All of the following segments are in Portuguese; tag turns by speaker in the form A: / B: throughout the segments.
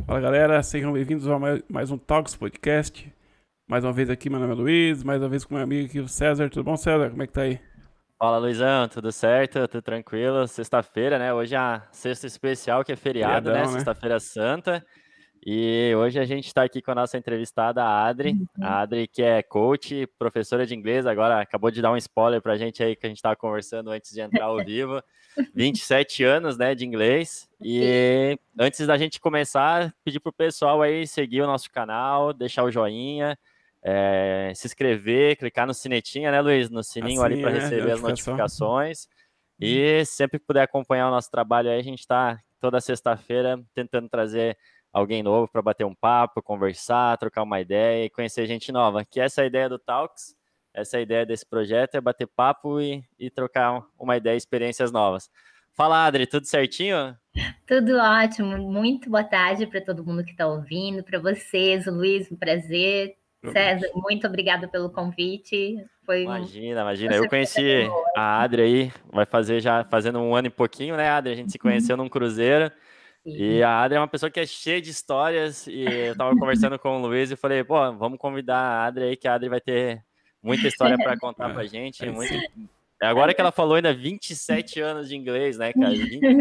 A: Fala galera, sejam bem-vindos a mais um Talks Podcast. Mais uma vez aqui, meu nome é Luiz, mais uma vez com meu amigo aqui, o César. Tudo bom, César? Como é que tá aí?
B: Fala, Luizão, tudo certo? Tudo tranquilo? Sexta-feira, né? Hoje é a sexta especial, que é feriado, né?
A: Feriadão, né?
B: Sexta-feira Santa. E hoje a gente está aqui com a nossa entrevistada, a Adri. A Adri, que é coach, professora de inglês, agora acabou de dar um spoiler pra gente aí que a gente estava conversando antes de entrar ao vivo. 27 anos, né, de inglês.
C: Sim.
B: E antes da gente começar, pedir pro pessoal aí seguir o nosso canal, deixar o joinha, se inscrever, clicar no sinetinho, né, Luiz? No sininho ali
A: Assim,
B: para
A: né? De
B: receber as
A: notificação.
B: notificações. E sempre que puder acompanhar o nosso trabalho aí, a gente está toda sexta-feira tentando trazer alguém novo para bater um papo, conversar, trocar uma ideia e conhecer gente nova. Que essa é a ideia do Talks, essa é a ideia desse projeto, é bater papo e trocar uma ideia, experiências novas. Fala, Adri, tudo certinho?
C: Tudo ótimo. Muito boa tarde para todo mundo que está ouvindo, para vocês, Luiz, um prazer. César,
A: Realmente.
C: muito obrigada pelo convite. Foi
B: Imagina,
C: uma
B: imagina. Eu
C: surpresa bem
B: conheci
C: boa.
B: a Adri aí, vai fazer já fazendo um ano e pouquinho, né, Adri? A gente se conheceu num cruzeiro. E
C: Sim.
B: a Adri é uma pessoa que é cheia de histórias. E eu tava conversando com o Luiz e falei, pô, vamos convidar a Adri aí, que a Adri vai ter muita história para contar pra gente.
A: Aí sim.
B: Agora que ela falou ainda 27 anos de inglês, né, cara?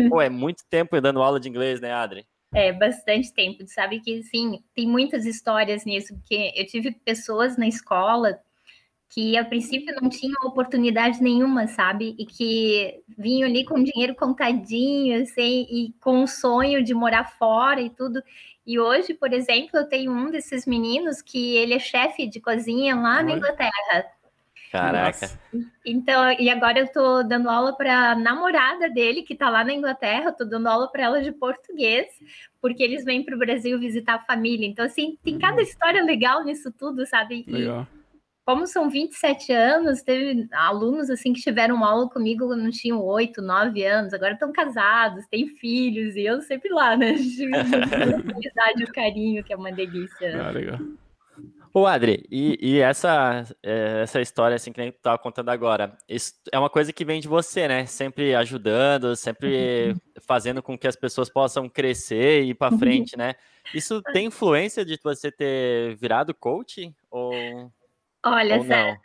B: Pô, é muito tempo dando aula de inglês, né, Adri?
C: É bastante tempo. Sabe que, sim, tem muitas histórias nisso, porque eu tive pessoas na escola que a princípio não tinham oportunidade nenhuma, sabe? E que vinham ali com dinheiro contadinho, assim, e com o sonho de morar fora e tudo. E hoje, por exemplo, eu tenho um desses meninos que ele é chefe de cozinha lá na
A: Olha,
C: Inglaterra.
A: que
B: Caraca.
A: massa.
C: Então, e agora eu tô dando aula para a namorada dele, que tá lá na Inglaterra, eu tô dando aula para ela de português, porque eles vêm para o Brasil visitar a família. Então, assim, tem cada história legal nisso tudo, sabe? E
A: Legal.
C: como são 27 anos, teve alunos assim que tiveram aula comigo quando tinham 8, 9 anos, agora estão casados, têm filhos, e eu sempre lá, né? A gente mantendo essa amizade, o carinho, que é uma delícia.
A: Ah, legal.
B: Ô, Adri, e essa história, assim, que nem tu tava contando agora, isso é uma coisa que vem de você, né? Sempre ajudando, sempre fazendo com que as pessoas possam crescer e ir pra frente, né? Isso tem influência de você ter virado coach
C: Olha,
B: ou não?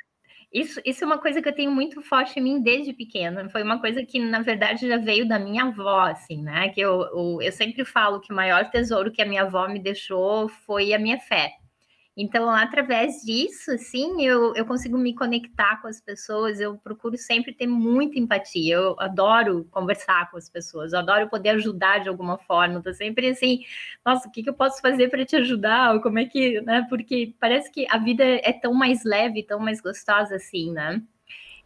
C: isso é uma coisa que eu tenho muito forte em mim desde pequena. Foi uma coisa que, na verdade, já veio da minha avó, assim, né? Que eu sempre falo que o maior tesouro que a minha avó me deixou foi a minha fé. Então, através disso, assim, eu consigo me conectar com as pessoas, eu procuro sempre ter muita empatia, eu adoro conversar com as pessoas, eu adoro poder ajudar de alguma forma, tô sempre assim, nossa, o que que eu posso fazer para te ajudar, ou como é que, né, porque parece que a vida é tão mais leve, tão mais gostosa assim, né?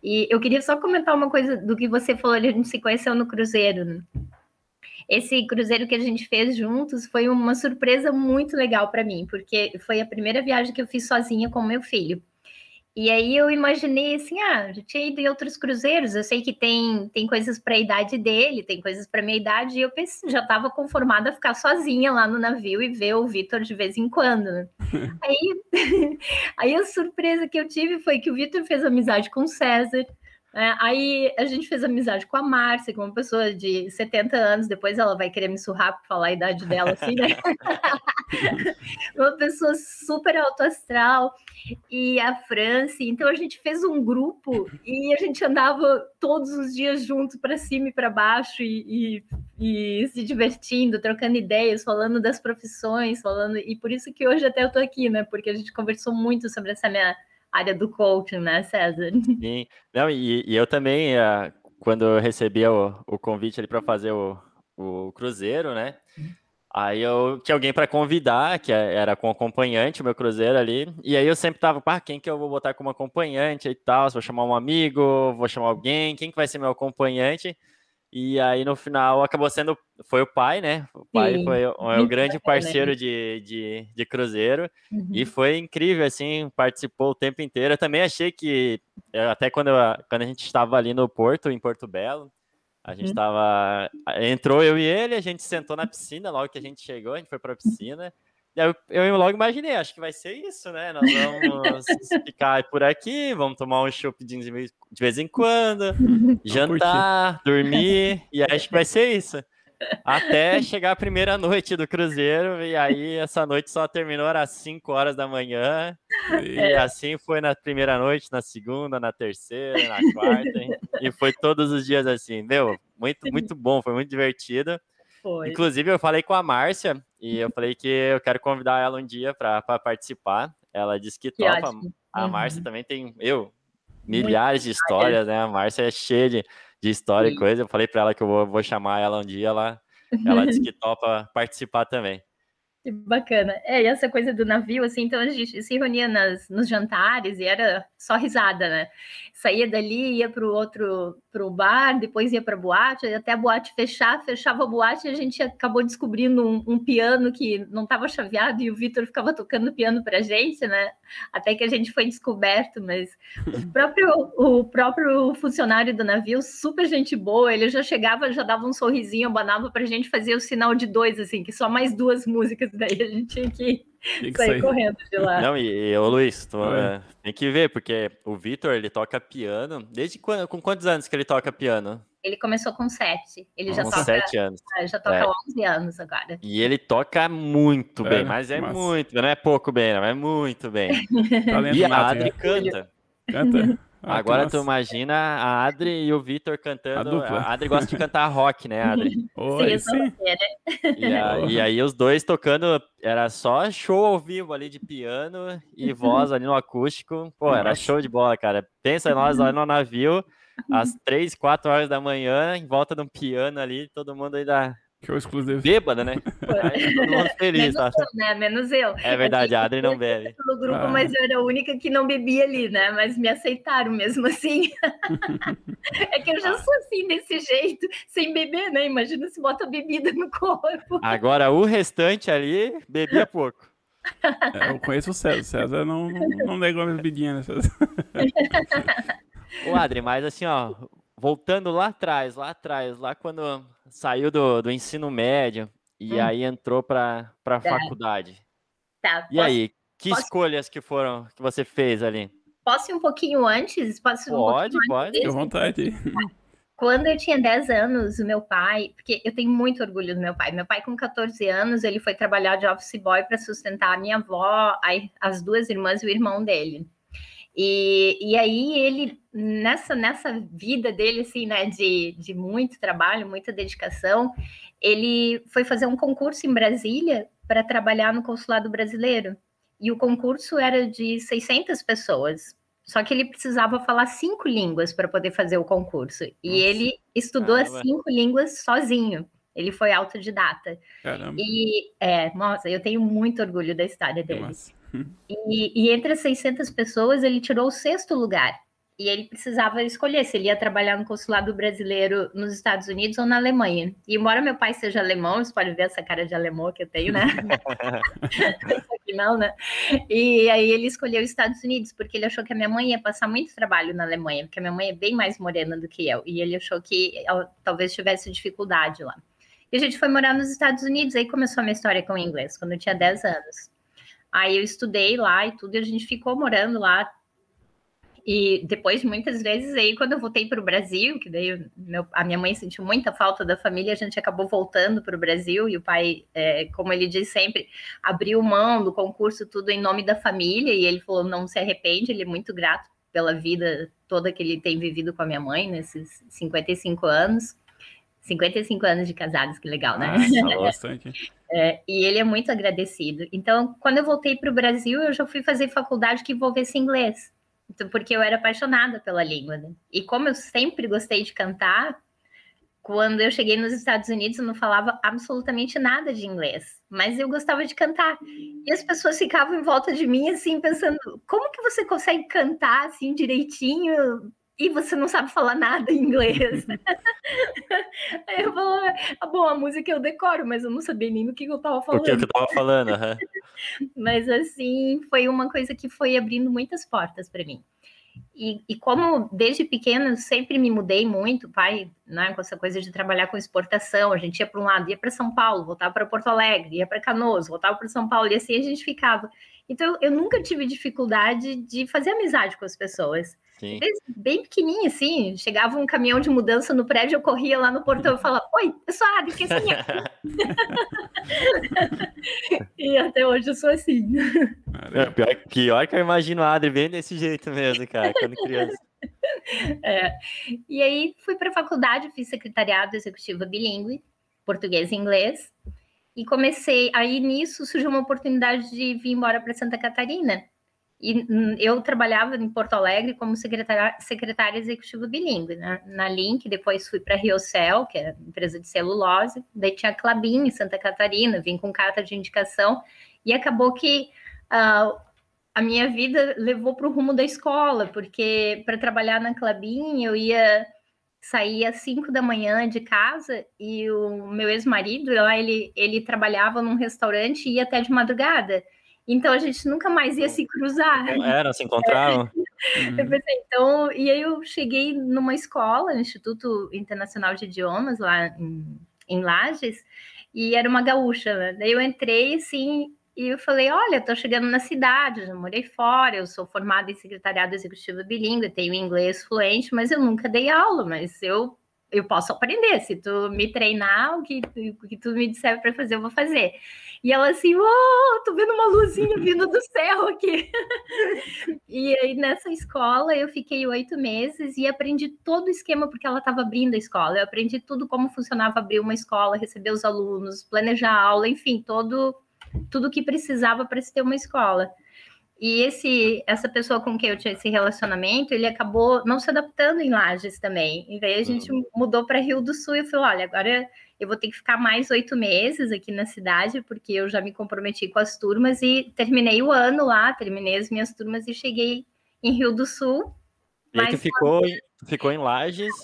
C: E eu queria só comentar uma coisa do que você falou, a gente se conheceu no cruzeiro, né? Esse cruzeiro que a gente fez juntos foi uma surpresa muito legal para mim, porque foi a primeira viagem que eu fiz sozinha com meu filho. E aí eu imaginei assim, já tinha ido em outros cruzeiros, eu sei que tem coisas para a idade dele, tem coisas para minha idade, e eu pensei, já estava conformada a ficar sozinha lá no navio e ver o Vitor de vez em quando, né? Aí, aí a surpresa que eu tive foi que o Vitor fez amizade com o César, aí a gente fez amizade com a Márcia, que é uma pessoa de 70 anos, depois ela vai querer me surrar para falar a idade dela, assim, né? Uma pessoa super alto astral, e a França. Então a gente fez um grupo e a gente andava todos os dias junto para cima e para baixo e se divertindo, trocando ideias, falando das profissões, falando. E por isso que hoje até eu tô aqui, né? Porque a gente conversou muito sobre essa minha área do coaching, né, César?
B: Sim. Não, e eu também, quando eu recebi o convite ali para fazer o cruzeiro, né? Aí eu tinha alguém para convidar, que era com acompanhante, o meu cruzeiro ali. E aí eu sempre tava, pá, quem que eu vou botar como acompanhante e tal? Se vou chamar um amigo, vou chamar alguém, quem que vai ser meu acompanhante? E aí no final acabou sendo, foi o pai, né? O pai
C: Sim,
B: foi o
C: muito
B: grande
C: bacana
B: parceiro
C: isso.
B: de cruzeiro. E
C: Uhum.
B: foi incrível, assim, participou o tempo inteiro. Eu também achei que, até quando a gente estava ali no Porto, em Porto Belo, a gente
C: Uhum.
B: tava. Entrou eu e ele, a gente sentou na piscina, logo que a gente chegou, a gente foi pra piscina. E aí eu logo imaginei, acho que vai ser isso, né? Nós vamos ficar por aqui, vamos tomar um choppzinho de vez em quando,
A: Vamos curtir.
B: jantar, dormir, e acho que vai ser isso. Até chegar a primeira noite do cruzeiro, e aí essa noite só terminou às 5 horas da manhã, e assim foi na primeira noite, na segunda, na terceira, na quarta, e foi todos os dias assim, meu, muito, muito bom, foi muito divertido.
C: Foi.
B: Inclusive, eu falei com a Márcia, e eu falei que eu quero convidar ela um dia para participar, ela disse que topa.
C: Ótimo.
B: A Márcia também tem, milhares de histórias, né, a Márcia é cheia de história e coisa, eu falei para ela que eu vou chamar ela um dia, ela disse que topa participar também.
C: Que bacana. E essa coisa do navio, assim, então a gente se reunia nos jantares e era só risada, né? Saía dali, ia pro bar, depois ia pra boate, até a boate fechava a boate e a gente acabou descobrindo um piano que não estava chaveado e o Vitor ficava tocando piano pra gente, né? Até que a gente foi descoberto, mas o próprio funcionário do navio, super gente boa, ele já chegava, já dava um sorrisinho, abanava pra gente, fazia o sinal de 2, assim, que só mais 2 músicas, daí a gente tinha que sair correndo de lá.
B: Não, e ô Luiz, tem que ver, porque o Vitor, ele toca piano, desde quando, com quantos anos que ele toca piano?
C: Ele começou com 7, ele já toca
B: 7 anos.
C: Já toca 11 anos agora.
B: E ele toca muito bem, mas muito, não é pouco bem, não, é muito bem. E a Adri canta.
A: Canta?
B: Agora tu imagina a Adri e o Vitor cantando. A Adri gosta de cantar rock, né, Adri?
C: Sim.
B: E aí os dois tocando, era só show ao vivo ali de piano e voz ali no acústico. Pô, era show de bola, cara. Pensa nós lá no navio, às 3, 4 horas da manhã, em volta de um piano ali, todo mundo ainda...
A: Show exclusivo.
B: Bêbada, né? Aí todo mundo feliz,
C: menos eu, né? Menos eu.
B: É verdade, a Adri não bebe.
C: No grupo, mas eu era a única que não bebia ali, né? Mas me aceitaram mesmo assim. É que eu já sou assim, desse jeito, sem beber, né? Imagina se bota bebida no corpo.
B: Agora, o restante ali, bebia pouco.
A: Eu conheço o César. O César não negou a bebidinha, né, César?
B: Ô, Adri, mas assim, ó, voltando lá atrás, lá quando saiu do ensino médio e aí entrou para faculdade.
C: Tá,
B: e aí, que escolhas que você fez ali?
C: Posso ir um pouquinho antes?
B: Pode.
A: Fique à vontade.
C: Quando eu tinha 10 anos, o meu pai, porque eu tenho muito orgulho do meu pai. Meu pai, com 14 anos, ele foi trabalhar de office boy para sustentar a minha avó, as 2 irmãs e o irmão dele. E aí ele, nessa vida dele, assim, né, de muito trabalho, muita dedicação, ele foi fazer um concurso em Brasília para trabalhar no consulado brasileiro. E o concurso era de 600 pessoas. Só que ele precisava falar 5 línguas para poder fazer o concurso. E ele estudou as 5 línguas sozinho. Ele foi autodidata.
A: Caramba.
C: Nossa, eu tenho muito orgulho da história dele. E entre as 600 pessoas, ele tirou o 6º lugar. E ele precisava escolher se ele ia trabalhar no consulado brasileiro nos Estados Unidos ou na Alemanha. E embora meu pai seja alemão, você pode ver essa cara de alemão que eu tenho, né? Aqui não, né? E aí ele escolheu os Estados Unidos, porque ele achou que a minha mãe ia passar muito trabalho na Alemanha, porque a minha mãe é bem mais morena do que eu. E ele achou que ela talvez tivesse dificuldade lá. E a gente foi morar nos Estados Unidos, aí começou a minha história com o inglês, quando eu tinha 10 anos. Aí eu estudei lá e tudo, e a gente ficou morando lá. E depois, muitas vezes, aí quando eu voltei para o Brasil, que daí a minha mãe sentiu muita falta da família, a gente acabou voltando para o Brasil, e o pai, como ele diz sempre, abriu mão do concurso tudo em nome da família, e ele falou, não se arrepende, ele é muito grato pela vida toda que ele tem vivido com a minha mãe, nesses 55 anos. 55 anos de casados, que legal, né?
A: Nossa, bastante.
C: E ele é muito agradecido. Então, quando eu voltei para o Brasil, eu já fui fazer faculdade que envolvesse inglês. Então, porque eu era apaixonada pela língua, né? E como eu sempre gostei de cantar, quando eu cheguei nos Estados Unidos, eu não falava absolutamente nada de inglês, mas eu gostava de cantar. E as pessoas ficavam em volta de mim, assim, pensando, como que você consegue cantar, assim, direitinho, e você não sabe falar nada em inglês? Aí eu falava, bom, a música eu decoro, mas eu não sabia nem do que eu tava falando.
B: O que eu tava falando,
C: Mas, assim, foi uma coisa que foi abrindo muitas portas para mim. E como desde pequena eu sempre me mudei muito, pai, né, com essa coisa de trabalhar com exportação, a gente ia para um lado, ia para São Paulo, voltava para Porto Alegre, ia para Canoas, voltava para São Paulo, e assim a gente ficava. Então eu nunca tive dificuldade de fazer amizade com as pessoas.
B: Sim.
C: Bem pequenininha, assim. Chegava um caminhão de mudança no prédio, eu corria lá no portão e falava, oi, eu sou a Adri, que é essa minha filha? E até hoje eu sou assim.
B: Pior que eu imagino a Adri bem desse jeito mesmo, cara, quando criança.
C: E aí fui para a faculdade, fiz secretariado executivo bilíngue, português e inglês, e comecei, aí nisso surgiu uma oportunidade de vir embora para Santa Catarina. E eu trabalhava em Porto Alegre como secretária executiva bilíngue, né? Na Link, depois fui para a Riocel, que é empresa de celulose, daí tinha a Klabin em Santa Catarina, vim com carta de indicação, e acabou que a minha vida levou para o rumo da escola, porque para trabalhar na Klabin eu ia sair às 5 da manhã de casa e o meu ex-marido, lá ele trabalhava num restaurante e ia até de madrugada. Então a gente nunca mais ia se cruzar.
B: Não se encontravam?
C: Eu pensei, então, e aí eu cheguei numa escola, no Instituto Internacional de Idiomas, lá em Lages, e era uma gaúcha, né? Daí eu entrei, assim, e eu falei, olha, tô chegando na cidade, já morei fora, eu sou formada em secretariado executivo bilíngue, tenho inglês fluente, mas eu nunca dei aula, mas eu posso aprender, se tu me treinar, o que tu me disser para fazer, eu vou fazer. E ela assim, tô vendo uma luzinha vindo do céu aqui. E aí nessa escola eu fiquei 8 meses e aprendi todo o esquema, porque ela estava abrindo a escola. Eu aprendi tudo como funcionava abrir uma escola, receber os alunos, planejar a aula, enfim, tudo que precisava para se ter uma escola. E essa pessoa com quem eu tinha esse relacionamento, ele acabou não se adaptando em Lages também. E daí a gente mudou para Rio do Sul e eu falei, olha, agora eu vou ter que ficar mais 8 meses aqui na cidade, porque eu já me comprometi com as turmas e terminei o ano lá, terminei as minhas turmas e cheguei em Rio do Sul.
B: E aí tu ficou em Lages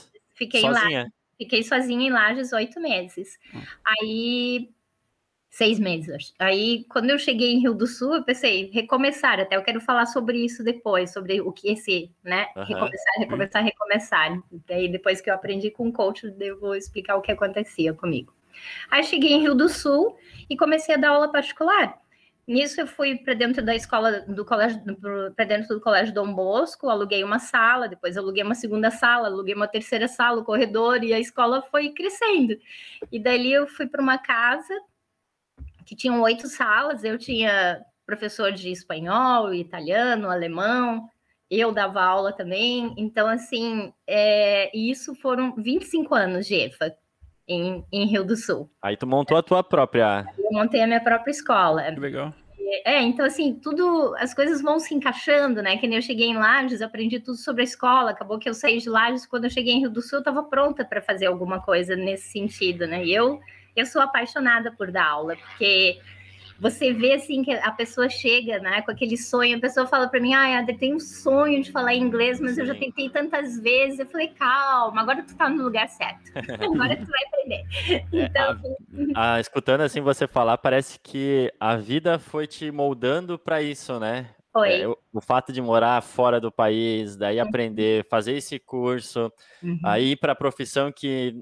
B: sozinha?
C: Fiquei sozinha em Lages 8 meses. Aí... 6 meses, acho. Aí, quando eu cheguei em Rio do Sul, eu pensei, recomeçar, até eu quero falar sobre isso depois, sobre o que né? Recomeçar. Daí, depois que eu aprendi com o coach, eu vou explicar o que acontecia comigo. Aí, cheguei em Rio do Sul e comecei a dar aula particular. Nisso, eu fui para dentro da escola, para dentro do Colégio Dom Bosco, aluguei uma sala, depois aluguei uma segunda sala, aluguei uma terceira sala, o corredor, e a escola foi crescendo. E dali, eu fui para uma casa que tinham 8 salas, eu tinha professor de espanhol, italiano, alemão, eu dava aula também, então, assim, isso foram 25 anos de EFA em Rio do Sul.
B: Aí tu montou a tua própria...
C: Eu montei a minha própria escola.
A: Que legal.
C: Então, assim, as coisas vão se encaixando, né? Que nem eu cheguei em Lages, aprendi tudo sobre a escola, acabou que eu saí de Lages, quando eu cheguei em Rio do Sul, eu estava pronta para fazer alguma coisa nesse sentido, né? E eu sou apaixonada por dar aula, porque você vê, assim, que a pessoa chega, né, com aquele sonho, a pessoa fala para mim, Adri, tem um sonho de falar inglês, mas eu já tentei tantas vezes. Eu falei, calma, agora tu tá no lugar certo, agora tu vai aprender. Então,
B: escutando assim você falar, parece que a vida foi te moldando para isso, né?
C: Foi.
B: O fato de morar fora do país, daí aprender, fazer esse curso, aí para a profissão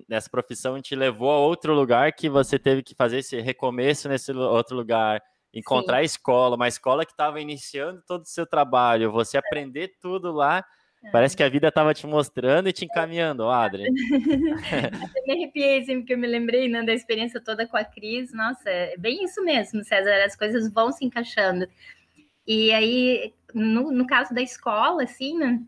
B: nessa profissão te levou a outro lugar que você teve que fazer esse recomeço nesse outro lugar, encontrar a escola, uma escola que estava iniciando todo o seu trabalho, você aprender tudo lá, parece que a vida estava te mostrando e te encaminhando, Adri.
C: Eu me arrepiei, assim, porque eu me lembrei, né, da experiência toda com a Cris. Nossa, é bem isso mesmo, César, as coisas vão se encaixando. E aí, no caso da escola, assim, né,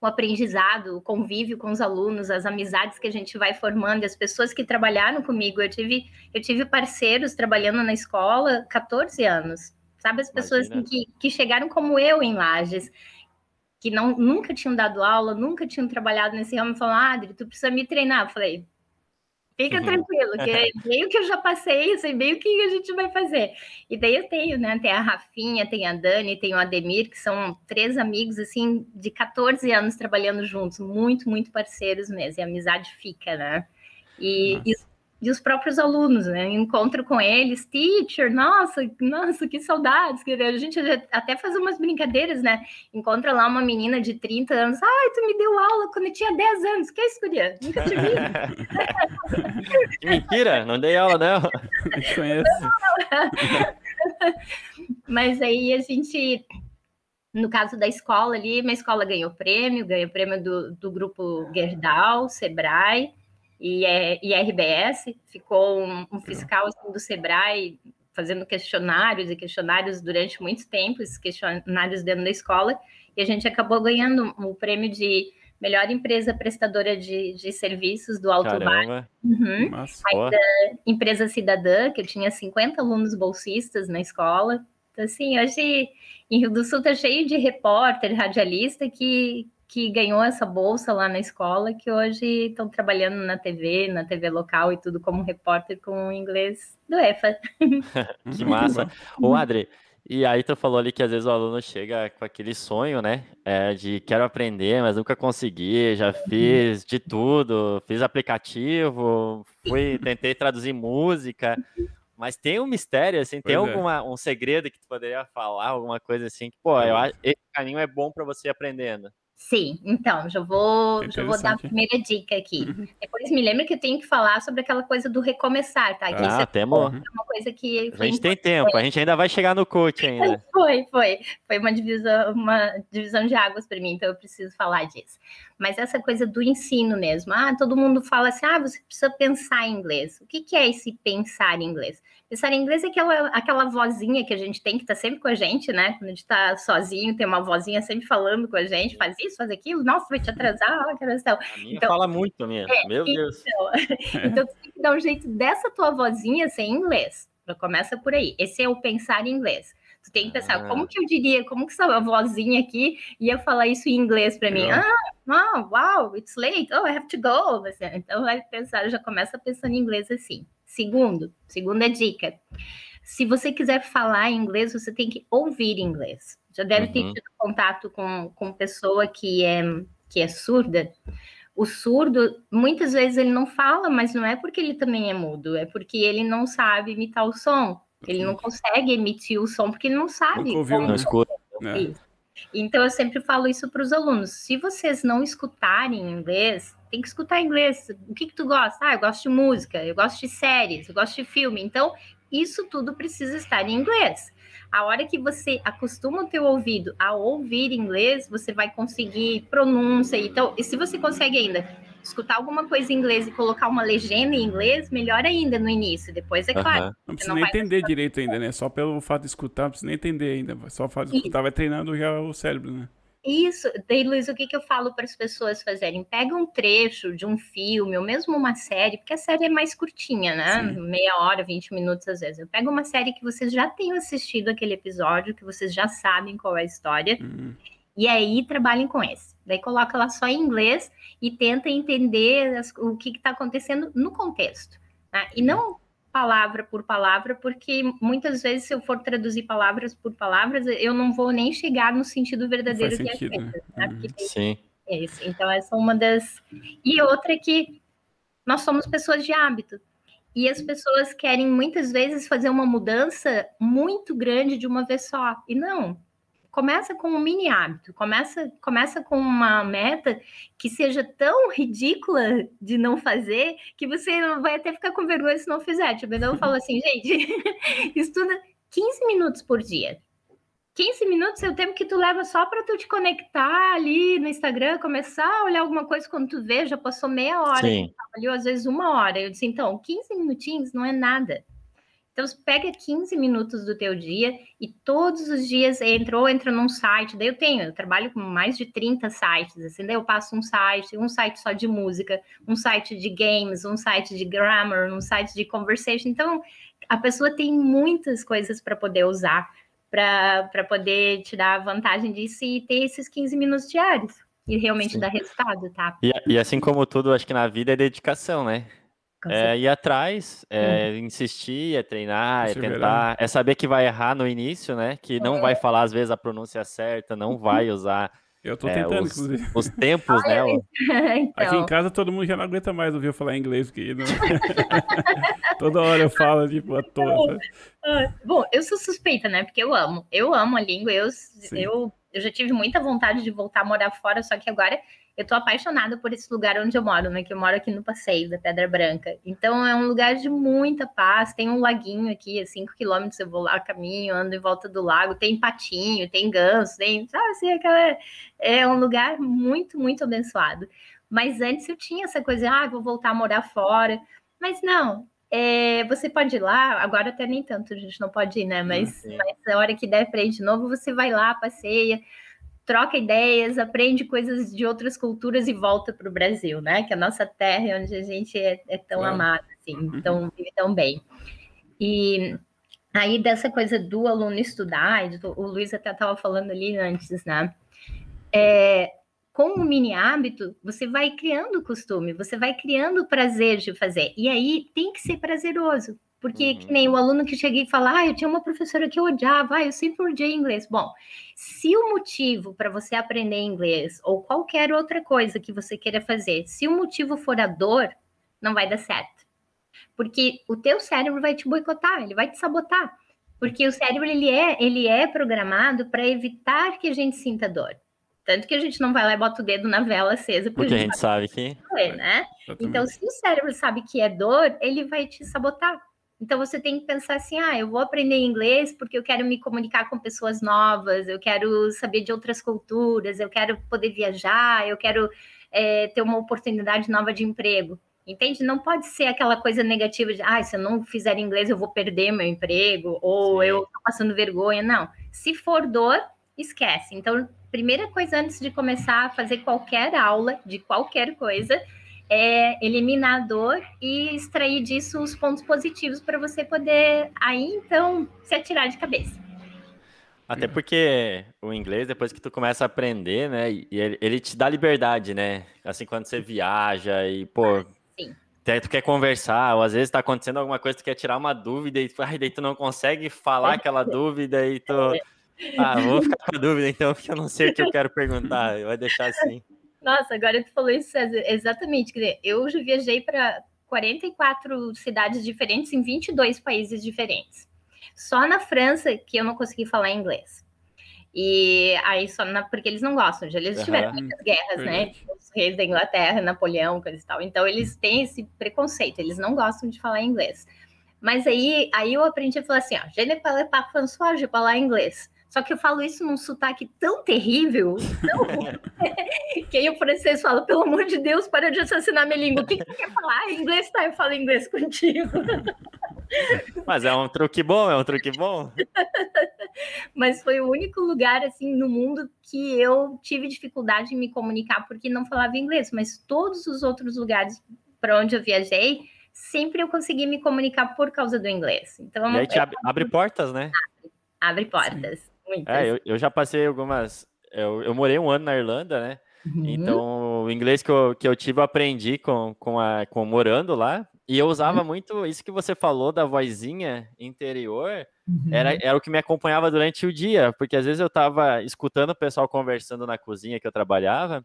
C: o aprendizado, o convívio com os alunos, as amizades que a gente vai formando, as pessoas que trabalharam comigo, eu tive parceiros trabalhando na escola 14 anos, sabe? As pessoas assim, que chegaram como eu em Lages, que nunca tinham dado aula, nunca tinham trabalhado nesse ramo, e falaram, Adri, tu precisa me treinar. Eu falei, fica tranquilo, que é meio que eu já passei, eu sei bem o que a gente vai fazer. E daí eu tenho, né, tem a Rafinha, tem a Dani, tem o Ademir, que são 3 amigos, assim, de 14 anos trabalhando juntos, muito, muito parceiros mesmo, e a amizade fica, né? E os próprios alunos, né? Encontro com eles, teacher, nossa, que saudades. A gente até faz umas brincadeiras, né? Encontra lá uma menina de 30 anos, ai, tu me deu aula quando eu tinha 10 anos. Que é isso, guria? Nunca te vi.
B: Mentira, não dei aula, não.
A: Te conheço.
C: Mas aí a gente No caso da escola ali, minha escola ganhou prêmio do grupo Gerdau, Sebrae e RBS. Ficou um fiscal assim, do Sebrae fazendo questionários durante muito tempo, esses questionários dentro da escola, e a gente acabou ganhando o prêmio de melhor empresa prestadora de serviços do Alto Vale.
B: Uhum.
C: Ainda empresa cidadã, que eu tinha 50 alunos bolsistas na escola. Então, assim, hoje em Rio do Sul tá cheio de repórter, radialista que ganhou essa bolsa lá na escola, que hoje estão trabalhando na TV local e tudo como repórter com inglês do EFA.
B: Que massa. Ô, Adri, e aí tu falou ali que às vezes o aluno chega com aquele sonho, né, de quero aprender, mas nunca consegui, já fiz de tudo, fiz aplicativo, tentei traduzir música, mas tem um mistério, assim, tem um segredo que tu poderia falar, alguma coisa assim, que, pô, eu acho que esse caminho é bom para você ir aprendendo.
C: Sim, então, já vou dar a primeira dica aqui. Depois me lembra que eu tenho que falar sobre aquela coisa do recomeçar, tá? Que isso é uma coisa que...
B: A gente tem tempo, a gente ainda vai chegar no coach ainda.
C: Foi uma divisão de águas para mim, então eu preciso falar disso. Mas essa coisa do ensino mesmo, todo mundo fala assim, você precisa pensar em inglês. O que é esse pensar em inglês? Pensar em inglês é aquela vozinha que a gente tem, que tá sempre com a gente, né? Quando a gente tá sozinho, tem uma vozinha sempre falando com a gente, faz isso, faz aquilo, nossa, vai te atrasar, que questão.
B: A minha fala muito, meu Deus.
C: Então, tu tem que dar um jeito dessa tua vozinha ser em inglês. Começa por aí. Esse é o pensar em inglês. Tu tem que pensar, como que essa vozinha aqui ia falar isso em inglês para mim? Wow, it's late, I have to go. Então, vai pensar, já começa pensando em inglês assim. Segunda dica. Se você quiser falar inglês, você tem que ouvir inglês. Já deve ter tido contato com pessoa que é surda. O surdo, muitas vezes ele não fala, mas não é porque ele também é mudo, é porque ele não sabe imitar o som. Ele não consegue emitir o som porque ele não sabe.
B: Não escuta.
C: Então, eu sempre falo isso para os alunos. Se vocês não escutarem inglês, tem que escutar inglês. O que tu gosta? Eu gosto de música, eu gosto de séries, eu gosto de filme. Então, isso tudo precisa estar em inglês. A hora que você acostuma o teu ouvido a ouvir inglês, você vai conseguir pronúncia. Então, e se você consegue ainda escutar alguma coisa em inglês e colocar uma legenda em inglês, melhor ainda no início. Depois, é claro.
A: Não precisa nem entender direito ainda, né? Só pelo fato de escutar, não precisa nem entender ainda. Só o fato de escutar vai treinando já o cérebro, né?
C: Isso. Daí, Luiz, o que eu falo para as pessoas fazerem? Pega um trecho de um filme, ou mesmo uma série, porque a série é mais curtinha, né? Sim. Meia hora, 20 minutos às vezes. Eu pego uma série que vocês já tenham assistido aquele episódio, que vocês já sabem qual é a história, e aí trabalhem com esse. Daí coloca lá só em inglês e tenta entender o que está acontecendo no contexto. Tá? E não palavra por palavra, porque muitas vezes, se eu for traduzir palavras por palavras, eu não vou nem chegar no sentido verdadeiro que é feito. Né?
B: Sim.
C: Isso. Então, essa é uma das... E outra é que nós somos pessoas de hábito. E as pessoas querem, muitas vezes, fazer uma mudança muito grande de uma vez só. E não. Começa com um mini hábito, começa com uma meta que seja tão ridícula de não fazer que você vai até ficar com vergonha se não fizer. Tipo, então eu falo assim, gente, estuda 15 minutos por dia. 15 minutos é o tempo que tu leva só para tu te conectar ali no Instagram, começar a olhar alguma coisa quando tu vê, já passou meia hora, que ali, às vezes 1 hora. Eu disse, então, 15 minutinhos não é nada. Então, você pega 15 minutos do teu dia e todos os dias entra num site. Daí eu trabalho com mais de 30 sites, assim, daí eu passo um site só de música, um site de games, um site de grammar, um site de conversation. Então, a pessoa tem muitas coisas para poder usar, para poder te dar a vantagem disso e ter esses 15 minutos diários e realmente dar resultado, tá?
B: E assim como tudo, acho que na vida é dedicação, né? Ir atrás, insistir, treinar, tentar. É saber que vai errar no início, né? Que não vai falar, às vezes, a pronúncia certa, não vai usar
A: eu tô tentando, inclusive.
B: Os tempos, né?
C: Então...
A: Aqui em casa todo mundo já não aguenta mais ouvir eu falar inglês, porque não... toda hora eu falo, tipo, à toa.
C: Bom, eu sou suspeita, né? Porque eu amo a língua, eu já tive muita vontade de voltar a morar fora, só que agora eu tô apaixonada por esse lugar onde eu moro, né? Que eu moro aqui no Passeio da Pedra Branca. Então é um lugar de muita paz. Tem um laguinho aqui, a 5 quilômetros eu vou lá, caminho, ando em volta do lago. Tem patinho, tem ganso, tem, sabe assim, é um lugar muito, muito abençoado. Mas antes eu tinha essa coisa, vou voltar a morar fora. Mas não, você pode ir lá, agora até nem tanto, a gente não pode ir, né? Mas a hora que der para ir de novo, você vai lá, passeia, troca ideias, aprende coisas de outras culturas e volta para o Brasil, né? Que é a nossa terra, onde a gente é tão amado, assim, então vive tão bem. E aí, dessa coisa do aluno estudar, o Luiz até estava falando ali antes, né? Com o mini hábito, você vai criando costume, você vai criando prazer de fazer. E aí tem que ser prazeroso. Porque que nem o aluno que chega e fala, eu tinha uma professora que eu odiava, eu sempre odiei inglês. Bom, se o motivo para você aprender inglês ou qualquer outra coisa que você queira fazer, se o motivo for a dor, não vai dar certo. Porque o teu cérebro vai te boicotar, ele vai te sabotar. Porque o cérebro, ele é programado para evitar que a gente sinta dor. Tanto que a gente não vai lá e bota o dedo na vela acesa.
B: Porque a gente sabe que...
C: né? Então, se o cérebro sabe que é dor, ele vai te sabotar. Então, você tem que pensar assim, eu vou aprender inglês porque eu quero me comunicar com pessoas novas, eu quero saber de outras culturas, eu quero poder viajar, eu quero ter uma oportunidade nova de emprego. Entende? Não pode ser aquela coisa negativa de, se eu não fizer inglês, eu vou perder meu emprego, ou eu tô passando vergonha. Não. Se for dor, esquece. Então, primeira coisa antes de começar a fazer qualquer aula de qualquer coisa é eliminar a dor e extrair disso os pontos positivos para você poder aí então se atirar de cabeça.
B: Até porque o inglês, depois que tu começa a aprender, né, e ele te dá liberdade, né? Assim, quando você viaja e, até tu quer conversar, ou às vezes tá acontecendo alguma coisa, tu quer tirar uma dúvida e daí tu não consegue falar aquela dúvida e tu... vou ficar com a dúvida então, porque eu não sei o que eu quero perguntar, vai deixar assim.
C: Nossa, agora tu falou isso, César, exatamente. Quer dizer, eu já viajei para 44 cidades diferentes em 22 países diferentes. Só na França que eu não consegui falar inglês. E aí porque eles não gostam, eles tiveram muitas guerras, né? Os reis da Inglaterra, Napoleão, coisa e tal. Então eles têm esse preconceito, eles não gostam de falar inglês. Mas aí eu aprendi a falar assim, je ne parle pas françois, je parle inglês. Só que eu falo isso num sotaque tão terrível, que aí o francês fala, pelo amor de Deus, para de assassinar minha língua. O que você quer falar? Em inglês, tá? Eu falo inglês contigo.
B: Mas é um truque bom,
C: Mas foi o único lugar, assim, no mundo que eu tive dificuldade em me comunicar porque não falava inglês. Mas todos os outros lugares para onde eu viajei, sempre eu consegui me comunicar por causa do inglês. Então,
B: e aí te abre portas, né?
C: Abre portas. Muitas.
B: Eu já passei algumas... Eu morei um ano na Irlanda, né? Então, o inglês que eu tive, eu aprendi morando lá. E eu usava muito isso que você falou da vozinha interior. Era o que me acompanhava durante o dia. Porque às vezes eu estava escutando o pessoal conversando na cozinha que eu trabalhava.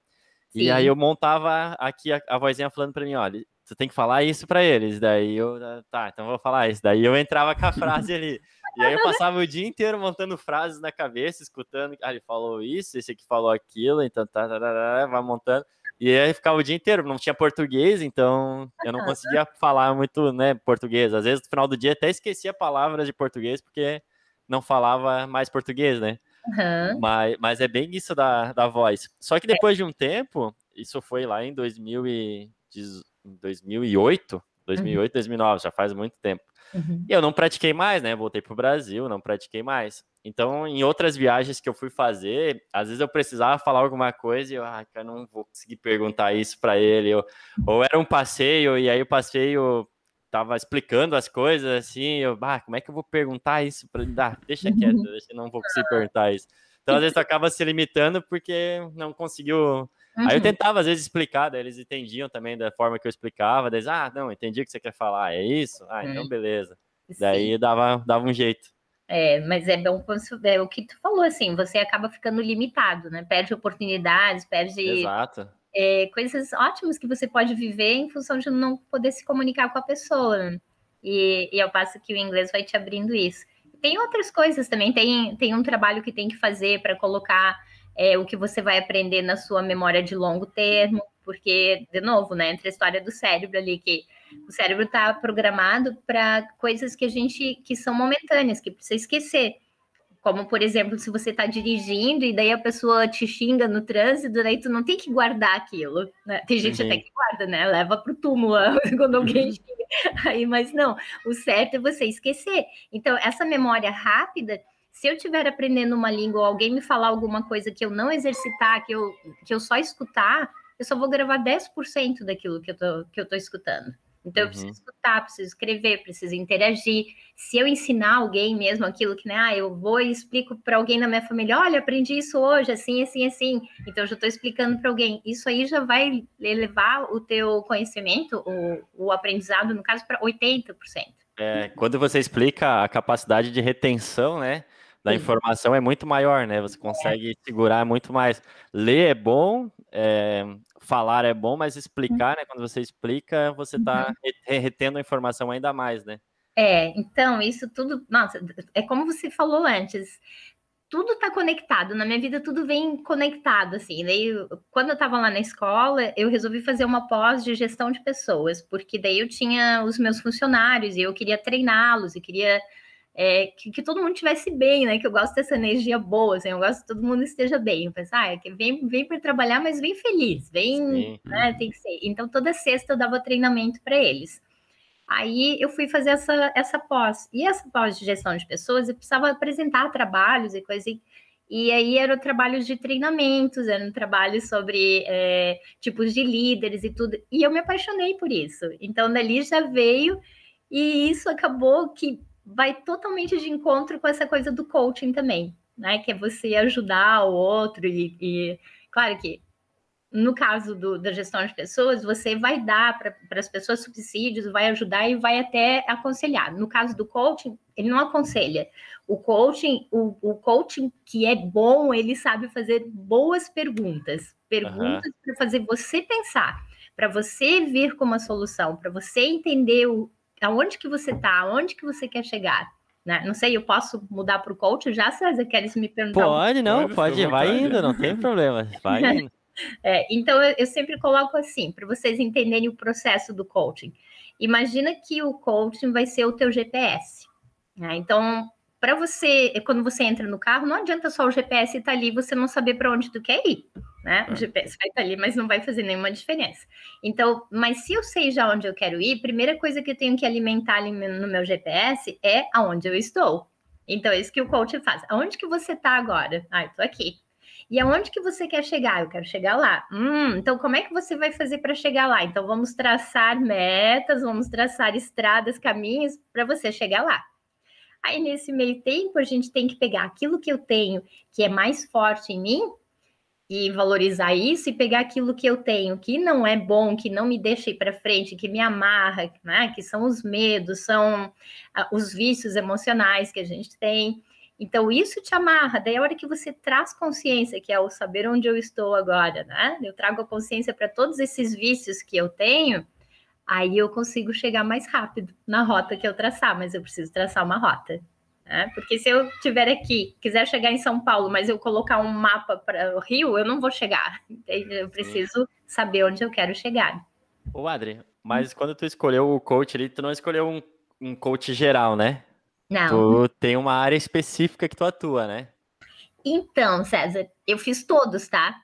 B: E aí eu montava aqui a vozinha falando para mim, olha, você tem que falar isso para eles. Daí eu, então eu vou falar isso. Daí eu entrava com a frase ali. E aí eu passava o dia inteiro montando frases na cabeça, escutando, ele falou isso, esse aqui falou aquilo, então vai montando. E aí ficava o dia inteiro, não tinha português, então eu não conseguia falar muito, né, português. Às vezes no final do dia até esquecia palavras de português, porque não falava mais português, né? Mas é bem isso da voz. Só que depois de um tempo, isso foi lá em 2008, 2009, já faz muito tempo. E eu não pratiquei mais, né? Voltei pro Brasil, não pratiquei mais. Então, em outras viagens que eu fui fazer, às vezes eu precisava falar alguma coisa e eu, eu não vou conseguir perguntar isso para ele. Ou era um passeio, e aí o passeio tava explicando as coisas, assim, como é que eu vou perguntar isso para ele? Deixa quieto, não vou conseguir perguntar isso. Então, às vezes, tu acaba se limitando porque não conseguiu... Aí eu tentava, às vezes, explicar, daí eles entendiam também da forma que eu explicava, daí eles, não, entendi o que você quer falar, é isso? Então beleza. Daí dava um jeito.
C: Mas é bom, o que tu falou, assim, você acaba ficando limitado, né? Perde oportunidades, perde
B: Exato.
C: Coisas ótimas que você pode viver em função de não poder se comunicar com a pessoa, né? E ao passo que o inglês vai te abrindo isso. Tem outras coisas também, tem um trabalho que tem que fazer para colocar o que você vai aprender na sua memória de longo termo, porque, de novo, né, entre a história do cérebro ali, que o cérebro está programado para coisas que são momentâneas, que precisa esquecer. Como, por exemplo, se você está dirigindo e daí a pessoa te xinga no trânsito, daí tu não tem que guardar aquilo, né? Tem gente até que guarda, né? Leva pro túmulo quando alguém xinga. Aí, mas não, o certo é você esquecer. Então, essa memória rápida, se eu estiver aprendendo uma língua ou alguém me falar alguma coisa que eu não exercitar, que eu só escutar, eu só vou gravar 10% daquilo que eu tô escutando. Então, eu preciso escutar, preciso escrever, preciso interagir. Se eu ensinar alguém mesmo aquilo que, né, eu vou e explico para alguém da minha família, olha, aprendi isso hoje, assim, assim, assim. Então, eu já estou explicando para alguém. Isso aí já vai elevar o teu conhecimento, o aprendizado, no caso, para 80%.
B: Quando você explica, a capacidade de retenção, né, da informação é muito maior, né? Você consegue segurar muito mais. Ler é bom, falar é bom, mas explicar, né? Quando você explica, você está retendo a informação ainda mais, né?
C: Então, isso tudo, nossa, é como você falou antes, tudo está conectado, na minha vida tudo vem conectado, assim, daí quando eu estava lá na escola, eu resolvi fazer uma pós de gestão de pessoas, porque daí eu tinha os meus funcionários e eu queria treiná-los e queria que todo mundo estivesse bem, né, que eu gosto dessa energia boa, assim, eu gosto que todo mundo esteja bem, eu penso, vem para trabalhar, mas vem feliz, vem, né, tem que ser, então toda sexta eu dava treinamento para eles. Aí eu fui fazer essa pós. E essa pós de gestão de pessoas, eu precisava apresentar trabalhos e coisas. E aí eram trabalhos de treinamentos, eram trabalhos sobre tipos de líderes e tudo. E eu me apaixonei por isso. Então, dali já veio, e isso acabou que vai totalmente de encontro com essa coisa do coaching também, né? Que é você ajudar o outro e claro que no caso da gestão de pessoas, você vai dar para as pessoas subsídios, vai ajudar e vai até aconselhar. No caso do coaching, ele não aconselha. O coaching que é bom, ele sabe fazer boas perguntas. Perguntas para fazer você pensar, para você vir com uma solução, para você entender aonde que você está, aonde que você quer chegar. Né? Não sei, eu posso mudar para o coaching já, César? Queres me perguntar?
B: Pode, vai indo, não tem problema, vai indo.
C: Então, eu sempre coloco assim, para vocês entenderem o processo do coaching. Imagina que o coaching vai ser o teu GPS. Né? Então, para você, quando você entra no carro, não adianta só o GPS estar ali e você não saber para onde tu quer ir. Né? O GPS vai estar ali, mas não vai fazer nenhuma diferença. Então, mas se eu sei já onde eu quero ir, a primeira coisa que eu tenho que alimentar ali no meu GPS é aonde eu estou. Então, é isso que o coaching faz. Aonde que você está agora? Eu estou aqui. E aonde que você quer chegar? Eu quero chegar lá. Então, como é que você vai fazer para chegar lá? Então, vamos traçar metas, vamos traçar estradas, caminhos para você chegar lá. Aí, nesse meio tempo, a gente tem que pegar aquilo que eu tenho, que é mais forte em mim, e valorizar isso, e pegar aquilo que eu tenho, que não é bom, que não me deixa ir para frente, que me amarra, né? Que são os medos, são os vícios emocionais que a gente tem. Então, isso te amarra. Daí, a hora que você traz consciência, que é o saber onde eu estou agora, né? Eu trago a consciência para todos esses vícios que eu tenho, aí eu consigo chegar mais rápido na rota que eu traçar, mas eu preciso traçar uma rota. Né? Porque se eu estiver aqui, quiser chegar em São Paulo, mas eu colocar um mapa para o Rio, eu não vou chegar. Eu preciso saber onde eu quero chegar.
B: Ô, Adri, mas quando tu escolheu o coach ali, tu não escolheu um coach geral, né?
C: Não.
B: Tu tem uma área específica que tu atua, né?
C: Então, César, eu fiz todos, tá?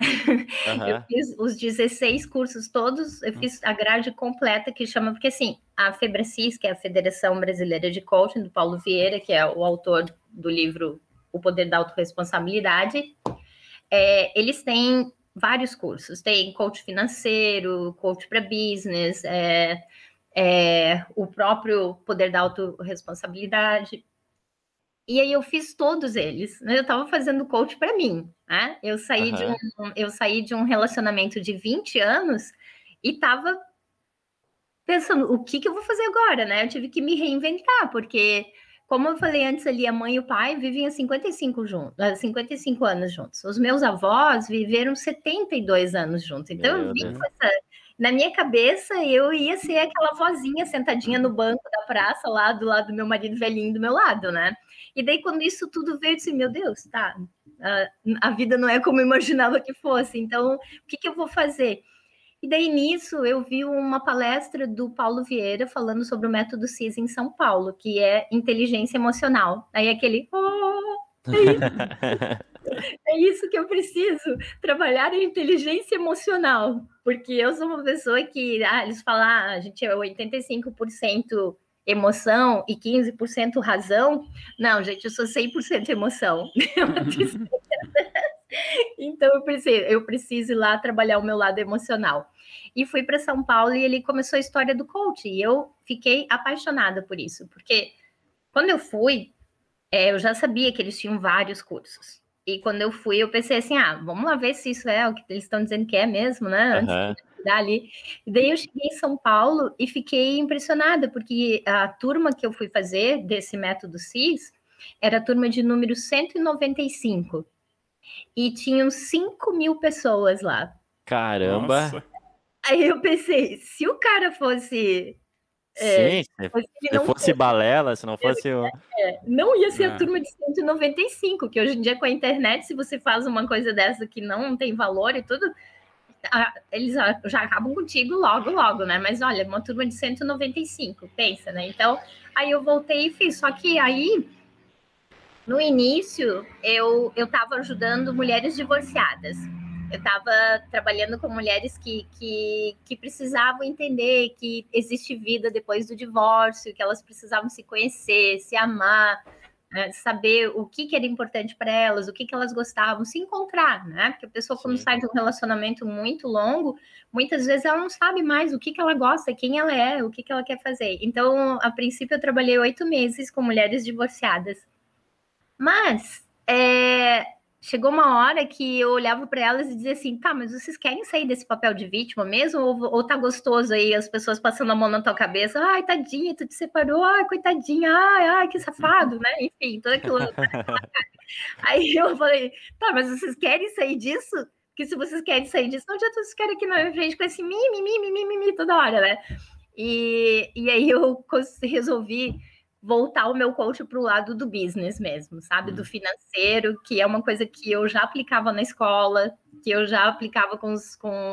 C: Eu fiz os 16 cursos todos, eu fiz a grade completa que chama, porque assim, a FEBRACIS, que é a Federação Brasileira de Coaching, do Paulo Vieira, que é o autor do livro O Poder da Autorresponsabilidade, eles têm vários cursos, tem coach financeiro, coach para business, o próprio Poder da Autorresponsabilidade. E aí eu fiz todos eles, né? Eu estava fazendo coach para mim, né? Eu saí de um relacionamento de 20 anos e estava pensando, o que eu vou fazer agora, né? Eu tive que me reinventar, porque, como eu falei antes ali, a mãe e o pai viviam 55 anos juntos. Os meus avós viveram 72 anos juntos. Então, eu vi na minha cabeça, eu ia ser aquela vozinha sentadinha no banco da praça, lá do lado do meu marido velhinho do meu lado, né? E daí, quando isso tudo veio, eu disse, meu Deus, tá, a vida não é como eu imaginava que fosse, então o que eu vou fazer? E daí nisso eu vi uma palestra do Paulo Vieira falando sobre o método CIS em São Paulo, que é inteligência emocional. Aí aquele, é isso que eu preciso, trabalhar em inteligência emocional, porque eu sou uma pessoa que, eles falam, a gente é 85% emoção e 15% razão. Não, gente, eu sou 100% emoção. Então eu preciso ir lá trabalhar o meu lado emocional. E fui para São Paulo e ele começou a história do coach, e eu fiquei apaixonada por isso, porque quando eu fui, eu já sabia que eles tinham vários cursos. E quando eu fui, eu pensei assim, vamos lá ver se isso é o que eles estão dizendo que é mesmo, né? Antes de dar ali. E daí eu cheguei em São Paulo e fiquei impressionada, porque a turma que eu fui fazer desse método CIS era a turma de número 195. E tinham 5.000 pessoas lá.
B: Caramba!
A: Nossa.
C: Aí eu pensei, se o cara fosse...
B: Sim, se fosse balela, se não fosse o...
C: não ia ser a turma de 195, que hoje em dia com a internet, se você faz uma coisa dessa que não tem valor e tudo, eles já acabam contigo logo, né? Mas olha, uma turma de 195, pensa, né? Então, aí eu voltei e fiz. Só que aí, no início, eu estava ajudando mulheres divorciadas. Eu estava trabalhando com mulheres que precisavam entender que existe vida depois do divórcio, que elas precisavam se conhecer, se amar, saber o que era importante para elas, o que elas gostavam, se encontrar, né? Porque a pessoa, quando sai de um relacionamento muito longo, muitas vezes ela não sabe mais o que ela gosta, quem ela é, o que ela quer fazer. Então, a princípio, eu trabalhei 8 meses com mulheres divorciadas. Mas chegou uma hora que eu olhava para elas e dizia assim, tá, mas vocês querem sair desse papel de vítima mesmo? Ou tá gostoso aí as pessoas passando a mão na tua cabeça? Ai, tadinha, tu te separou, ai, coitadinha, ai, que safado, né? Enfim, tudo aquilo. Aí eu falei, tá, mas vocês querem sair disso? Porque se vocês querem sair disso, não adianta vocês ficarem aqui na minha frente com esse mimimi toda hora, né? E aí eu resolvi voltar o meu coach para o lado do business mesmo, sabe? Do financeiro, que é uma coisa que eu já aplicava na escola, que eu já aplicava com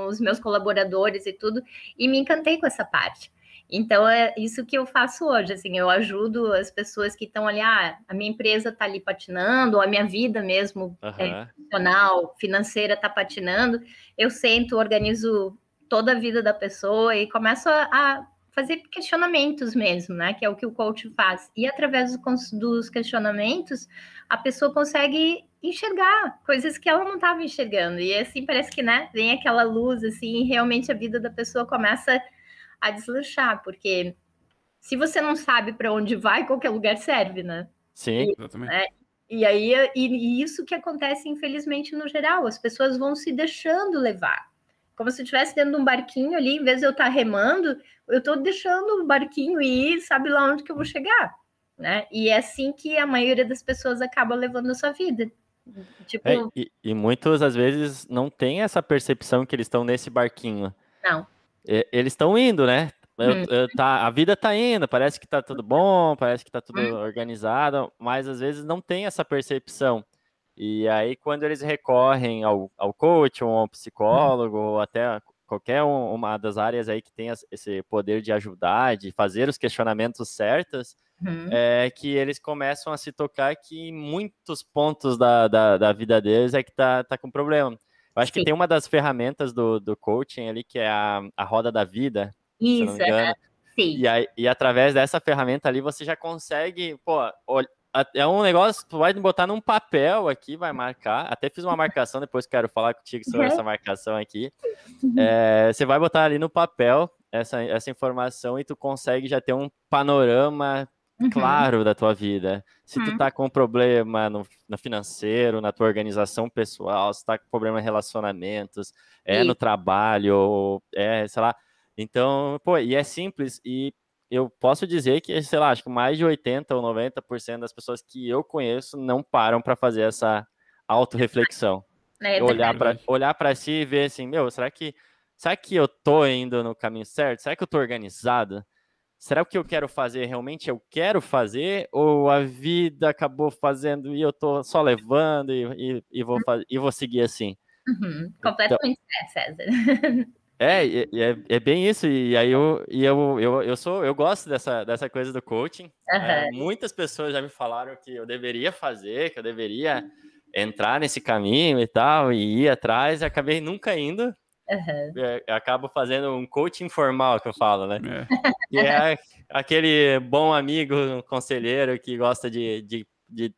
C: os meus colaboradores e tudo, e me encantei com essa parte. Então, é isso que eu faço hoje, assim, eu ajudo as pessoas que estão ali, a minha empresa está ali patinando, ou a minha vida mesmo, profissional, financeira está patinando, eu sento, organizo toda a vida da pessoa e começo a fazer questionamentos mesmo, né? Que é o que o coach faz. E através dos questionamentos, a pessoa consegue enxergar coisas que ela não estava enxergando. E assim parece que, né? Vem aquela luz, assim, e realmente a vida da pessoa começa a deslanchar, porque se você não sabe para onde vai, qualquer lugar serve, né?
B: Sim,
A: exatamente.
C: E aí, e isso que acontece, infelizmente, no geral, as pessoas vão se deixando levar. Como se eu estivesse dentro de um barquinho ali, em vez de eu estar remando, eu estou deixando o barquinho ir, sabe lá onde que eu vou chegar, né? E é assim que a maioria das pessoas acaba levando a sua vida. Tipo...
B: e muitas, às vezes, não tem essa percepção que eles estão nesse barquinho.
C: Não.
B: Eles estão indo, né? A vida tá indo, parece que tá tudo bom, parece que tá tudo organizado, mas às vezes não tem essa percepção. E aí, quando eles recorrem ao coach, ou ao psicólogo, ou até qualquer uma das áreas aí que tem esse poder de ajudar, de fazer os questionamentos certos, é que eles começam a se tocar que em muitos pontos da vida deles é que tá com problema. Eu acho que tem uma das ferramentas do coaching ali, que é a roda da vida, se não me engano.
C: Sim.
B: E através dessa ferramenta ali, você já consegue, é um negócio, tu vai botar num papel aqui, vai marcar. Até fiz uma marcação, depois quero falar contigo sobre essa marcação aqui. Você vai botar ali no papel essa informação e tu consegue já ter um panorama claro da tua vida. Se tu tá com problema no financeiro, na tua organização pessoal, se tá com problema em relacionamentos, no trabalho, sei lá. Então, e é simples, e eu posso dizer que, sei lá, acho que mais de 80% ou 90% das pessoas que eu conheço não param para fazer essa autorreflexão. Olhar para si e ver assim, será que eu tô indo no caminho certo? Será que eu tô organizado? será que o que eu quero fazer realmente eu quero fazer? Ou a vida acabou fazendo e eu tô só levando e vou seguir assim? Então,
C: Completamente certo, César.
B: é bem isso, e aí eu gosto dessa coisa do coaching. Muitas pessoas já me falaram que eu deveria fazer, que eu deveria entrar nesse caminho e tal, e ir atrás, e acabei nunca indo. Eu acabo fazendo um coaching informal, que eu falo, né? Que é aquele bom amigo, conselheiro que gosta de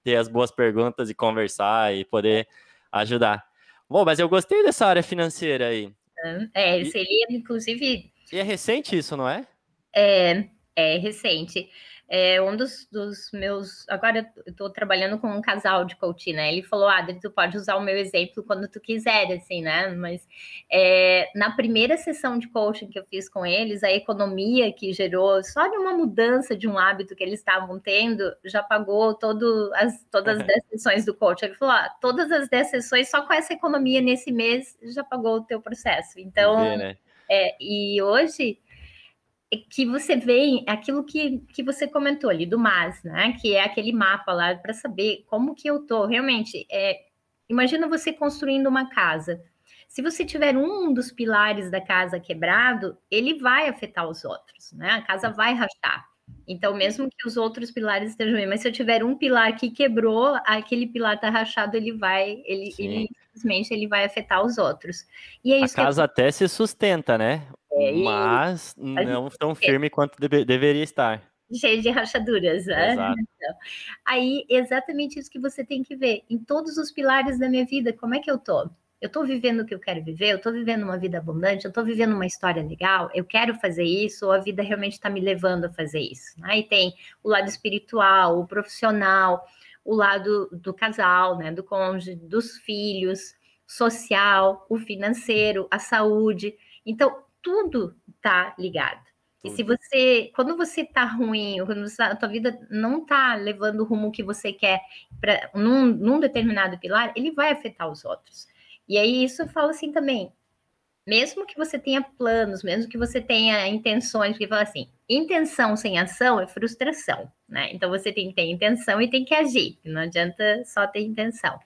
B: ter as boas perguntas e conversar e poder ajudar. Bom, mas eu gostei dessa área financeira aí.
C: Seria, inclusive...
B: E é recente isso, não é?
C: É recente. Um dos meus... Agora eu estou trabalhando com um casal de coaching, né? Ele falou, Adri, tu pode usar o meu exemplo quando tu quiser, assim, né? Mas na primeira sessão de coaching que eu fiz com eles, a economia que gerou só de uma mudança de um hábito que eles estavam tendo, já pagou todas as 10 sessões do coaching. Ele falou, todas as 10 sessões, só com essa economia nesse mês, já pagou o teu processo. Então,
B: né?
C: E hoje... que você vê aquilo que você comentou ali do MAS, né? Que é aquele mapa lá para saber como que eu tô. Realmente, imagina você construindo uma casa. Se você tiver um dos pilares da casa quebrado, ele vai afetar os outros, né? A casa vai rachar. Então, mesmo que os outros pilares estejam bem, mas se eu tiver um pilar que quebrou, aquele pilar está rachado, ele simplesmente ele vai afetar os outros. E é isso
B: a casa até se sustenta, né? Mas
C: e...
B: não tão firme quanto deveria estar.
C: Cheio de rachaduras, né?
B: Exato.
C: Então, aí, exatamente isso que você tem que ver. Em todos os pilares da minha vida, como é que eu tô? Eu tô vivendo o que eu quero viver? Eu tô vivendo uma vida abundante? Eu tô vivendo uma história legal? Eu quero fazer isso? Ou a vida realmente está me levando a fazer isso? Aí tem o lado espiritual, o profissional, o lado do casal, né? Do cônjuge, dos filhos, social, o financeiro, a saúde. Então, tudo tá ligado. E se quando você tá ruim, quando a tua vida não tá levando o rumo que você quer num determinado pilar, ele vai afetar os outros. E aí isso eu falo assim também, mesmo que você tenha planos, mesmo que você tenha intenções, porque fala assim, intenção sem ação é frustração, né? Então você tem que ter intenção e tem que agir, não adianta só ter intenção.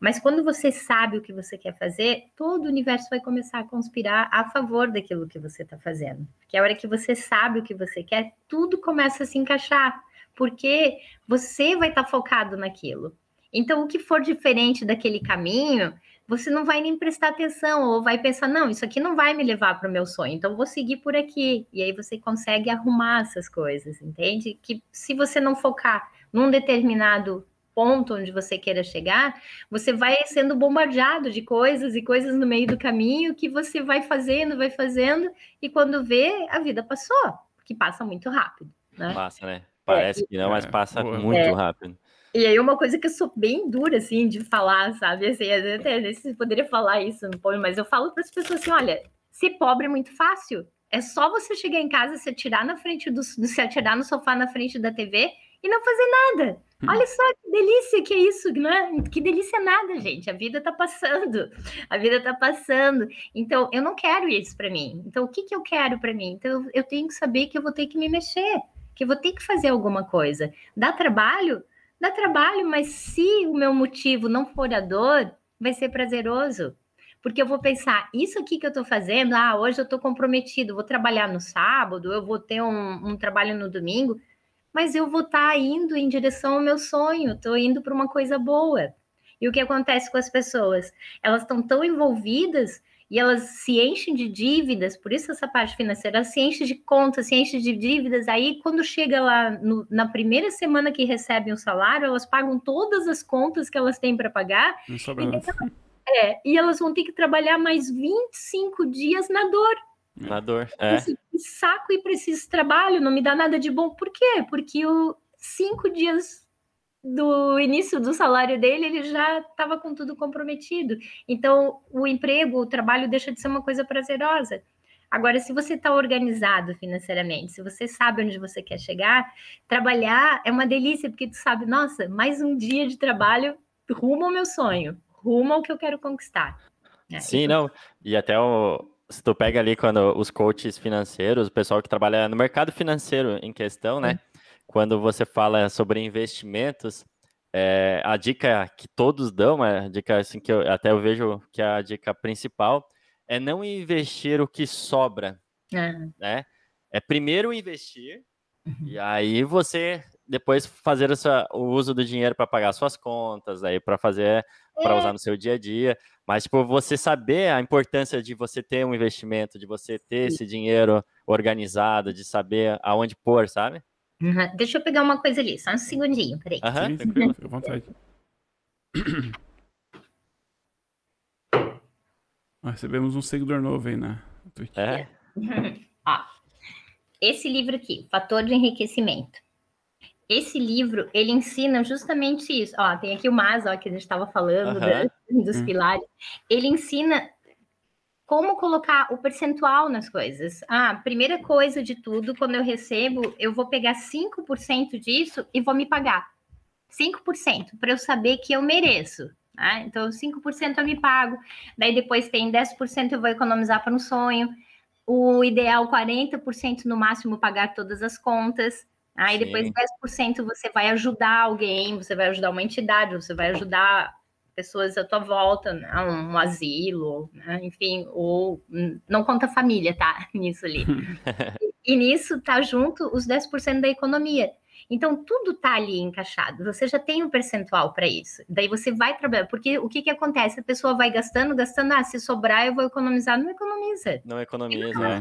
C: Mas quando você sabe o que você quer fazer, todo o universo vai começar a conspirar a favor daquilo que você está fazendo. Porque a hora que você sabe o que você quer, tudo começa a se encaixar, porque você vai estar focado naquilo. Então, o que for diferente daquele caminho, você não vai nem prestar atenção, ou vai pensar, não, isso aqui não vai me levar para o meu sonho, então vou seguir por aqui. E aí você consegue arrumar essas coisas, entende? Que se você não focar num determinado ponto onde você queira chegar, você vai sendo bombardeado de coisas e coisas no meio do caminho que você vai fazendo, e quando vê, a vida passou, que passa muito rápido, né?
B: Passa, né? Parece que não, mas passa muito rápido.
C: E aí uma coisa que eu sou bem dura, assim, de falar, sabe? Assim, às vezes até você poderia falar isso no poema, mas eu falo para as pessoas assim, olha, ser pobre é muito fácil. É só você chegar em casa, se atirar se atirar no sofá na frente da TV e não fazer nada. Olha só que delícia que é isso, né? Que delícia nada, gente. A vida tá passando. Então, eu não quero isso para mim. Então, o que eu quero para mim? Então, eu tenho que saber que eu vou ter que me mexer, que eu vou ter que fazer alguma coisa. Dá trabalho, mas se o meu motivo não for a dor, vai ser prazeroso. Porque eu vou pensar, isso aqui que eu tô fazendo, hoje eu tô comprometido, vou trabalhar no sábado, eu vou ter um trabalho no domingo, mas eu vou estar indo em direção ao meu sonho, estou indo para uma coisa boa. E o que acontece com as pessoas? Elas estão tão envolvidas e elas se enchem de dívidas, por isso essa parte financeira, elas se enchem de contas, se enchem de dívidas, aí quando chega lá na primeira semana que recebem o salário, elas pagam todas as contas que elas têm para pagar, e elas vão ter que trabalhar mais 25 dias na dor.
B: Na dor,
C: Que saco ir para esse trabalho, não me dá nada de bom. Por quê? Porque 5 dias do início do salário dele, ele já estava com tudo comprometido. Então, o emprego, o trabalho deixa de ser uma coisa prazerosa. Agora, se você está organizado financeiramente, se você sabe onde você quer chegar, trabalhar é uma delícia, porque tu sabe, nossa, mais um dia de trabalho rumo ao meu sonho, rumo ao que eu quero conquistar.
B: Sim, não. E até se tu pega ali quando os coaches financeiros, o pessoal que trabalha no mercado financeiro em questão, né? Quando você fala sobre investimentos, a dica que todos dão, a dica assim que eu vejo que é a dica principal, é não investir o que sobra, né? É primeiro investir e aí você depois fazer o uso do dinheiro para pagar suas contas, aí para usar no seu dia a dia. Mas tipo, você saber a importância de você ter um investimento, de você ter esse dinheiro organizado, de saber aonde pôr, sabe?
C: Deixa eu pegar uma coisa ali, só um segundinho, peraí.
B: Aham,
A: Sim, tranquilo, fica à vontade. Recebemos um seguidor novo aí na Twitch.
C: Ó, esse livro aqui, Fator de Enriquecimento. Esse livro, ele ensina justamente isso. Ó, tem aqui o Mas, ó, que a gente estava falando dos pilares. Ele ensina como colocar o percentual nas coisas. Primeira coisa de tudo, quando eu recebo, eu vou pegar 5% disso e vou me pagar. 5%, para eu saber que eu mereço. Né? Então, 5% eu me pago. Daí depois tem 10% eu vou economizar para um sonho. O ideal, 40% no máximo, pagar todas as contas. Aí depois 10% você vai ajudar alguém, você vai ajudar uma entidade, você vai ajudar pessoas à tua volta, né? Um asilo, né? Enfim, ou não conta família, tá? Nisso ali. E nisso tá junto os 10% da economia. Então, tudo tá ali encaixado. Você já tem um percentual para isso. Daí você vai trabalhar. Porque o que acontece? A pessoa vai gastando, se sobrar, eu vou economizar. Não economiza.
B: Não economiza,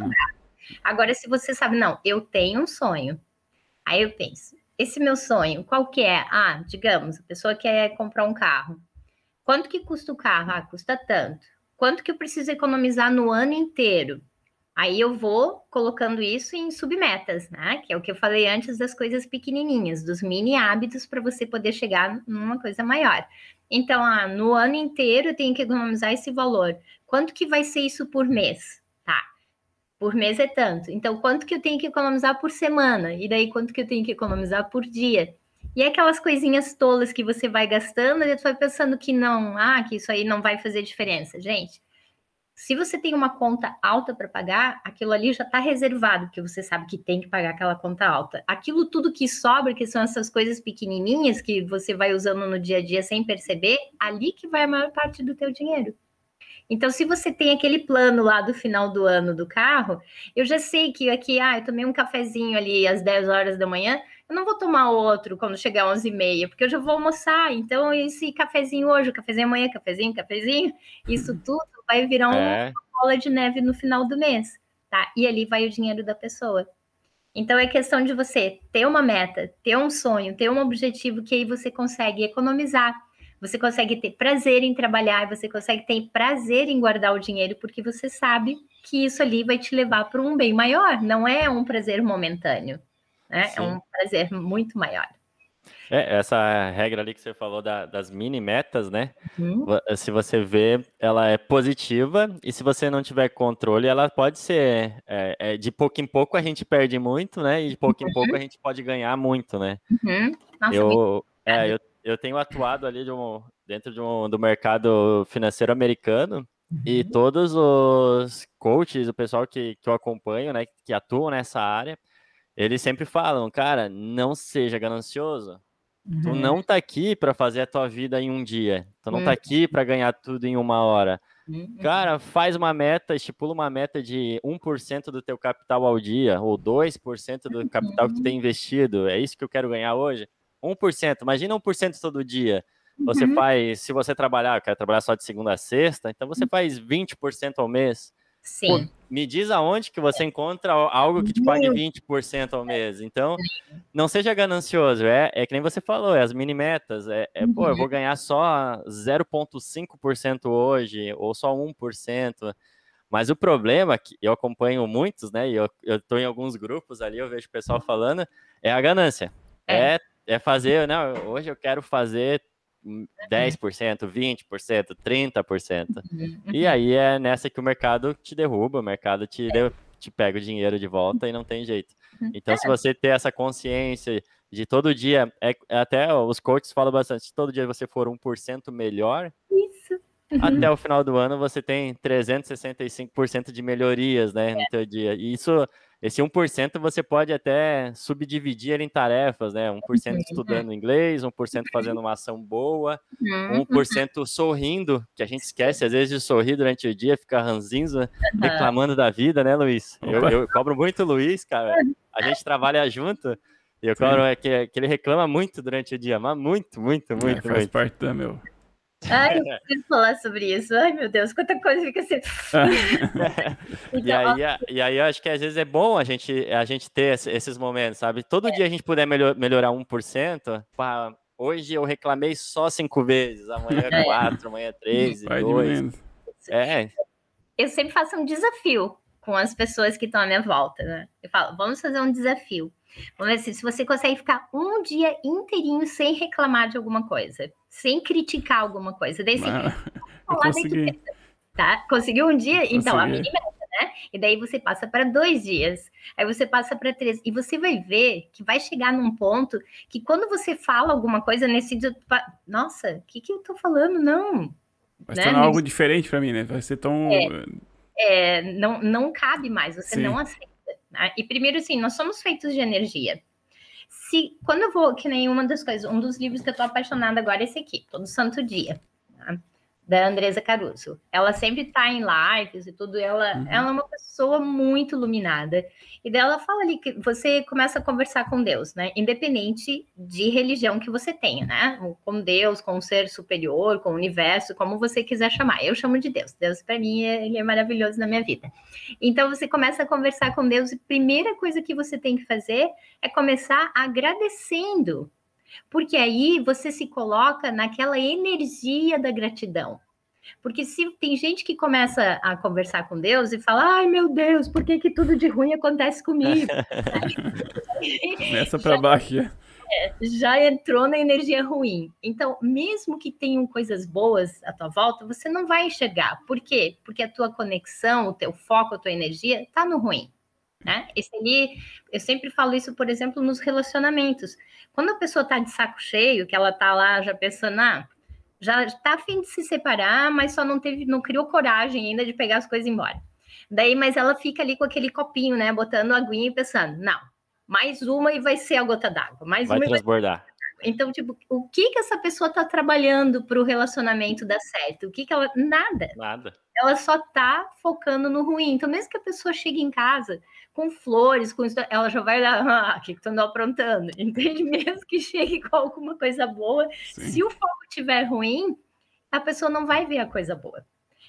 C: Agora, se você sabe, não, eu tenho um sonho. Aí eu penso, esse meu sonho, qual que é? Digamos, a pessoa quer comprar um carro. Quanto que custa o carro? Custa tanto. Quanto que eu preciso economizar no ano inteiro? Aí eu vou colocando isso em submetas, né? Que é o que eu falei antes das coisas pequenininhas, dos mini hábitos para você poder chegar numa coisa maior. Então, no ano inteiro eu tenho que economizar esse valor. Quanto que vai ser isso por mês? Tá. Por mês é tanto. Então, quanto que eu tenho que economizar por semana? E daí, quanto que eu tenho que economizar por dia? E aquelas coisinhas tolas que você vai gastando, e você vai pensando que não, que isso aí não vai fazer diferença. Gente, se você tem uma conta alta para pagar, aquilo ali já está reservado, porque você sabe que tem que pagar aquela conta alta. Aquilo tudo que sobra, que são essas coisas pequenininhas que você vai usando no dia a dia sem perceber, ali que vai a maior parte do teu dinheiro. Então, se você tem aquele plano lá do final do ano do carro, eu já sei que aqui, eu tomei um cafezinho ali às 10 horas da manhã, eu não vou tomar outro quando chegar às 11h30, porque eu já vou almoçar. Então, esse cafezinho hoje, cafezinho amanhã, cafezinho, isso tudo vai virar uma bola de neve no final do mês, tá? E ali vai o dinheiro da pessoa. Então, é questão de você ter uma meta, ter um sonho, ter um objetivo que aí você consegue economizar. Você consegue ter prazer em trabalhar, você consegue ter prazer em guardar o dinheiro, porque você sabe que isso ali vai te levar para um bem maior. Não é um prazer momentâneo, né? É um prazer muito maior.
B: Essa regra ali que você falou das mini metas, né? Se você vê, ela é positiva, e se você não tiver controle, ela pode ser de pouco em pouco a gente perde muito, né? E de pouco em pouco a gente pode ganhar muito, né?
C: Nossa,
B: Eu tenho atuado ali dentro do mercado financeiro americano, e todos os coaches, o pessoal que eu acompanho, né, que atuam nessa área, eles sempre falam, cara, não seja ganancioso. Tu não tá aqui para fazer a tua vida em um dia. Tu não tá aqui para ganhar tudo em uma hora. Cara, faz uma meta, estipula uma meta de 1% do teu capital ao dia, ou 2% do capital que tu tem investido. É isso que eu quero ganhar hoje? 1%. Imagina 1% todo dia. Você faz, se você trabalhar, eu quero trabalhar só de segunda a sexta, então você faz 20% ao mês.
C: Sim.
B: Pô, me diz aonde que você encontra algo que te pague 20% ao mês. Então, não seja ganancioso. É que nem você falou, as mini metas. Pô, eu vou ganhar só 0,5% hoje, ou só 1%. Mas o problema, que eu acompanho muitos, né? E eu tô em alguns grupos ali, eu vejo o pessoal falando, é a ganância. É fazer, né? Hoje eu quero fazer 10%, 20%, 30%. E aí é nessa que o mercado te derruba, o mercado te pega o dinheiro de volta e não tem jeito. Então, se você ter essa consciência de todo dia, até os coaches falam bastante, se todo dia você for 1% melhor, até o final do ano você tem 365% de melhorias, né, no teu dia. E esse 1% você pode até subdividir ele em tarefas, né? 1% estudando inglês, 1% fazendo uma ação boa, 1% sorrindo, que a gente esquece às vezes de sorrir durante o dia, fica ranzinza, reclamando da vida, né, Luiz? Eu cobro muito o Luiz, cara. A gente trabalha junto e eu cobro que ele reclama muito durante o dia, mas muito.
A: Faz parte da meu.
C: Ai, eu preciso falar sobre isso. Ai, meu Deus, quanta coisa fica assim.
B: Então, e aí eu acho que às vezes é bom a gente ter esses momentos, sabe? Todo dia a gente puder melhorar 1%, pá, hoje eu reclamei só 5 vezes, amanhã 4, amanhã 3 e 2.
C: Eu sempre faço um desafio com as pessoas que estão à minha volta, né? Eu falo, vamos fazer um desafio. Vamos ver se você consegue ficar um dia inteirinho sem reclamar de alguma coisa, sem criticar alguma coisa. Daí,
A: eu consegui.
C: Tá? Conseguiu um dia? Então, a mini meta, né? E daí você passa para 2 dias, aí você passa para 3, e você vai ver que vai chegar num ponto que quando você fala alguma coisa nesse dia, nossa, o que eu tô falando? Não.
A: Vai se tornar algo diferente para mim, né? Vai ser tão...
C: não cabe mais, você não aceita. Né? E primeiro, assim, nós somos feitos de energia. Quando eu vou, que nem uma das coisas, um dos livros que eu tô apaixonada agora é esse aqui, Todo Santo Dia, tá? Da Andresa Caruso. Ela sempre tá em lives e tudo, ela é uma pessoa muito iluminada. E daí ela fala ali que você começa a conversar com Deus, né? Independente de religião que você tenha, né? Com Deus, com o ser superior, com o universo, como você quiser chamar. Eu chamo de Deus. Deus, para mim, ele é maravilhoso na minha vida. Então, você começa a conversar com Deus e a primeira coisa que você tem que fazer é começar agradecendo. Porque aí você se coloca naquela energia da gratidão. Porque se tem gente que começa a conversar com Deus e fala, ai meu Deus, por que tudo de ruim acontece comigo?
A: Começa para baixo.
C: Já entrou na energia ruim. Então, mesmo que tenham coisas boas à tua volta, você não vai enxergar. Por quê? Porque a tua conexão, o teu foco, a tua energia está no ruim. Né? Eu sempre falo isso, por exemplo, nos relacionamentos. Quando a pessoa está de saco cheio, que ela está lá já pensando, já está a fim de se separar, mas só não criou coragem ainda de pegar as coisas e ir embora. Daí, mas ela fica ali com aquele copinho, né, botando aguinha e pensando, não, mais uma e vai ser a gota d'água,
B: vai transbordar.
C: Então, tipo, o que essa pessoa está trabalhando para o relacionamento dar certo? Nada. Ela só tá focando no ruim. Então, mesmo que a pessoa chegue em casa com flores, ela já vai lá, o que tu andou aprontando? Entende? Mesmo que chegue com alguma coisa boa, se o foco estiver ruim, a pessoa não vai ver a coisa boa.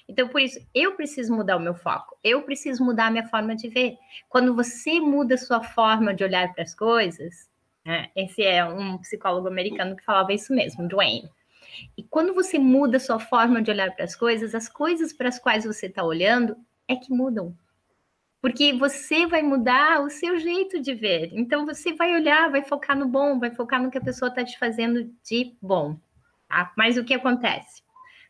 C: Então, por isso, eu preciso mudar o meu foco. Eu preciso mudar a minha forma de ver. Quando você muda a sua forma de olhar para as coisas, né? Esse é um psicólogo americano que falava isso mesmo, Dwayne. E quando você muda a sua forma de olhar para as coisas para as quais você está olhando é que mudam. Porque você vai mudar o seu jeito de ver. Então, você vai olhar, vai focar no bom, vai focar no que a pessoa está te fazendo de bom. Tá? Mas o que acontece?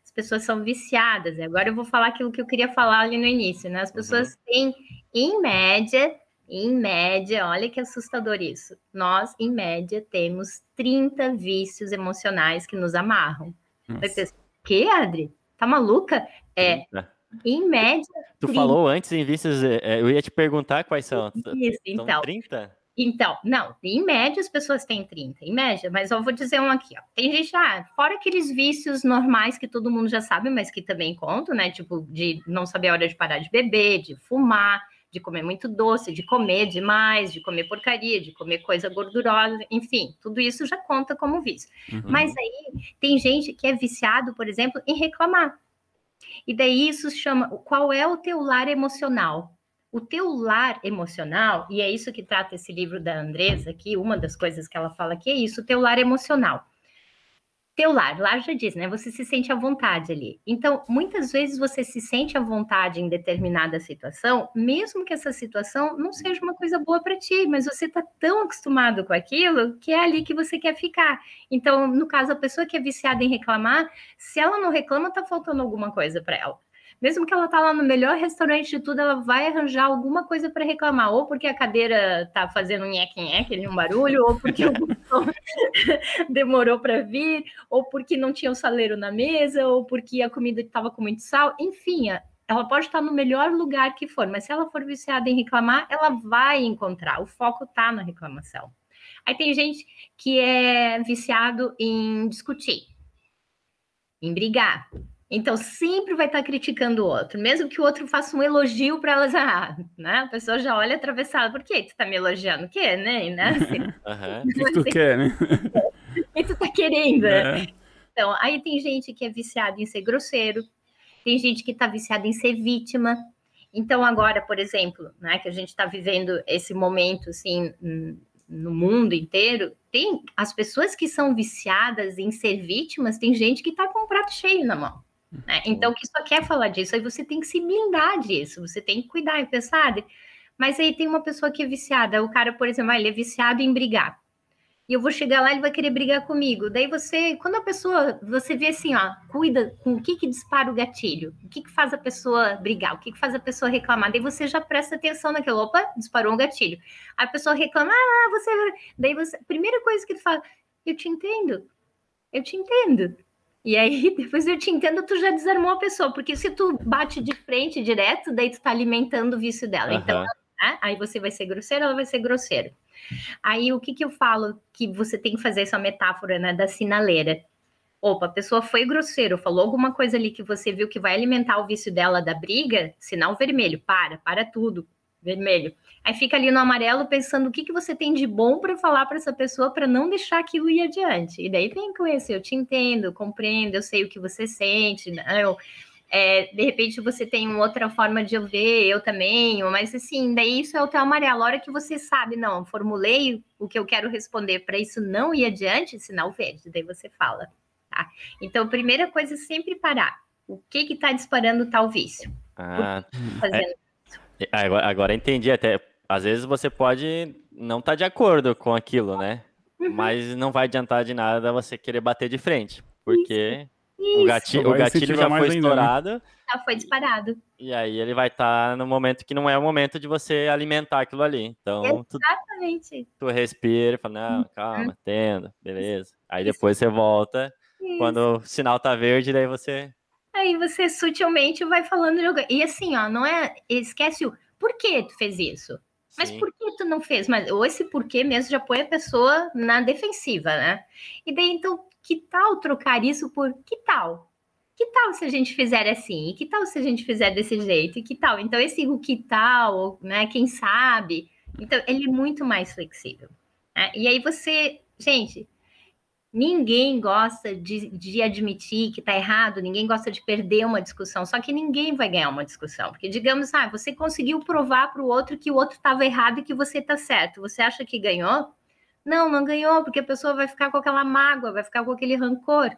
C: As pessoas são viciadas. Agora eu vou falar aquilo que eu queria falar ali no início. Né? As pessoas têm, em média, olha que assustador isso. Nós, em média, temos 30 vícios emocionais que nos amarram. Você, que, Adri? Tá maluca? Em média...
B: Tu 30. Falou antes em vícios, eu ia te perguntar quais são.
C: Isso, então.
B: São 30?
C: Então, não, em média as pessoas têm 30, em média, mas eu vou dizer um aqui, ó. Tem gente, fora aqueles vícios normais que todo mundo já sabe, mas que também contam, né? Tipo, de não saber a hora de parar de beber, de fumar, de comer muito doce, de comer demais, de comer porcaria, de comer coisa gordurosa, enfim, tudo isso já conta como vício. Mas aí tem gente que é viciado, por exemplo, em reclamar. E daí isso chama, qual é o teu lar emocional? O teu lar emocional, e é isso que trata esse livro da Andresa aqui, uma das coisas que ela fala aqui é isso, o teu lar emocional. Teu lar já diz, né? Você se sente à vontade ali. Então, muitas vezes você se sente à vontade em determinada situação, mesmo que essa situação não seja uma coisa boa para ti, mas você está tão acostumado com aquilo que é ali que você quer ficar. Então, no caso, a pessoa que é viciada em reclamar, se ela não reclama, está faltando alguma coisa para ela. Mesmo que ela tá lá no melhor restaurante de tudo, ela vai arranjar alguma coisa para reclamar, ou porque a cadeira tá fazendo nheque-nheque, um barulho, ou porque o garçom demorou para vir, ou porque não tinha o saleiro na mesa, ou porque a comida estava com muito sal. Enfim, ela pode estar no melhor lugar que for, mas se ela for viciada em reclamar, ela vai encontrar. O foco tá na reclamação. Aí tem gente que é viciado em discutir, em brigar. Então, sempre vai estar criticando o outro, mesmo que o outro faça um elogio para elas, né? A pessoa já olha atravessada, por que tu tá me elogiando? O quê, né?
A: O que tu quer, né?
C: O que tu tá querendo? Então, aí tem gente que é viciada em ser grosseiro, tem gente que tá viciada em ser vítima. Então, agora, por exemplo, né, que a gente está vivendo esse momento, assim, no mundo inteiro, tem as pessoas que são viciadas em ser vítimas, tem gente que está com um prato cheio na mão. Né? Então, que só quer falar disso, aí você tem que se blindar disso, você tem que cuidar e pensar. Mas aí tem uma pessoa que é viciada, o cara, por exemplo, ele é viciado em brigar. E eu vou chegar lá, ele vai querer brigar comigo. Daí você, quando a pessoa, você vê assim, ó, cuida com o que dispara o gatilho, o que faz a pessoa brigar, o que faz a pessoa reclamar. Daí você já presta atenção naquilo, opa, disparou um gatilho. Aí a pessoa reclama, você... Daí você, primeira coisa que tu fala, eu te entendo. E aí, depois eu te entendo, tu já desarmou a pessoa, porque se tu bate de frente direto, daí tu tá alimentando o vício dela. Então, né? Aí você vai ser grosseiro, ela vai ser grosseira. Aí, o que eu falo que você tem que fazer essa metáfora, né, da sinaleira? Opa, a pessoa foi grosseira, falou alguma coisa ali que você viu que vai alimentar o vício dela da briga, sinal vermelho, para tudo, vermelho. Aí fica ali no amarelo pensando o que você tem de bom para falar para essa pessoa para não deixar aquilo ir adiante. E daí vem com esse, eu te entendo, compreendo, eu sei o que você sente, né? De repente você tem uma outra forma de eu ver, eu também, mas assim, daí isso é o teu amarelo. A hora que você sabe, não, formulei o que eu quero responder para isso não ir adiante, sinal verde, daí você fala, tá? Então, primeira coisa, sempre parar. O que está disparando tal vício?
B: Agora entendi até. Às vezes você pode não estar de acordo com aquilo, né? Mas não vai adiantar de nada você querer bater de frente, porque... O gatilho já foi estourado. Ainda, né?
C: Já foi disparado.
B: E aí ele vai estar no momento que não é o momento de você alimentar aquilo ali. Então,
C: exatamente.
B: Tu respira e fala, não, calma, entendo, beleza. Aí depois você volta, quando o sinal tá verde, daí você...
C: Aí você sutilmente vai falando. E assim, ó, não é... Esquece o por que tu fez isso. Mas por que tu não fez? Mas, ou esse porquê mesmo já põe a pessoa na defensiva, né? E daí, então... Que tal trocar isso por que tal? Que tal se a gente fizer assim? E que tal se a gente fizer desse jeito? E que tal? Então, esse o que tal, né? Quem sabe? Então, ele é muito mais flexível. Né? E aí você... Gente, ninguém gosta de admitir que está errado, ninguém gosta de perder uma discussão, só que ninguém vai ganhar uma discussão. Porque, digamos, você conseguiu provar para o outro que o outro estava errado e que você está certo. Você acha que ganhou? Não ganhou, porque a pessoa vai ficar com aquela mágoa, vai ficar com aquele rancor.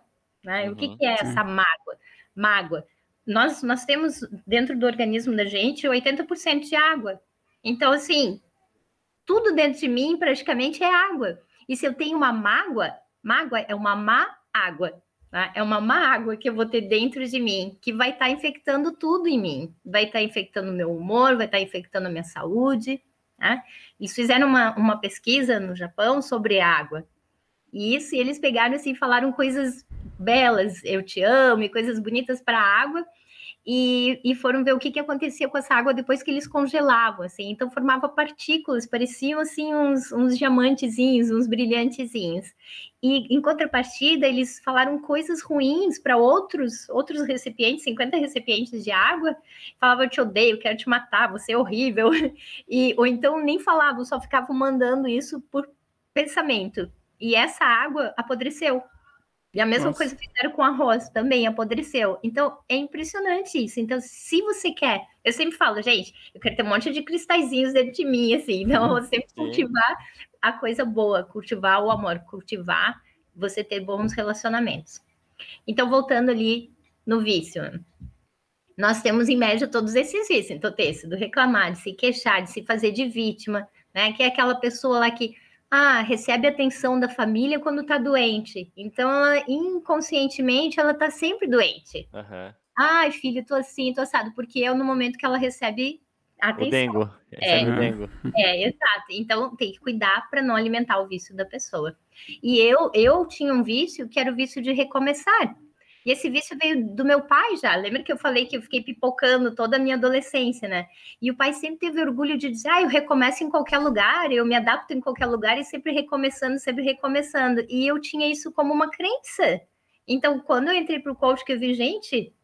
C: Né? O que é essa mágoa? Mágoa. Nós temos dentro do organismo da gente 80% de água. Então, assim, tudo dentro de mim praticamente é água. E se eu tenho uma mágoa é uma má água. Tá? É uma má água que eu vou ter dentro de mim, que vai estar infectando tudo em mim. Vai estar infectando o meu humor, vai estar infectando a minha saúde. Né? Eles fizeram uma pesquisa no Japão sobre água. E eles pegaram assim, falaram coisas belas, eu te amo, e coisas bonitas para a água, e foram ver o que acontecia com essa água depois que eles congelavam, assim. Então formava partículas, pareciam assim uns diamantezinhos, uns brilhantezinhos. E em contrapartida, eles falaram coisas ruins para outros recipientes, 50 recipientes de água, falavam, eu te odeio, quero te matar, você é horrível, ou então nem falavam, só ficavam mandando isso por pensamento. E essa água apodreceu. E a mesma coisa fizeram com arroz, também apodreceu. Então, é impressionante isso. Então, se você quer... Eu sempre falo, gente, eu quero ter um monte de cristalzinhos dentro de mim, assim. Então, eu vou sempre cultivar a coisa boa, cultivar o amor, cultivar você ter bons relacionamentos. Então, voltando ali no vício. Nós temos, em média, todos esses vícios. Então, tem esse do reclamar, de se queixar, de se fazer de vítima, né? Que é aquela pessoa lá que... recebe atenção da família quando tá doente. Então, inconscientemente, ela tá sempre doente. Ai, filho, tô assim, tô assado, porque é no momento que ela recebe
B: O
C: atenção.
B: dengo. Recebe o dengo.
C: Exato. Então tem que cuidar para não alimentar o vício da pessoa. E eu tinha um vício que era o vício de recomeçar. E esse vício veio do meu pai já. Lembra que eu falei que eu fiquei pipocando toda a minha adolescência, né? E o pai sempre teve orgulho de dizer, eu recomeço em qualquer lugar, eu me adapto em qualquer lugar e sempre recomeçando, sempre recomeçando. E eu tinha isso como uma crença. Então, quando eu entrei para o coach, que eu vi, gente,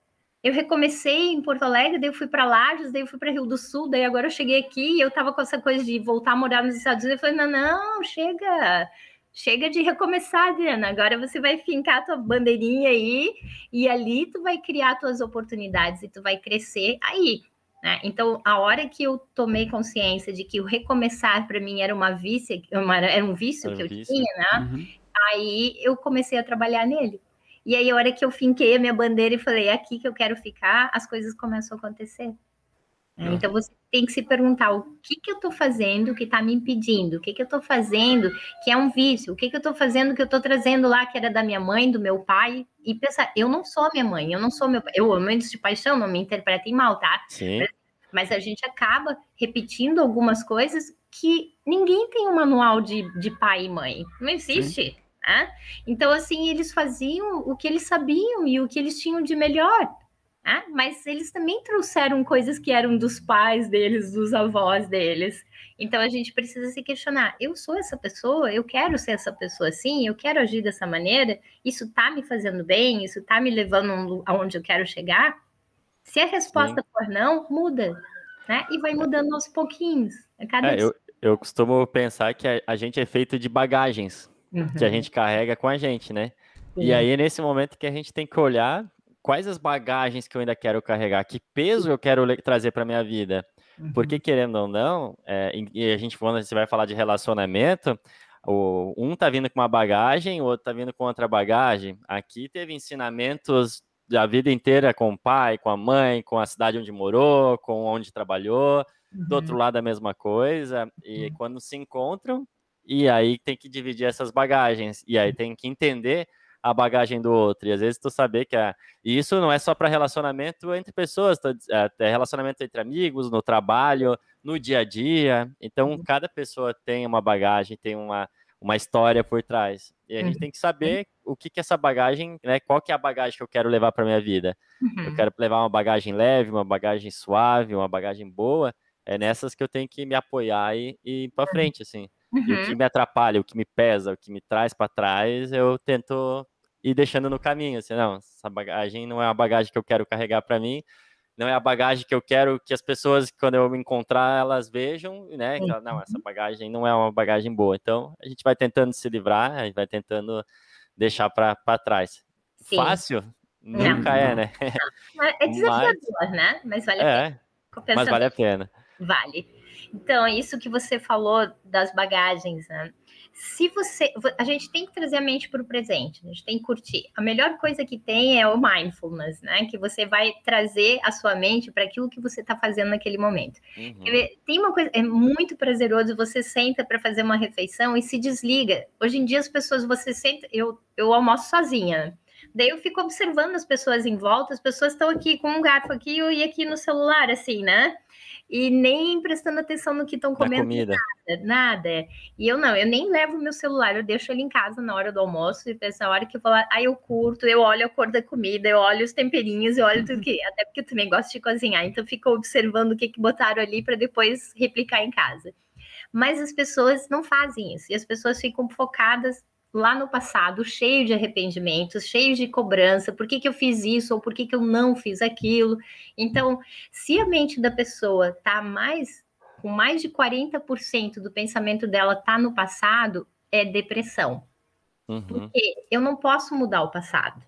C: eu recomecei em Porto Alegre, daí eu fui para Lages, daí eu fui para Rio do Sul, daí agora eu cheguei aqui e eu tava com essa coisa de voltar a morar nos Estados Unidos. Eu falei, não, chega de recomeçar, Adriana. Agora você vai fincar a tua bandeirinha aí e ali tu vai criar tuas oportunidades e tu vai crescer aí, né? Então, a hora que eu tomei consciência de que o recomeçar para mim era era um vício que eu tinha, né? Aí eu comecei a trabalhar nele. E aí, a hora que eu finquei a minha bandeira e falei, é aqui que eu quero ficar, as coisas começam a acontecer. Então, você tem que se perguntar o que eu estou fazendo que está me impedindo, o que eu estou fazendo que é um vício, o que eu estou fazendo que eu estou trazendo lá, que era da minha mãe, do meu pai, e pensar, eu não sou minha mãe, eu não sou meu pai, eu amo eles de paixão, não me interpretem mal, tá?
B: Sim.
C: Mas a gente acaba repetindo algumas coisas que ninguém tem um manual de pai e mãe, não existe. Sim. Né? Então, assim, eles faziam o que eles sabiam e o que eles tinham de melhor. Né? Mas eles também trouxeram coisas que eram dos pais deles, dos avós deles. Então, a gente precisa se questionar. Eu sou essa pessoa? Eu quero ser essa pessoa assim? Eu quero agir dessa maneira? Isso está me fazendo bem? Isso está me levando aonde eu quero chegar? Se a resposta for não, muda. Né? E vai mudando aos pouquinhos.
B: Eu costumo pensar que a gente é feito de bagagens. Que a gente carrega com a gente, né? Sim. E aí, nesse momento que a gente tem que olhar quais as bagagens que eu ainda quero carregar, que peso eu quero trazer para minha vida. Porque, querendo ou não, e a gente, quando você vai falar de relacionamento, um tá vindo com uma bagagem, o outro tá vindo com outra bagagem. Aqui teve ensinamentos da vida inteira com o pai, com a mãe, com a cidade onde morou, com onde trabalhou. Do outro lado, a mesma coisa. E quando se encontram, e aí tem que dividir essas bagagens. E aí tem que entender a bagagem do outro. E às vezes tu saber que e isso não é só para relacionamento entre pessoas, é relacionamento entre amigos, no trabalho, no dia a dia. Então, cada pessoa tem uma bagagem, tem uma história por trás. E a gente tem que saber o que essa bagagem, né? Qual que é a bagagem que eu quero levar para minha vida. Eu quero levar uma bagagem leve, uma bagagem suave, uma bagagem boa. É nessas que eu tenho que me apoiar e ir para frente, assim. E o que me atrapalha, o que me pesa, o que me traz para trás, eu tento ir deixando no caminho. Assim, não, essa bagagem não é uma bagagem que eu quero carregar para mim, não é a bagagem que eu quero que as pessoas, quando eu me encontrar, elas vejam, né? Que, não, essa bagagem não é uma bagagem boa. Então, a gente vai tentando se livrar, a gente vai tentando deixar para trás. Sim. Fácil? Nunca é, né?
C: É desafiador, né? Mas vale a pena.
B: Mas vale a pena.
C: Vale. Então, isso que você falou das bagagens, né? A gente tem que trazer a mente para o presente, a gente tem que curtir. A melhor coisa que tem é o mindfulness, né? Que você vai trazer a sua mente para aquilo que você está fazendo naquele momento. Tem uma coisa, é muito prazeroso, você senta para fazer uma refeição e se desliga. Hoje em dia as pessoas, você senta, eu almoço sozinha. Daí eu fico observando as pessoas em volta, as pessoas estão aqui com um garfo aqui e aqui no celular, assim, né? E nem prestando atenção no que estão comendo.
B: Comida.
C: Nada. E eu nem levo meu celular, eu deixo ele em casa na hora do almoço, e na hora que eu vou lá, aí eu curto, eu olho a cor da comida, eu olho os temperinhos, eu olho tudo que... Até porque eu também gosto de cozinhar, então eu fico observando o que botaram ali para depois replicar em casa. Mas as pessoas não fazem isso, e as pessoas ficam focadas lá no passado, cheio de arrependimentos, cheio de cobrança, por que eu fiz isso, ou por que eu não fiz aquilo. Então, se a mente da pessoa está com mais de 40% do pensamento dela está no passado, é depressão. Porque eu não posso mudar o passado.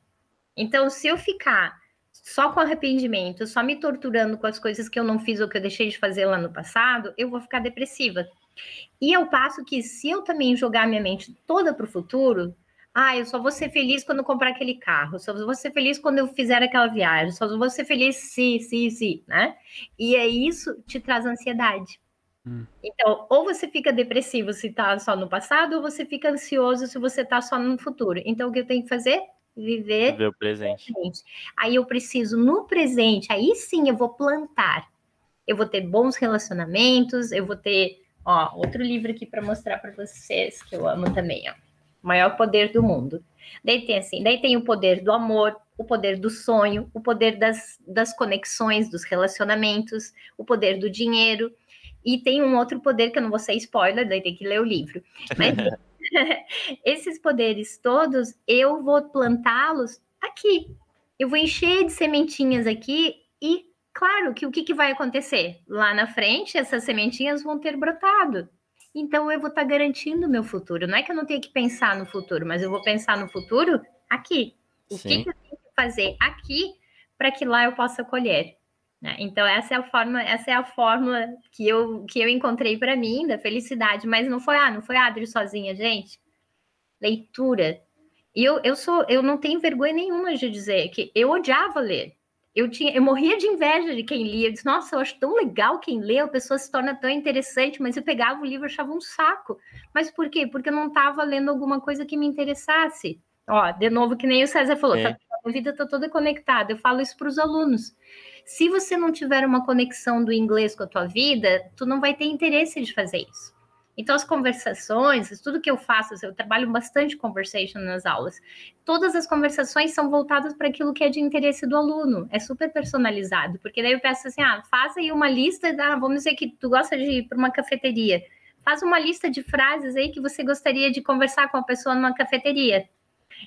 C: Então, se eu ficar só com arrependimento, só me torturando com as coisas que eu não fiz ou que eu deixei de fazer lá no passado, eu vou ficar depressiva. E ao passo que, se eu também jogar minha mente toda para o futuro, eu só vou ser feliz quando eu comprar aquele carro, só vou ser feliz quando eu fizer aquela viagem, só vou ser feliz se, né? E isso te traz ansiedade. Então, ou você fica depressivo se está só no passado, ou você fica ansioso se você está só no futuro. Então, o que eu tenho que fazer? Viver
B: Viver o presente.
C: presente. Aí eu preciso, no presente, aí sim eu vou plantar. Eu vou ter bons relacionamentos, eu vou ter, ó, outro livro aqui para mostrar para vocês, que eu amo também, ó. O Maior Poder do Mundo. Daí tem o poder do amor, o poder do sonho, o poder das conexões, dos relacionamentos, o poder do dinheiro. E tem um outro poder que eu não vou ser spoiler, daí tem que ler o livro. Mas esses poderes todos, eu vou plantá-los aqui. Eu vou encher de sementinhas aqui e, claro, que o que vai acontecer? Lá na frente, essas sementinhas vão ter brotado. Então, eu vou estar garantindo o meu futuro. Não é que eu não tenho que pensar no futuro, mas eu vou pensar no futuro aqui. O que eu tenho que fazer aqui para que lá eu possa colher? Né? Então, essa é a fórmula que eu encontrei para mim da felicidade. Mas não foi a Adri sozinha, gente. Leitura. E eu não tenho vergonha nenhuma de dizer que eu odiava ler. Eu morria de inveja de quem lia. Eu disse, nossa, eu acho tão legal quem lê, a pessoa se torna tão interessante, mas eu pegava o livro e achava um saco. Mas por quê? Porque eu não estava lendo alguma coisa que me interessasse. Ó, de novo, que nem o César falou, a minha vida está toda conectada. Eu falo isso para os alunos. Se você não tiver uma conexão do inglês com a tua vida, tu não vai ter interesse de fazer isso. Então, as conversações, tudo que eu faço, eu trabalho bastante conversation nas aulas, todas as conversações são voltadas para aquilo que é de interesse do aluno, é super personalizado, porque daí eu peço assim, faz aí uma lista, vamos dizer que tu gosta de ir para uma cafeteria, faz uma lista de frases aí que você gostaria de conversar com a pessoa numa cafeteria,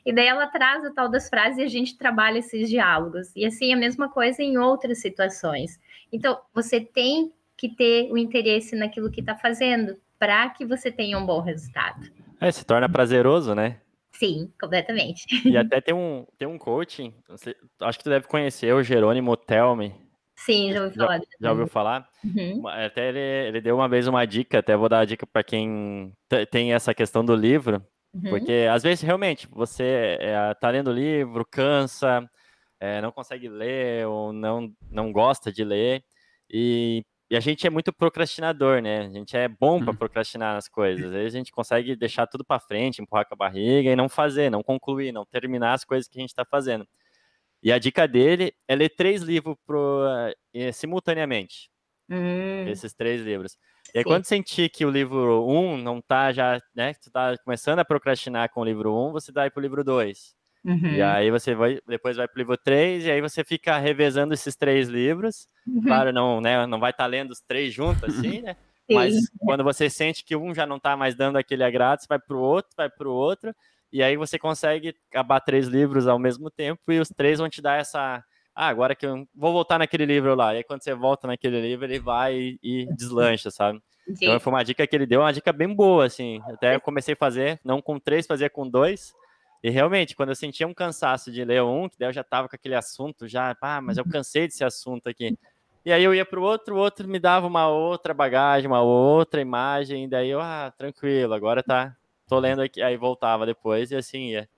C: e daí ela traz a tal das frases e a gente trabalha esses diálogos, e assim a mesma coisa em outras situações. Então, você tem que ter o interesse naquilo que está fazendo, para que você tenha um bom resultado.
B: Se torna prazeroso, né?
C: Sim, completamente.
B: E até tem um coaching, acho que tu deve conhecer, o Jerônimo Telme.
C: Sim, já ouvi falar.
B: Já ouviu falar?
C: Uhum.
B: Até ele deu uma vez uma dica, até vou dar a dica para quem tem essa questão do livro, porque às vezes realmente você tá lendo o livro, cansa, não consegue ler ou não gosta de ler, e a gente é muito procrastinador, né? A gente é bom para procrastinar as coisas. Aí a gente consegue deixar tudo para frente, empurrar com a barriga e não fazer, não concluir, não terminar as coisas que a gente está fazendo. E a dica dele é ler 3 livros simultaneamente. Esses 3 livros. E aí, quando sentir que o livro 1 não tá já, né? Que tu tá começando a procrastinar com o livro 1, você vai pro livro 2. E aí você depois vai pro livro 3, e aí você fica revezando esses 3 livros. Claro, não vai estar lendo os 3 juntos, assim, né? Mas quando você sente que um já não tá mais dando aquele agrado, você vai pro outro, e aí você consegue acabar 3 livros ao mesmo tempo, e os 3 vão te dar essa... agora que eu vou voltar naquele livro lá. E aí quando você volta naquele livro, ele vai e deslancha, sabe? Então foi uma dica que ele deu, uma dica bem boa, assim. Até eu comecei a fazer, não com 3, fazia com 2. E realmente, quando eu sentia um cansaço de ler um, que daí eu já tava com aquele assunto, mas eu cansei desse assunto aqui. E aí eu ia pro outro, o outro me dava uma outra bagagem, uma outra imagem, e daí eu, tranquilo, agora tô lendo aqui, aí voltava depois e assim ia.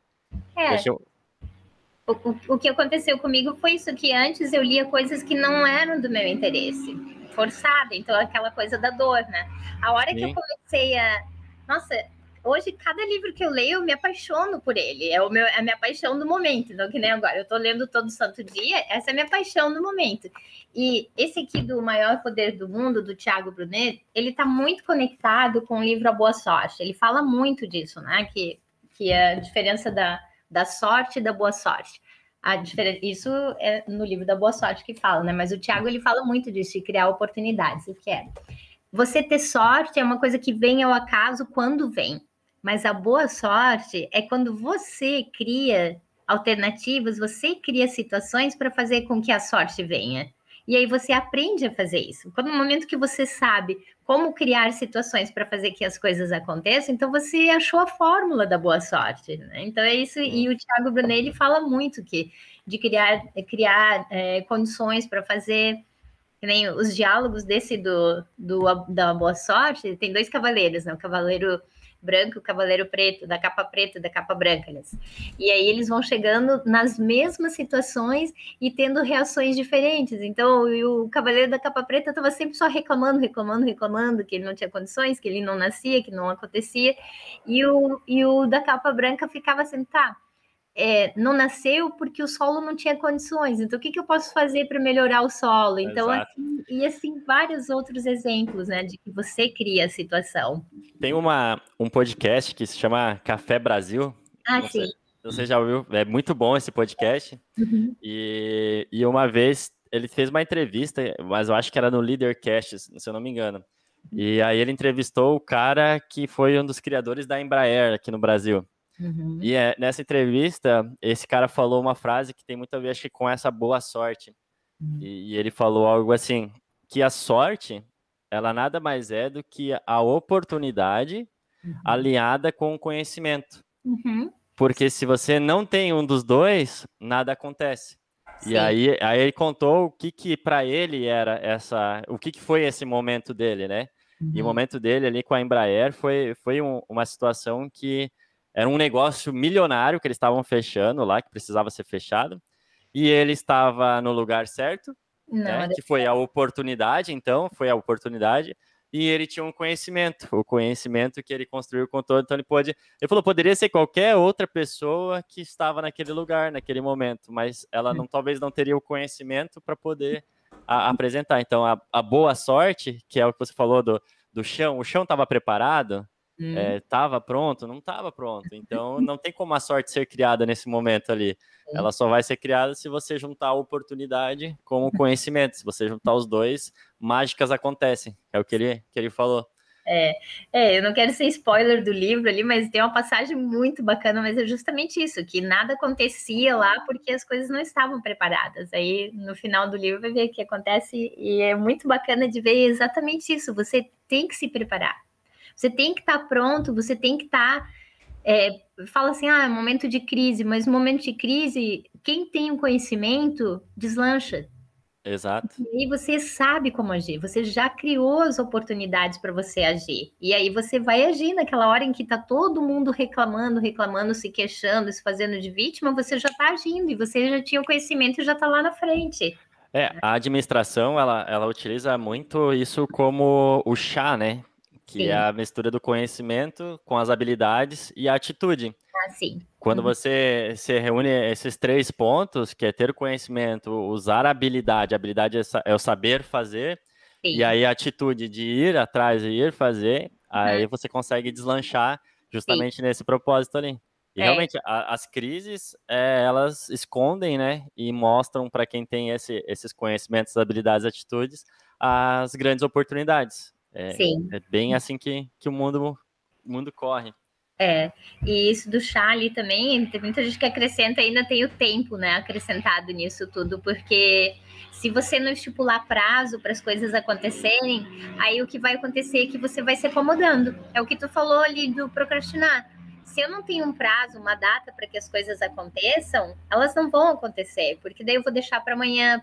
C: O que aconteceu comigo foi isso, que antes eu lia coisas que não eram do meu interesse, forçada, então aquela coisa da dor, né? A hora que eu comecei Nossa, hoje, cada livro que eu leio, eu me apaixono por ele. É a minha paixão do momento. Então, que nem agora, eu estou lendo todo santo dia, essa é a minha paixão do momento. E esse aqui do Maior Poder do Mundo, do Tiago Brunet, ele está muito conectado com o livro A Boa Sorte. Ele fala muito disso, né? Que é a diferença da sorte e da boa sorte. Isso é no livro da Boa Sorte que fala, né? Mas o Tiago, ele fala muito disso, de criar oportunidades. O que é? Você ter sorte é uma coisa que vem ao acaso quando vem. Mas a boa sorte é quando você cria alternativas, você cria situações para fazer com que a sorte venha. E aí você aprende a fazer isso. Quando no momento que você sabe como criar situações para fazer que as coisas aconteçam, então você achou a fórmula da boa sorte, né? Então é isso. E o Tiago Brunet, ele fala muito de criar condições para fazer. Que nem os diálogos desse da Boa Sorte, tem 2 cavaleiros, né? O cavaleiro branco e o cavaleiro preto, da capa preta e da capa branca. E aí eles vão chegando nas mesmas situações e tendo reações diferentes. Então, o cavaleiro da capa preta estava sempre só reclamando, que ele não tinha condições, que ele não nascia, que não acontecia. E o da capa branca ficava assim, não nasceu porque o solo não tinha condições. Então, o que eu posso fazer para melhorar o solo? Então, assim, vários outros exemplos, né, de que você cria a situação.
B: Tem um podcast que se chama Café Brasil.
C: Não sim.
B: Sei, você já ouviu? É muito bom esse podcast.
C: Uhum.
B: E uma vez ele fez uma entrevista, mas eu acho que era no Leadercast, se eu não me engano. E aí ele entrevistou o cara que foi um dos criadores da Embraer aqui no Brasil.
C: Uhum.
B: E nessa entrevista, esse cara falou uma frase que tem muito a ver, acho que, com essa boa sorte.
C: Uhum.
B: E ele falou algo assim, que a sorte, ela nada mais é do que a oportunidade alinhada com o conhecimento.
C: Uhum.
B: Porque se você não tem um dos dois, nada acontece. Sim. E aí ele contou o que para ele era o que foi esse momento dele, né? Uhum. E o momento dele ali com a Embraer foi uma situação que era um negócio milionário que eles estavam fechando lá, que precisava ser fechado, e ele estava no lugar certo, né? Que foi a oportunidade, então, foi a oportunidade, e ele tinha um conhecimento, o conhecimento que ele construiu com todo, então ele falou, poderia ser qualquer outra pessoa que estava naquele lugar, naquele momento, mas ela talvez não teria o conhecimento para poder apresentar. Então, a boa sorte, que é o que você falou do chão, o chão estava preparado, estava pronto, não estava pronto, então não tem como a sorte ser criada nesse momento ali. Ela só vai ser criada se você juntar a oportunidade com o conhecimento. Se você juntar os dois, mágicas acontecem. É o que ele falou.
C: Eu não quero ser spoiler do livro ali, mas tem uma passagem muito bacana, mas é justamente isso, que nada acontecia lá porque as coisas não estavam preparadas. Aí, no final do livro, vai ver o que acontece, e é muito bacana de ver exatamente isso. Você tem que se preparar. Você tem que estar pronto, você tem que estar... fala assim, é momento de crise, mas no momento de crise, quem tem o conhecimento deslancha.
B: Exato.
C: E aí você sabe como agir, você já criou as oportunidades para você agir. E aí você vai agir naquela hora em que está todo mundo reclamando, se queixando, se fazendo de vítima, você já está agindo e você já tinha o conhecimento e já está lá na frente.
B: A administração, ela utiliza muito isso como o chá, né? Que
C: Sim.
B: é a mistura do conhecimento com as habilidades e a atitude.
C: Sim.
B: Quando você reúne esses 3 pontos, que é ter conhecimento, usar a habilidade é o saber fazer, sim, e aí a atitude de ir atrás e ir fazer, aí você consegue deslanchar justamente nesse propósito ali. E realmente, as crises, elas escondem, né, e mostram para quem tem esses conhecimentos, habilidades, atitudes, as grandes oportunidades.
C: Sim.
B: É bem assim que o mundo corre.
C: E isso do chá ali também, tem muita gente que acrescenta, ainda tem o tempo, né, acrescentado nisso tudo, porque se você não estipular prazo para as coisas acontecerem, aí o que vai acontecer é que você vai se acomodando. É o que tu falou ali do procrastinar. Se eu não tenho um prazo, uma data para que as coisas aconteçam, elas não vão acontecer, porque daí eu vou deixar para amanhã,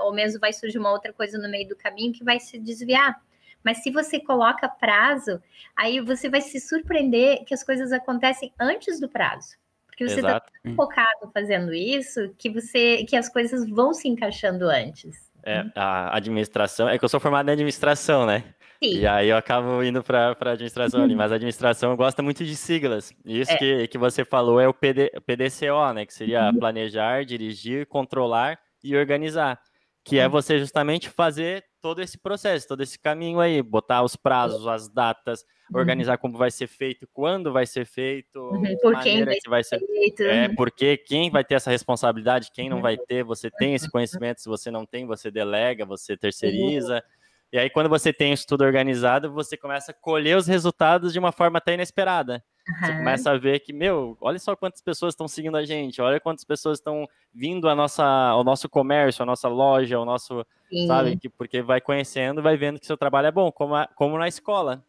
C: ou mesmo vai surgir uma outra coisa no meio do caminho que vai se desviar. Mas se você coloca prazo, aí você vai se surpreender que as coisas acontecem antes do prazo. Porque você está tão focado fazendo isso que as coisas vão se encaixando antes.
B: A administração... É que eu sou formado em administração, né? Sim. E aí eu acabo indo para a administração ali. Mas a administração gosta muito de siglas. E isso que você falou é o PDCO, né? Que seria planejar, dirigir, controlar e organizar. Que é você justamente fazer todo esse processo, todo esse caminho aí, botar os prazos, as datas, organizar como vai ser feito, quando vai ser feito,
C: por quem vai ser feito.
B: Porque quem vai ter essa responsabilidade, quem não vai ter, você tem esse conhecimento, se você não tem, você delega, você terceiriza. E aí, quando você tem isso tudo organizado, você começa a colher os resultados de uma forma até inesperada. Você começa a ver que, olha só quantas pessoas estão seguindo a gente, olha quantas pessoas estão vindo ao nosso comércio, à nossa loja, ao nosso, sabe? Porque vai conhecendo, vai vendo que seu trabalho é bom, como na escola.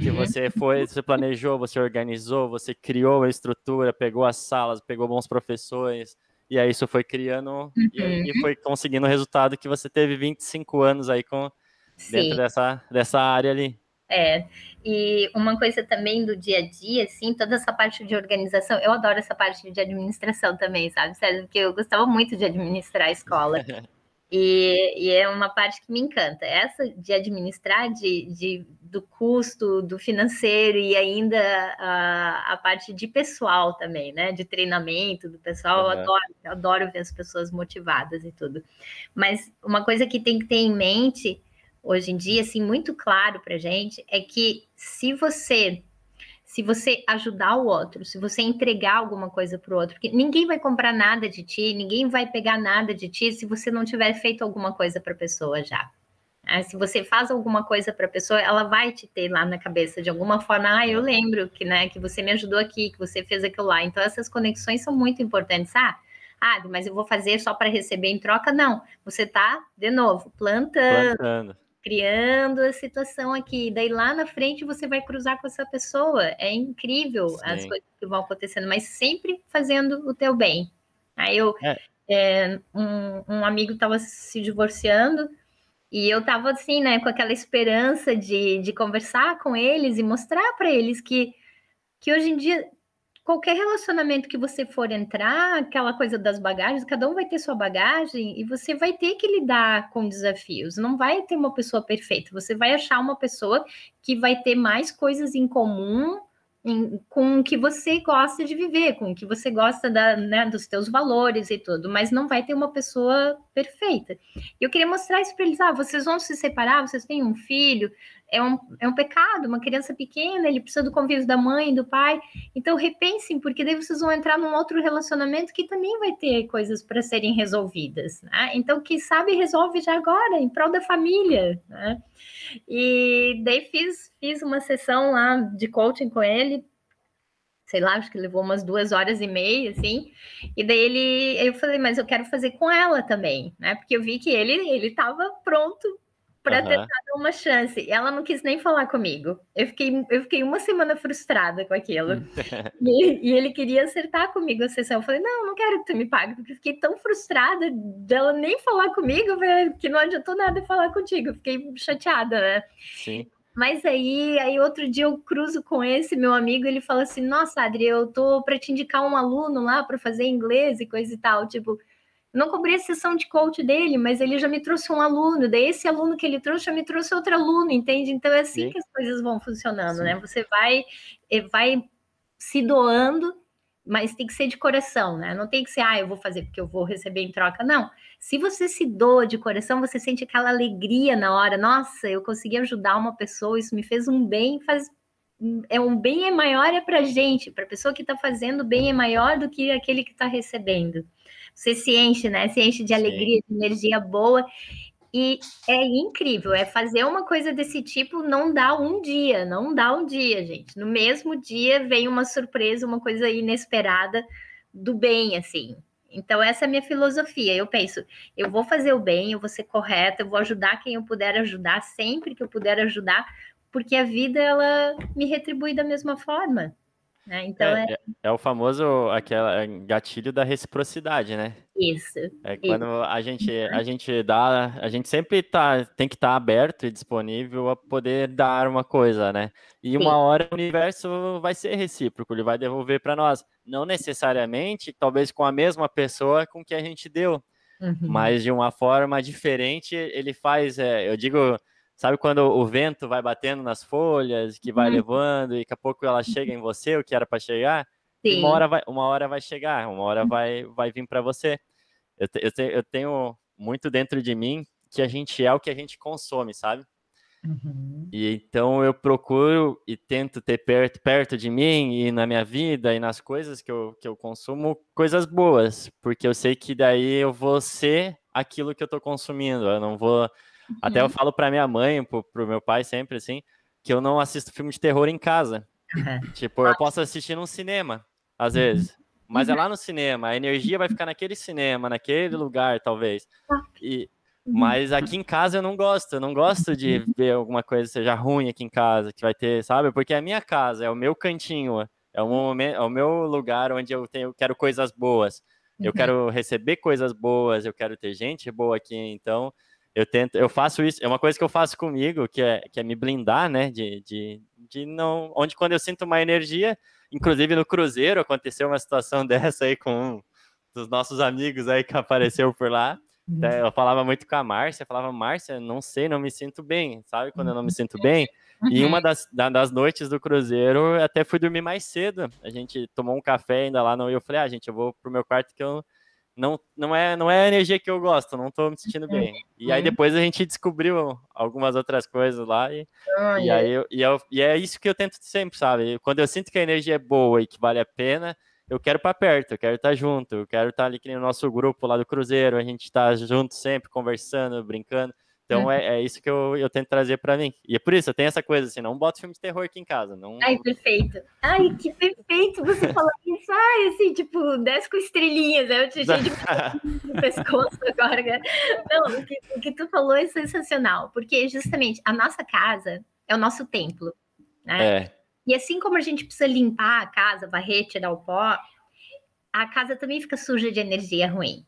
B: Que você planejou, você organizou, você criou a estrutura, pegou as salas, pegou bons professores, e aí isso foi criando e foi conseguindo o resultado que você teve 25 anos aí dentro dessa área ali.
C: E uma coisa também do dia a dia, assim, toda essa parte de organização, eu adoro essa parte de administração também, sabe, César? Porque eu gostava muito de administrar a escola. E é uma parte que me encanta. Essa de administrar, do custo, do financeiro e ainda a parte de pessoal também, né? De treinamento do pessoal.
B: Aham.
C: Eu adoro ver as pessoas motivadas e tudo. Mas uma coisa que tem que ter em mente hoje em dia, assim, muito claro para gente, é que se você ajudar o outro, se você entregar alguma coisa para o outro, porque ninguém vai comprar nada de ti, ninguém vai pegar nada de ti se você não tiver feito alguma coisa para a pessoa já. Se você faz alguma coisa para a pessoa, ela vai te ter lá na cabeça de alguma forma. Eu lembro que, né, que você me ajudou aqui, que você fez aquilo lá. Então, essas conexões são muito importantes. Mas eu vou fazer só para receber em troca? Não. Você está, de novo,
B: Plantando.
C: criando a situação aqui. Daí lá na frente você vai cruzar com essa pessoa. É incrível as
B: Sim.
C: coisas que vão acontecendo, mas sempre fazendo o teu bem. Um amigo estava se divorciando e eu estava assim, né, com aquela esperança de conversar com eles e mostrar para eles que hoje em dia qualquer relacionamento que você for entrar, aquela coisa das bagagens, cada um vai ter sua bagagem e você vai ter que lidar com desafios. Não vai ter uma pessoa perfeita, você vai achar uma pessoa que vai ter mais coisas em comum com o que você gosta de viver, com o que você gosta dos teus valores e tudo, mas não vai ter uma pessoa perfeita. Eu queria mostrar isso para eles. Vocês vão se separar, vocês têm um filho, é um pecado, uma criança pequena, ele precisa do convívio da mãe, do pai. Então repensem, porque daí vocês vão entrar num outro relacionamento que também vai ter coisas para serem resolvidas, né? Então, quem sabe resolve já agora, em prol da família, né? E daí fiz uma sessão lá de coaching com ele, sei lá, acho que levou umas 2 horas e meia, assim, e daí eu falei, mas eu quero fazer com ela também, né? Porque eu vi que ele estava pronto para tentar dar uma chance. E ela não quis nem falar comigo. Eu fiquei uma semana frustrada com aquilo. E ele queria acertar comigo a sessão. Eu falei, não quero que tu me pague, porque eu fiquei tão frustrada dela nem falar comigo, que não adiantou nada falar contigo. Eu fiquei chateada, né?
B: Sim.
C: Mas aí outro dia eu cruzo com esse meu amigo, ele fala assim, nossa, Adri, eu tô para te indicar um aluno lá para fazer inglês e coisa e tal, tipo, não cobrei a sessão de coach dele, mas ele já me trouxe um aluno, daí esse aluno que ele trouxe já me trouxe outro aluno, entende? Então é assim
B: Sim.
C: que as coisas vão funcionando,
B: Sim.
C: né? Você vai se doando, mas tem que ser de coração, né? Não tem que ser, eu vou fazer porque eu vou receber em troca, não. Se você se doa de coração, você sente aquela alegria na hora, nossa, eu consegui ajudar uma pessoa, isso me fez um bem, um bem é maior pra gente, pra pessoa que tá fazendo bem é maior do que aquele que tá recebendo. Você se enche, né? Se enche de alegria, de energia boa. E é incrível, fazer uma coisa desse tipo não dá um dia, gente. No mesmo dia vem uma surpresa, uma coisa inesperada do bem, assim. Então, essa é a minha filosofia. Eu penso, eu vou fazer o bem, eu vou ser correta, eu vou ajudar quem eu puder ajudar, sempre que eu puder ajudar, porque a vida, ela me retribui da mesma forma. Né? Então,
B: é o famoso gatilho da reciprocidade, né?
C: Isso.
B: Quando a gente dá, a gente sempre tem que estar aberto e disponível a poder dar uma coisa, né? E uma hora o universo vai ser recíproco, ele vai devolver para nós. Não necessariamente, talvez com a mesma pessoa com que a gente deu, mas de uma forma diferente, ele faz, eu digo, sabe quando o vento vai batendo nas folhas, que vai levando, e daqui a pouco ela chega em você, o que era para chegar? E uma hora vai chegar, uma hora vai vir para você. Eu tenho muito dentro de mim que a gente é o que a gente consome, sabe? E então eu procuro e tento ter perto de mim e na minha vida e nas coisas que eu consumo, coisas boas, porque eu sei que daí eu vou ser aquilo que eu tô consumindo, eu não vou... Até eu falo para minha mãe, pro meu pai sempre assim, que eu não assisto filme de terror em casa. Tipo, eu posso assistir num cinema, às vezes, mas é lá no cinema, a energia vai ficar naquele cinema, naquele lugar, talvez. Mas aqui em casa eu não gosto de ver alguma coisa seja ruim aqui em casa, que vai ter, sabe? Porque é a minha casa, é o meu cantinho, é o meu lugar onde eu quero coisas boas. Eu quero receber coisas boas, eu quero ter gente boa aqui, então eu faço isso, é uma coisa que eu faço comigo, que é me blindar, né, de não, onde quando eu sinto uma energia, inclusive no cruzeiro aconteceu uma situação dessa aí com um dos nossos amigos aí que apareceu por lá, Eu falava muito com a Márcia, falava, Márcia, não sei, não me sinto bem, sabe? Quando eu não me sinto bem. E uma das noites do cruzeiro, eu até fui dormir mais cedo. A gente tomou um café ainda lá, e eu falei, gente, eu vou pro meu quarto que eu não é a energia que eu gosto, não tô me sentindo bem. E aí depois a gente descobriu algumas outras coisas lá, e é isso que eu tento sempre, sabe? Quando eu sinto que a energia é boa e que vale a pena, eu quero estar perto, eu quero estar junto, eu quero estar ali que nem o nosso grupo lá do Cruzeiro, a gente está junto sempre, conversando, brincando. Então é isso que eu tento trazer para mim. E é por isso, eu tenho essa coisa assim, não boto filme de terror aqui em casa. Não...
C: Ai, perfeito. Ai, que perfeito você falar isso. Ai, assim, tipo, 10 com estrelinhas. Eu te cheio de no pescoço agora. Não, o que tu falou é sensacional, porque justamente a nossa casa é o nosso templo, né? E assim como a gente precisa limpar a casa, varrer, tirar o pó, a casa também fica suja de energia ruim.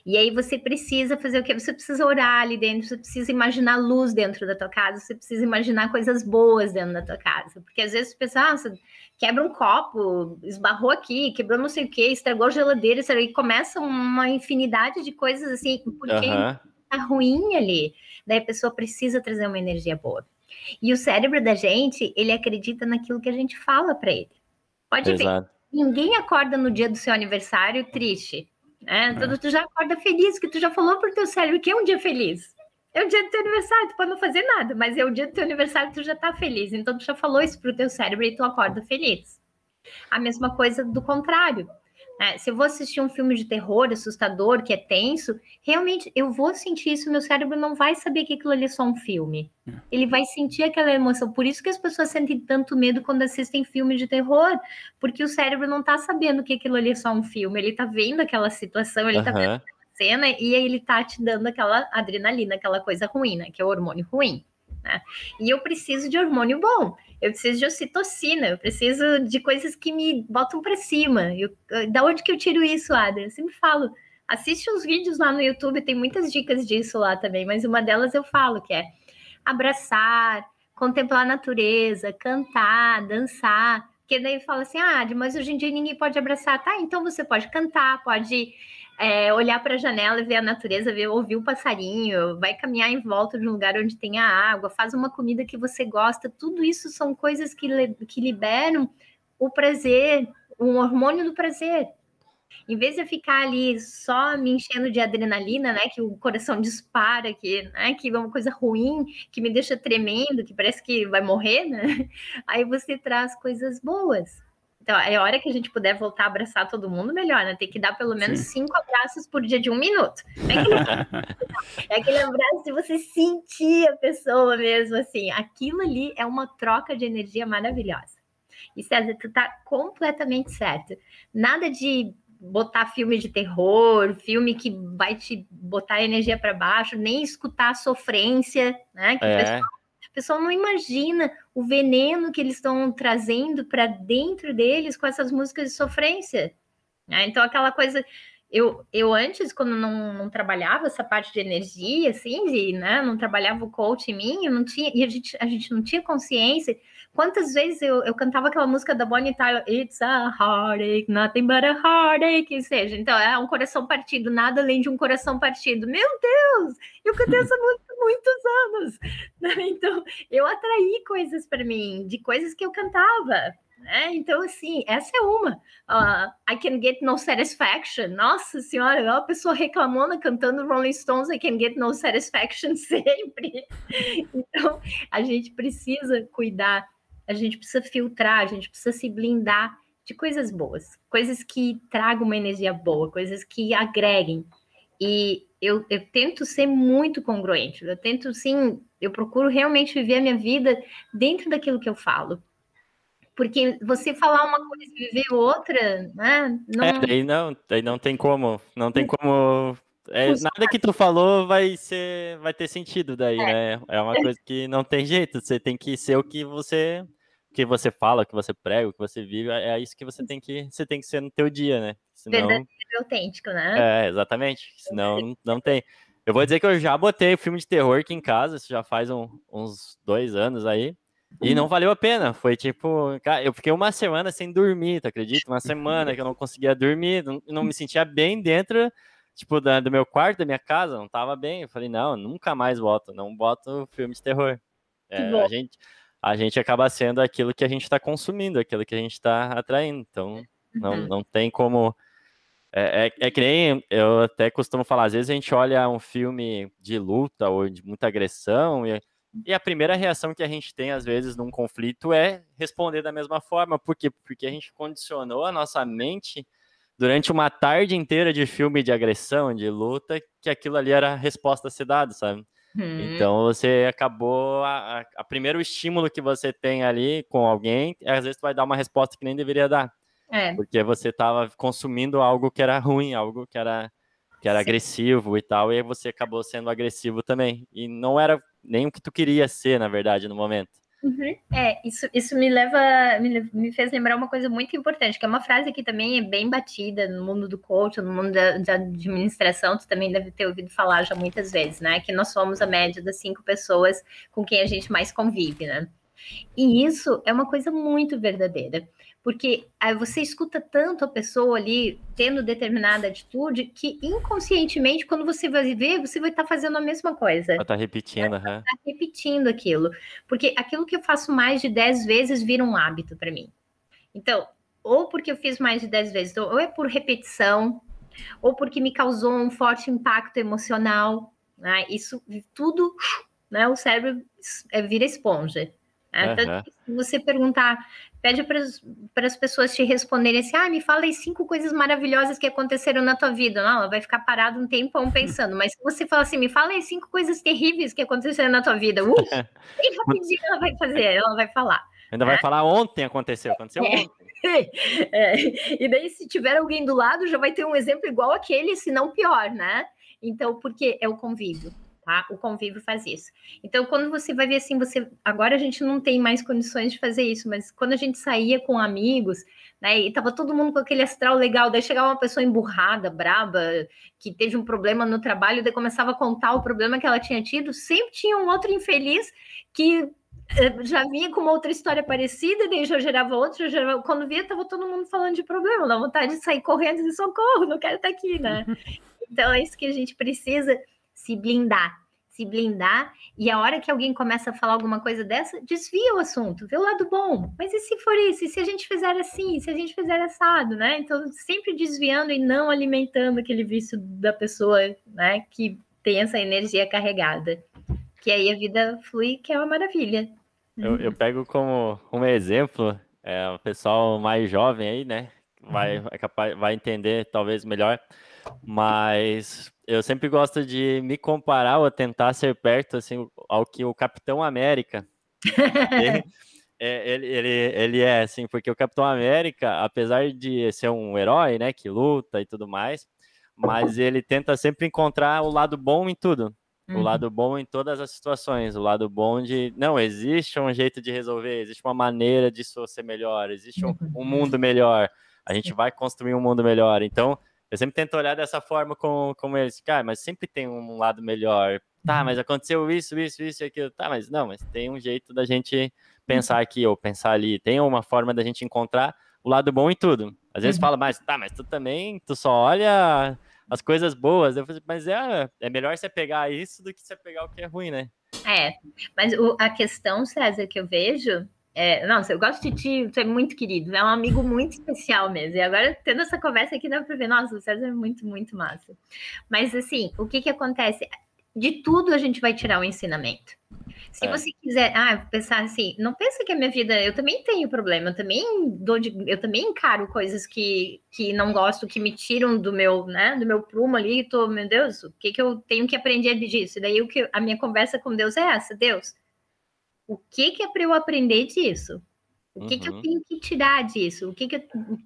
C: E aí você precisa fazer o quê? Você precisa orar ali dentro, você precisa imaginar luz dentro da tua casa, você precisa imaginar coisas boas dentro da tua casa. Porque às vezes você pensa, você quebra um copo, esbarrou aqui, quebrou não sei o quê, estragou a geladeira, e começa uma infinidade de coisas assim, porque tá ruim ali. Daí a pessoa precisa trazer uma energia boa. E o cérebro da gente, ele acredita naquilo que a gente fala para ele. Pode ver, ninguém acorda no dia do seu aniversário triste, né? Tu já acorda feliz, que tu já falou pro teu cérebro que é um dia feliz. É o dia do teu aniversário, tu pode não fazer nada, mas é o dia do teu aniversário, tu já tá feliz. Então tu já falou isso pro teu cérebro e tu acorda feliz. A mesma coisa do contrário. Se eu vou assistir um filme de terror assustador, que é tenso, realmente eu vou sentir isso, meu cérebro não vai saber que aquilo ali é só um filme. Ele vai sentir aquela emoção. Por isso que as pessoas sentem tanto medo quando assistem filmes de terror, porque o cérebro não tá sabendo que aquilo ali é só um filme. Ele tá vendo aquela situação, ele tá vendo aquela cena, e aí ele tá te dando aquela adrenalina, aquela coisa ruim, né? Que é o hormônio ruim. Né? E eu preciso de hormônio bom, eu preciso de ocitocina, eu preciso de coisas que me botam para cima. Da onde que eu tiro isso, Adria? Eu sempre falo, assiste uns vídeos lá no YouTube, tem muitas dicas disso lá também, mas uma delas eu falo, que é abraçar, contemplar a natureza, cantar, dançar. Porque daí fala assim, mas hoje em dia ninguém pode abraçar. Tá, então você pode cantar, pode olhar para a janela e ver a natureza, ouvir o passarinho, vai caminhar em volta de um lugar onde tenha água, faz uma comida que você gosta. Tudo isso são coisas que liberam o prazer, um hormônio do prazer. Em vez de eu ficar ali só me enchendo de adrenalina, né, que o coração dispara, que é uma coisa ruim, que me deixa tremendo, que parece que vai morrer, né? Aí você traz coisas boas. Então, é a hora que a gente puder voltar a abraçar todo mundo, melhor, né? Tem que dar pelo menos 5 abraços por dia de 1 minuto. É aquele abraço de você sentir a pessoa mesmo, assim. Aquilo ali é uma troca de energia maravilhosa. E César, tu tá completamente certo. Nada de botar filme de terror, filme que vai te botar energia para baixo, nem escutar a sofrência, né? Que o pessoal não imagina o veneno que eles estão trazendo para dentro deles com essas músicas de sofrência. Então, aquela coisa... Eu antes, quando não trabalhava essa parte de energia, assim, não trabalhava o coach em mim, eu não tinha, e a gente não tinha consciência. Quantas vezes eu cantava aquela música da Bonnie Tyler, It's a heartache, nothing but a heartache, ou seja, então é um coração partido, nada além de um coração partido. Meu Deus, eu cantei essa música há muitos anos. Então, eu atraí coisas para mim, de coisas que eu cantava. Então, assim, essa é uma. I Can Get No Satisfaction. Nossa senhora, a pessoa reclamando, cantando Rolling Stones, I Can Get No Satisfaction sempre. Então, a gente precisa cuidar, a gente precisa filtrar, a gente precisa se blindar de coisas boas, coisas que tragam uma energia boa, coisas que agreguem. E eu tento ser muito congruente, eu procuro realmente viver a minha vida dentro daquilo que eu falo. Porque você falar uma coisa e viver outra, né?
B: Daí não tem como. Não tem como. Nada que tu falou vai ter sentido daí, né? É uma coisa que não tem jeito. Você tem que ser o que você fala, o que você prega, o que você vive. É isso que você tem que ser no teu dia, né?
C: Senão... Verdadeiro e autêntico, né?
B: Exatamente. Senão não tem. Eu vou dizer que eu já botei filme de terror aqui em casa, isso já faz uns 2 anos aí. E não valeu a pena, foi tipo, cara, eu fiquei uma semana sem dormir, tu acredita? Uma semana que eu não conseguia dormir, não me sentia bem dentro tipo, do meu quarto, da minha casa, não tava bem. Eu falei, não, nunca mais não boto filme de terror.
C: Que bom.
B: A gente acaba sendo aquilo que a gente tá consumindo, aquilo que a gente tá atraindo. Então, não tem como... É que nem eu até costumo falar, às vezes a gente olha um filme de luta ou de muita agressão e a primeira reação que a gente tem, às vezes, num conflito é responder da mesma forma. Por quê? Porque a gente condicionou a nossa mente durante uma tarde inteira de filme de agressão, de luta, que aquilo ali era a resposta a ser dada, sabe? Então você acabou, a primeiro estímulo que você tem ali com alguém, às vezes tu vai dar uma resposta que nem deveria dar. Porque você estava consumindo algo que era ruim, algo que era agressivo e tal, e aí você acabou sendo agressivo também. E não era nem o que tu queria ser, na verdade, no momento.
C: Isso me fez lembrar uma coisa muito importante, que é uma frase que também é bem batida no mundo do coaching, no mundo da administração, tu também deve ter ouvido falar já muitas vezes, né? Que nós somos a média das 5 pessoas com quem a gente mais convive, né? E isso é uma coisa muito verdadeira, porque você escuta tanto a pessoa ali tendo determinada atitude que inconscientemente, quando você vai ver, você vai estar fazendo a mesma coisa.
B: Vai estar repetindo,
C: vai estar repetindo aquilo. Porque aquilo que eu faço mais de 10 vezes vira um hábito para mim. Então, ou porque eu fiz mais de 10 vezes, ou é por repetição, ou porque me causou um forte impacto emocional, né? Isso tudo, né? O cérebro vira esponja. Então, se você perguntar, pede para as pessoas te responderem assim, me fala aí 5 coisas maravilhosas que aconteceram na tua vida. Não, ela vai ficar parada um tempão pensando, mas se você falar assim, me fala aí 5 coisas terríveis que aconteceram na tua vida, bem rapidinho ela vai falar.
B: Ainda vai falar ontem aconteceu ontem.
C: E daí, se tiver alguém do lado, já vai ter um exemplo igual aquele, se não pior, né? Então, porque é o convívio. Tá? O convívio faz isso. Então, quando você vai ver assim, agora a gente não tem mais condições de fazer isso, mas quando a gente saía com amigos, né, e tava todo mundo com aquele astral legal, daí chegava uma pessoa emburrada, braba, que teve um problema no trabalho, daí começava a contar o problema que ela tinha tido, sempre tinha um outro infeliz que já vinha com uma outra história parecida, daí já gerava outra, quando via, tava todo mundo falando de problema, dá vontade de sair correndo e dizer, socorro, não quero estar aqui, né? Então, é isso que a gente precisa se blindar, e a hora que alguém começa a falar alguma coisa dessa, desvia o assunto, vê o lado bom, mas e se for isso, e se a gente fizer assim, se a gente fizer assado, né, então sempre desviando e não alimentando aquele vício da pessoa, né, que tem essa energia carregada, que aí a vida flui, que é uma maravilha.
B: Eu pego como um exemplo, o pessoal mais jovem aí, né, vai entender talvez melhor, mas eu sempre gosto de me comparar ou tentar ser perto assim, ao que o Capitão América ele é assim, porque o Capitão América, apesar de ser um herói, né, que luta e tudo mais, mas ele tenta sempre encontrar o lado bom em tudo. O lado bom em todas as situações, o lado bom de, não, existe um jeito de resolver, existe uma maneira disso ser melhor, existe um mundo melhor, a gente vai construir um mundo melhor. Então, eu sempre tento olhar dessa forma como eles, cara, mas sempre tem um lado melhor. Tá, mas aconteceu isso e aquilo. Tá, mas não, mas tem um jeito da gente pensar aqui ou pensar ali. Tem uma forma da gente encontrar o lado bom em tudo. Às vezes fala, mas tu também, tu só olha as coisas boas. Eu falei, mas é melhor você pegar isso do que você pegar o que é ruim, né?
C: Mas a questão, César, que eu vejo nossa, eu gosto de ti, tu é muito querido, é um amigo muito especial mesmo. E agora, tendo essa conversa aqui, dá pra ver, nossa, o César é muito, muito massa. Mas, assim, o que também de tudo a gente vai tirar um ensinamento. Se você quiser, pensar assim, não pensa que a minha vida, eu também tenho problema, eu também encaro coisas que não gosto, que me tiram do meu, né, do meu prumo ali, meu Deus, o que eu tenho que aprender disso? E daí a minha conversa com Deus é essa, Deus, o que é para eu aprender disso? O que eu tenho que tirar disso?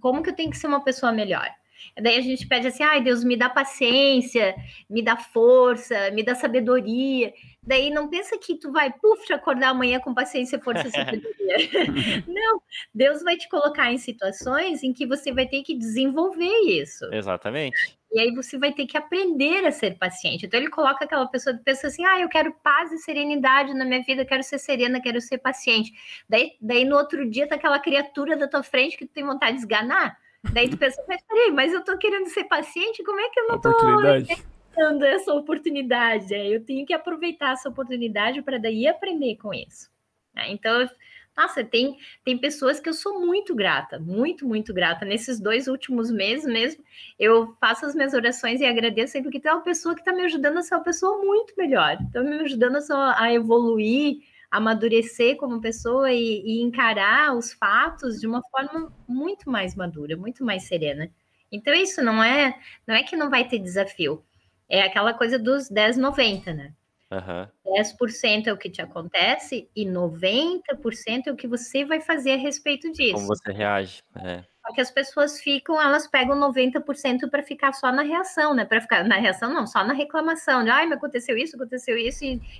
C: Como que eu tenho que ser uma pessoa melhor? E daí a gente pede assim, Deus, me dá paciência, me dá força, me dá sabedoria. Daí não pensa que tu vai, acordar amanhã com paciência, força e sabedoria. Não, Deus vai te colocar em situações em que você vai ter que desenvolver isso.
B: Exatamente.
C: E aí você vai ter que aprender a ser paciente. Então ele coloca aquela pessoa que pensa assim, eu quero paz e serenidade na minha vida, quero ser serena, quero ser paciente. Daí no outro dia tá aquela criatura da tua frente que tu tem vontade de esganar. Daí tu pensa, mas peraí, mas eu tô querendo ser paciente, como é que eu não tô
A: Oportunidade.
C: dando essa oportunidade? Eu tenho que aproveitar essa oportunidade para daí aprender com isso. Então, nossa, tem pessoas que eu sou muito grata, muito, muito grata. Nesses 2 últimos meses mesmo, eu faço as minhas orações e agradeço sempre que tem uma pessoa que está me ajudando a ser uma pessoa muito melhor. Está me ajudando a evoluir, amadurecer como pessoa e encarar os fatos de uma forma muito mais madura, muito mais serena. Então, isso não é que não vai ter desafio. É aquela coisa dos 10-90, né?
B: Aham.
C: 10% é o que te acontece e 90% é o que você vai fazer a respeito
B: Como
C: disso.
B: você reage. É.
C: Só que as pessoas elas pegam 90% para ficar só na reação, né? Para ficar na reação, não, só na reclamação, de ai, mas aconteceu isso,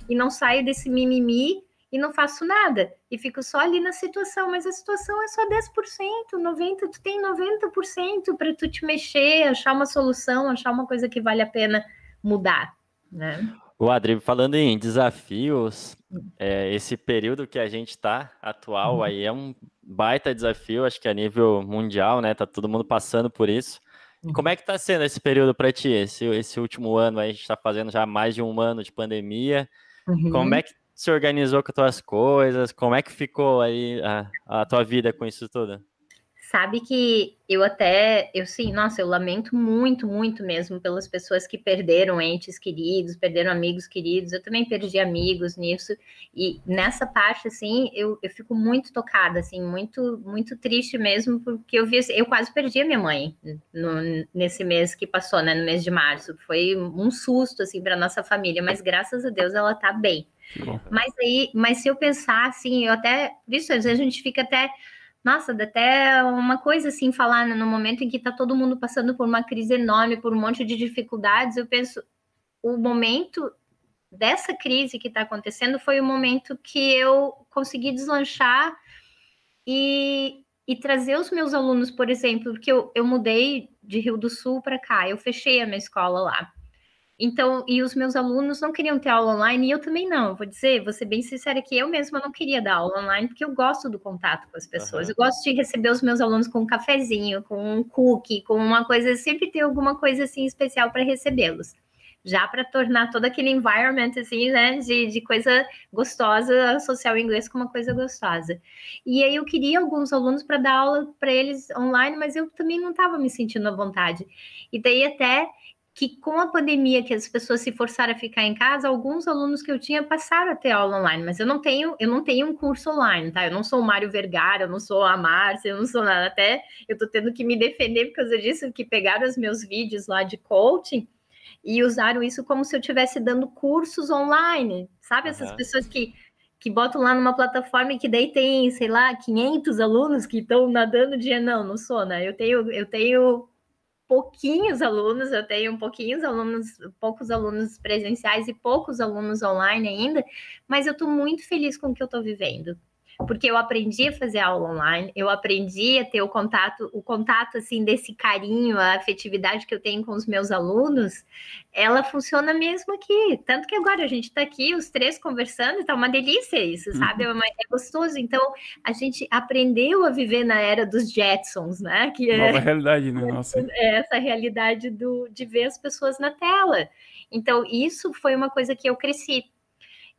C: e não saio desse mimimi e não faço nada. E fico só ali na situação, mas a situação é só 10%, 90%, tu tem 90% para tu te mexer, achar uma solução, achar uma coisa que vale a pena mudar, né?
B: O Adri, falando em desafios, esse período que a gente está atual aí é um baita desafio, acho que a nível mundial, né? Tá todo mundo passando por isso. E como é que tá sendo esse período para ti? Esse último ano aí, a gente está fazendo já mais de um ano de pandemia. Como é que se organizou com as tuas coisas? Como é que ficou aí a tua vida com isso tudo?
C: Sabe que sim, nossa, eu lamento muito, muito mesmo pelas pessoas que perderam entes queridos, perderam amigos queridos. Eu também perdi amigos nisso. E nessa parte, assim, eu fico muito tocada, assim, muito, muito triste mesmo, porque eu quase perdi a minha mãe nesse mês que passou, né, no mês de março. Foi um susto, assim, para nossa família, mas graças a Deus ela tá bem. Mas se eu pensar, assim, por isso, às vezes a gente fica até. Nossa, dá até uma coisa assim falar, né? No momento em que está todo mundo passando por uma crise enorme, por um monte de dificuldades, eu penso, o momento dessa crise que está acontecendo foi o momento que eu consegui deslanchar e trazer os meus alunos, por exemplo, porque eu mudei de Rio do Sul para cá, eu fechei a minha escola lá. Então, e os meus alunos não queriam ter aula online e eu também não. Vou ser bem sincera que eu mesma não queria dar aula online porque eu gosto do contato com as pessoas. Eu gosto de receber os meus alunos com um cafezinho, com um cookie, com uma coisa, sempre ter alguma coisa assim especial para recebê-los. Já para tornar todo aquele environment assim, né, de coisa gostosa, associar o inglês com uma coisa gostosa. E aí eu queria alguns alunos para dar aula para eles online, mas eu também não estava me sentindo à vontade. E daí até que com a pandemia, que as pessoas se forçaram a ficar em casa, alguns alunos que eu tinha passaram a ter aula online, mas eu não tenho um curso online, tá? Eu não sou o Mário Vergara, eu não sou a Márcia, eu não sou nada. Até eu tô tendo que me defender por causa disso, que pegaram os meus vídeos lá de coaching e usaram isso como se eu estivesse dando cursos online, sabe? Essas pessoas que botam lá numa plataforma e que daí tem, sei lá, 500 alunos que estão nadando de... Não sou, né? Eu tenho pouquinhos alunos, eu tenho poucos alunos presenciais e poucos alunos online ainda, mas eu estou muito feliz com o que eu estou vivendo. Porque eu aprendi a fazer aula online, eu aprendi a ter o contato assim, desse carinho, a afetividade que eu tenho com os meus alunos, ela funciona mesmo aqui. Tanto que agora a gente está aqui, os 3 conversando, tá uma delícia isso, sabe? É gostoso. Então, a gente aprendeu a viver na era dos Jetsons, né?
A: Nova realidade, né? Nossa.
C: É essa realidade de ver as pessoas na tela. Então, isso foi uma coisa que eu cresci.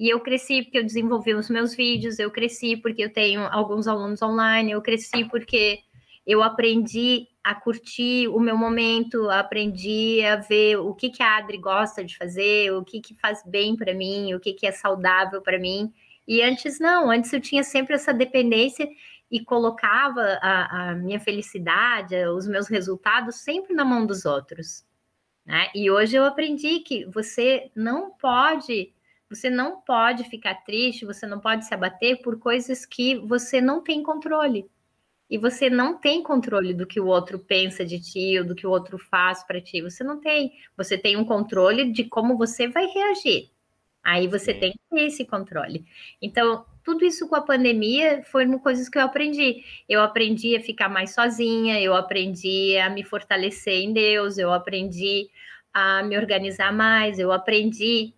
C: E eu cresci porque eu desenvolvi os meus vídeos, eu cresci porque eu tenho alguns alunos online, eu cresci porque eu aprendi a curtir o meu momento, aprendi a ver o que a Adri gosta de fazer, o que faz bem para mim, o que é saudável para mim. E antes não, antes eu tinha sempre essa dependência e colocava a minha felicidade, os meus resultados sempre na mão dos outros, né? E hoje eu aprendi que você não pode ficar triste, você não pode se abater por coisas que você não tem controle. E você não tem controle do que o outro pensa de ti, ou do que o outro faz para ti. Você não tem. Você tem um controle de como você vai reagir. Aí você tem que ter esse controle. Então, tudo isso com a pandemia foram coisas que eu aprendi. Eu aprendi a ficar mais sozinha, eu aprendi a me fortalecer em Deus, eu aprendi a me organizar mais, eu aprendi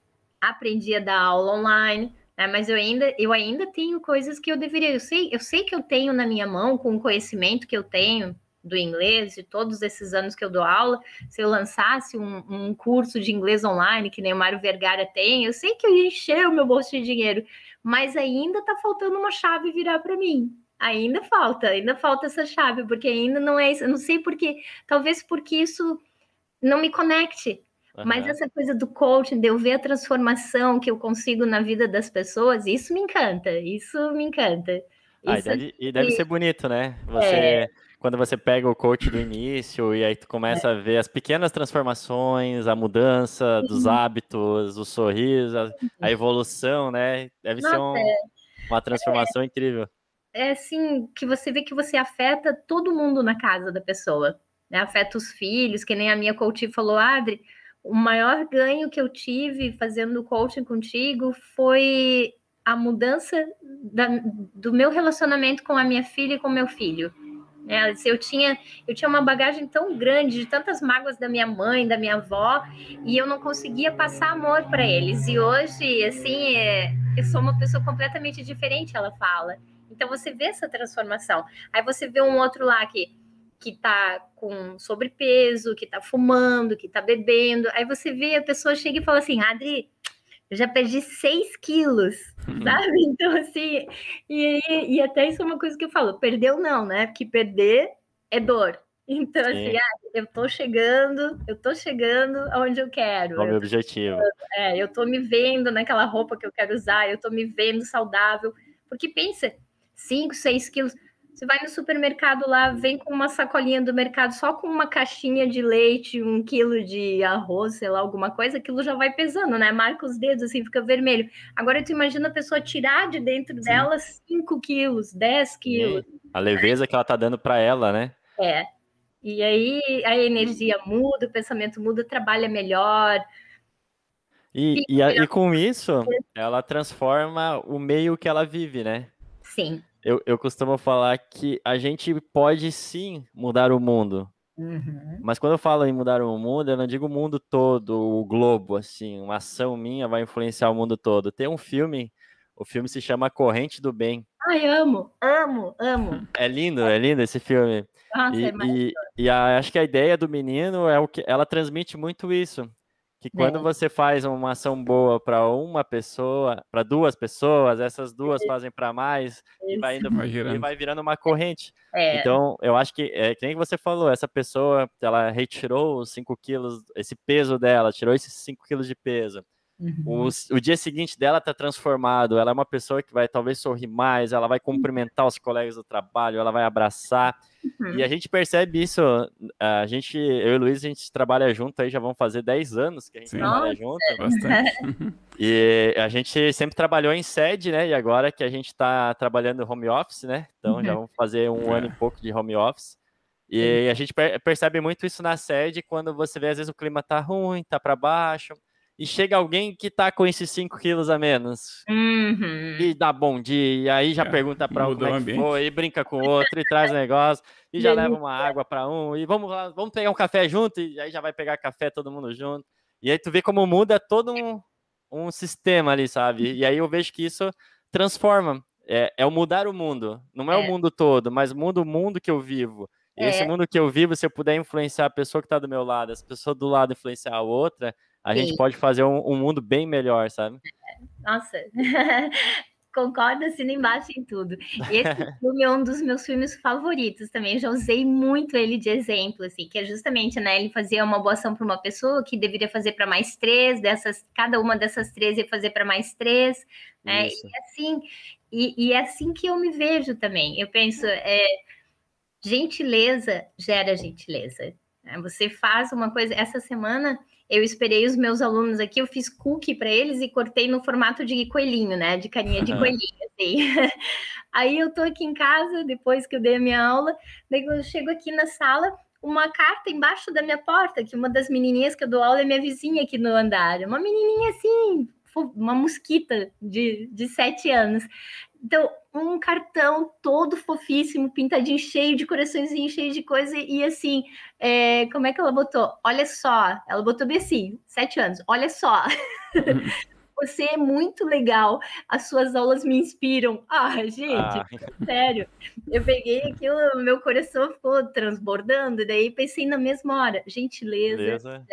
C: a dar aula online, né? Mas eu ainda tenho coisas que eu deveria. Eu sei que eu tenho na minha mão, com o conhecimento que eu tenho, do inglês, de todos esses anos que eu dou aula, se eu lançasse um curso de inglês online, que nem o Mário Vergara tem, eu sei que eu ia encher o meu bolso de dinheiro, mas ainda está faltando uma chave virar para mim. Ainda falta essa chave, porque ainda não é isso. Eu não sei porque, talvez porque isso não me conecte. Mas essa coisa do coaching, de eu ver a transformação que eu consigo na vida das pessoas, isso me encanta, isso me encanta.
B: E deve ser bonito, né? Você, quando você pega o coach do início e aí tu começa a ver as pequenas transformações, a mudança dos hábitos, o sorriso, a evolução, né? Deve ser uma transformação incrível.
C: É assim, que você vê que você afeta todo mundo na casa da pessoa, né? Afeta os filhos, que nem a minha coach falou, Adri, o maior ganho que eu tive fazendo coaching contigo foi a mudança do meu relacionamento com a minha filha e com o meu filho. Eu tinha uma bagagem tão grande de tantas mágoas da minha mãe, da minha avó, e eu não conseguia passar amor para eles. E hoje, assim, eu sou uma pessoa completamente diferente, ela fala. Então você vê essa transformação. Aí você vê um outro lá que tá com sobrepeso, que tá fumando, que tá bebendo. Aí você vê, a pessoa chega e fala assim, Adri, eu já perdi 6 quilos, sabe? Então, assim, e até isso é uma coisa que eu falo, perdeu não, né? Porque perder é dor. Então, assim, eu tô chegando aonde eu quero.
B: É o meu objetivo.
C: Eu tô me vendo naquela roupa que eu quero usar, eu tô me vendo saudável. Porque pensa, 5, 6 quilos... Você vai no supermercado lá, vem com uma sacolinha do mercado, só com uma caixinha de leite, 1 quilo de arroz, sei lá, alguma coisa, aquilo já vai pesando, né? Marca os dedos, assim, fica vermelho. Agora, tu imagina a pessoa tirar de dentro dela 5 quilos, 10 quilos.
B: A leveza que ela tá dando para ela, né?
C: E aí a energia muda, o pensamento muda, trabalha melhor.
B: E com isso, ela transforma o meio que ela vive, né?
C: Sim.
B: Eu costumo falar que a gente pode sim mudar o mundo. Mas quando eu falo em mudar o mundo, eu não digo o mundo todo, o globo, assim. Uma ação minha vai influenciar o mundo todo. Tem um filme, o filme se chama Corrente do Bem.
C: Ai, amo.
B: É lindo esse filme.
C: Nossa,
B: Acho que a ideia do menino é o que ela transmite muito isso. Que quando você faz uma ação boa para uma pessoa, para 2 pessoas, essas 2 fazem para mais e vai virando uma corrente. Então, eu acho que que nem você falou, essa pessoa, ela retirou os 5 quilos, esse peso dela, tirou esses 5 quilos de peso. O dia seguinte dela tá transformado, ela é uma pessoa que vai talvez sorrir mais, ela vai cumprimentar os colegas do trabalho, ela vai abraçar. E a gente percebe isso, eu e o Luiz, a gente trabalha junto, aí já vão fazer 10 anos que a gente trabalha junto.
A: Bastante.
B: E a gente sempre trabalhou em sede, né? E agora que a gente tá trabalhando home office, né? Então já vamos fazer 1 ano e pouco de home office. E a gente percebe muito isso na sede, quando você vê, às vezes, o clima tá ruim, tá para baixo, e chega alguém que tá com esses 5 quilos a menos. E dá bom dia, e aí já pergunta para um como é que foi, e brinca com o outro, e traz um negócio, e já leva uma água para um, e vamos lá, vamos pegar um café junto, e aí já vai pegar café todo mundo junto. E aí tu vê como muda todo um sistema ali, sabe? E aí eu vejo que isso transforma. É o mudar o mundo. Não é o mundo todo, mas muda o mundo que eu vivo. E esse mundo que eu vivo, se eu puder influenciar a pessoa que está do meu lado, as pessoas do lado influenciar a outra, a gente pode fazer um mundo bem melhor, sabe?
C: Nossa, concordo, assino embaixo em tudo. Esse filme é um dos meus filmes favoritos também. Eu já usei muito ele de exemplo, assim, que é justamente, né? Ele fazia uma boa ação para uma pessoa que deveria fazer para mais 3, cada uma dessas 3 ia fazer para mais 3, né? E é assim que eu me vejo também. Eu penso, gentileza gera gentileza. Você faz uma coisa. Essa semana eu esperei os meus alunos aqui, eu fiz cookie para eles e cortei no formato de coelhinho, né? De carinha de coelhinho, assim. Aí eu tô aqui em casa, depois que eu dei a minha aula, daí eu chego aqui na sala, uma carta embaixo da minha porta, que uma das menininhas que eu dou aula é minha vizinha aqui no andar. Uma menininha assim, uma mosquita de 7 anos. Então, um cartão todo fofíssimo, pintadinho, cheio de coraçõezinho, cheio de coisa, e assim, como é que ela botou? Olha só, ela botou bem assim, 7 anos, olha só. você é muito legal, as suas aulas me inspiram. Gente, sério, eu peguei aquilo, meu coração ficou transbordando, daí pensei na mesma hora, gentileza,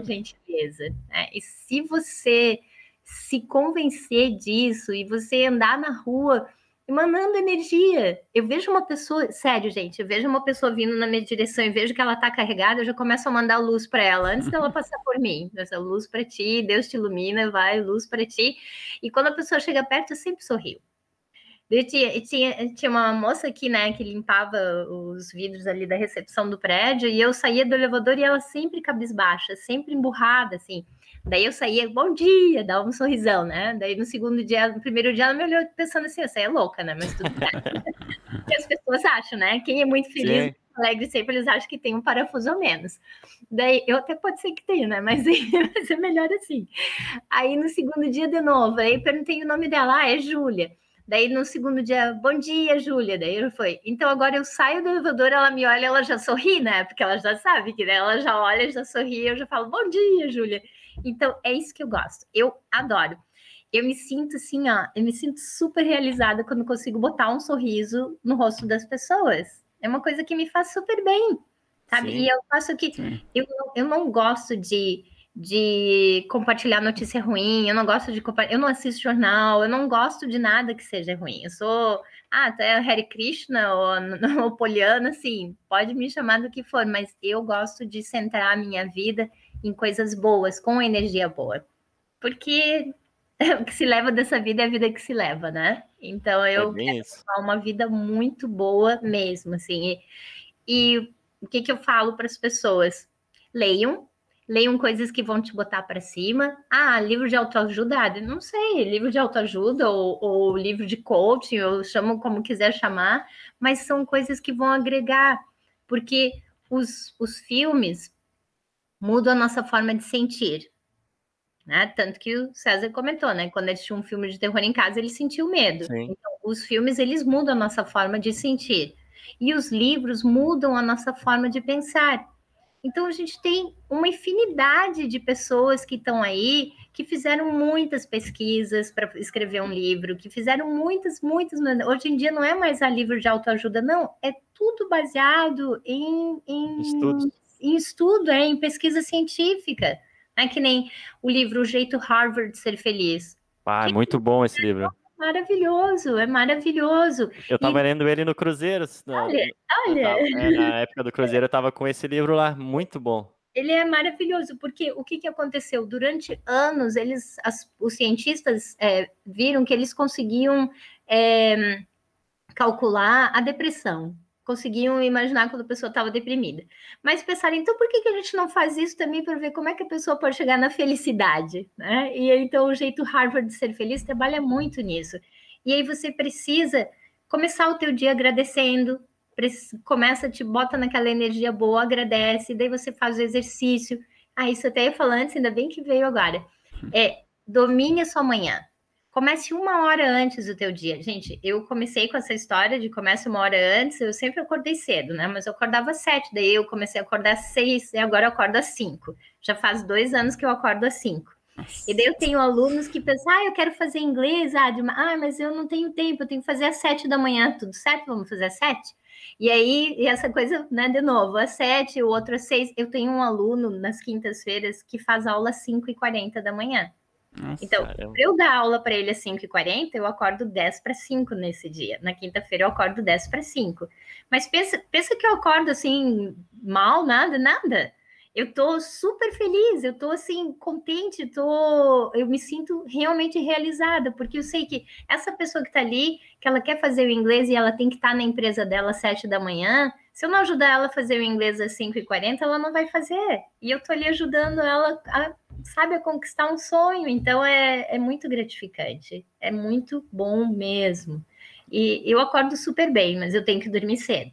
C: gentileza. Né? E se você se convencer disso e você andar na rua emanando energia. Eu vejo uma pessoa, sério, gente, eu vejo uma pessoa vindo na minha direção e vejo que ela tá carregada, eu já começo a mandar luz para ela antes dela passar por mim. Essa luz para ti, Deus te ilumina, vai, luz para ti. E quando a pessoa chega perto, eu sempre sorrio. Tinha uma moça aqui, né, que limpava os vidros ali da recepção do prédio, e eu saía do elevador e ela sempre cabisbaixa, sempre emburrada, assim. Daí eu saía, bom dia, dava um sorrisão, né? Daí no segundo dia, no primeiro dia, ela me olhou pensando assim, você é louca, né? Mas tudo bem. Que as pessoas acham, né? Quem é muito feliz, alegre, sempre eles acham que tem um parafuso a menos. Daí, eu até pode ser que tenha, né? Mas é melhor assim. Aí no segundo dia, de novo, aí perguntei o nome dela, é Júlia. Daí no segundo dia, bom dia, Júlia. Daí ele foi. Então agora eu saio do elevador, ela me olha, ela já sorri, né? Porque ela já sabe que, né? Ela já olha, já sorri, eu já falo, bom dia, Júlia. Então é isso que eu gosto. Eu adoro. Eu me sinto assim, eu me sinto super realizada quando consigo botar um sorriso no rosto das pessoas. É uma coisa que me faz super bem, sabe? Sim. E eu faço que eu não gosto de compartilhar notícia ruim, eu não gosto eu não assisto jornal, eu não gosto de nada que seja ruim. Eu sou, até Hare Krishna ou Poliana, assim, pode me chamar do que for, mas eu gosto de centrar a minha vida em coisas boas, com energia boa. Porque o que se leva dessa vida é a vida que se leva, né? Então eu quero levar uma vida muito boa mesmo, assim. E o que eu falo para as pessoas? Leiam coisas que vão te botar para cima. Livro de autoajuda? Não sei, livro de autoajuda ou livro de coaching, eu chamo como quiser chamar, mas são coisas que vão agregar, porque os filmes mudam a nossa forma de sentir. Né? Tanto que o César comentou, né? Quando ele assistiu um filme de terror em casa, ele sentiu medo. Sim. Então, os filmes, eles mudam a nossa forma de sentir. E os livros mudam a nossa forma de pensar. Então, a gente tem uma infinidade de pessoas que estão aí, que fizeram muitas pesquisas para escrever um livro, que fizeram muitas. Hoje em dia não é mais livro de autoajuda, não. É tudo baseado em estudo, em pesquisa científica. É que nem o livro O Jeito Harvard de Ser Feliz.
B: É muito bom esse livro.
C: É maravilhoso.
B: Eu tava lendo ele no Cruzeiro.
C: Olha.
B: Na época do Cruzeiro eu tava com esse livro lá, muito bom.
C: Ele é maravilhoso, porque o que aconteceu? Durante anos, os cientistas viram que eles conseguiam calcular a depressão. Conseguiam imaginar quando a pessoa estava deprimida. Mas pensaram, então por que a gente não faz isso também para ver como é que a pessoa pode chegar na felicidade? Né? E então o jeito Harvard de ser feliz trabalha muito nisso. E aí você precisa começar o teu dia agradecendo, te bota naquela energia boa, agradece, daí você faz o exercício. Isso até ia falar antes, ainda bem que veio agora. Domine a sua manhã. Comece 1 hora antes do teu dia. Gente, eu comecei com essa história de comece 1 hora antes, eu sempre acordei cedo, né? Mas eu acordava às 7, daí eu comecei a acordar às 6, e agora eu acordo às 5. Já faz 2 anos que eu acordo às 5. E daí eu tenho alunos que pensam, eu quero fazer inglês, mas eu não tenho tempo, eu tenho que fazer às 7 da manhã, tudo certo? Vamos fazer às 7? E aí, essa coisa, né, de novo, às 7, o outro às 6. Eu tenho um aluno nas quintas-feiras que faz aula às 5h40 da manhã. Nossa, então, para eu dar aula para ele às 5h40, eu acordo 10 para 5 nesse dia. Na quinta-feira eu acordo 10 para 5. Mas pensa que eu acordo assim, mal, nada. Eu tô super feliz, eu tô assim, contente, eu me sinto realmente realizada, porque eu sei que essa pessoa que tá ali, que ela quer fazer o inglês e ela tem que estar na empresa dela às 7 da manhã, se eu não ajudar ela a fazer o inglês às 5h40, ela não vai fazer. E eu tô ali ajudando ela a conquistar um sonho. Então é muito gratificante. É muito bom mesmo. E eu acordo super bem, mas eu tenho que dormir cedo.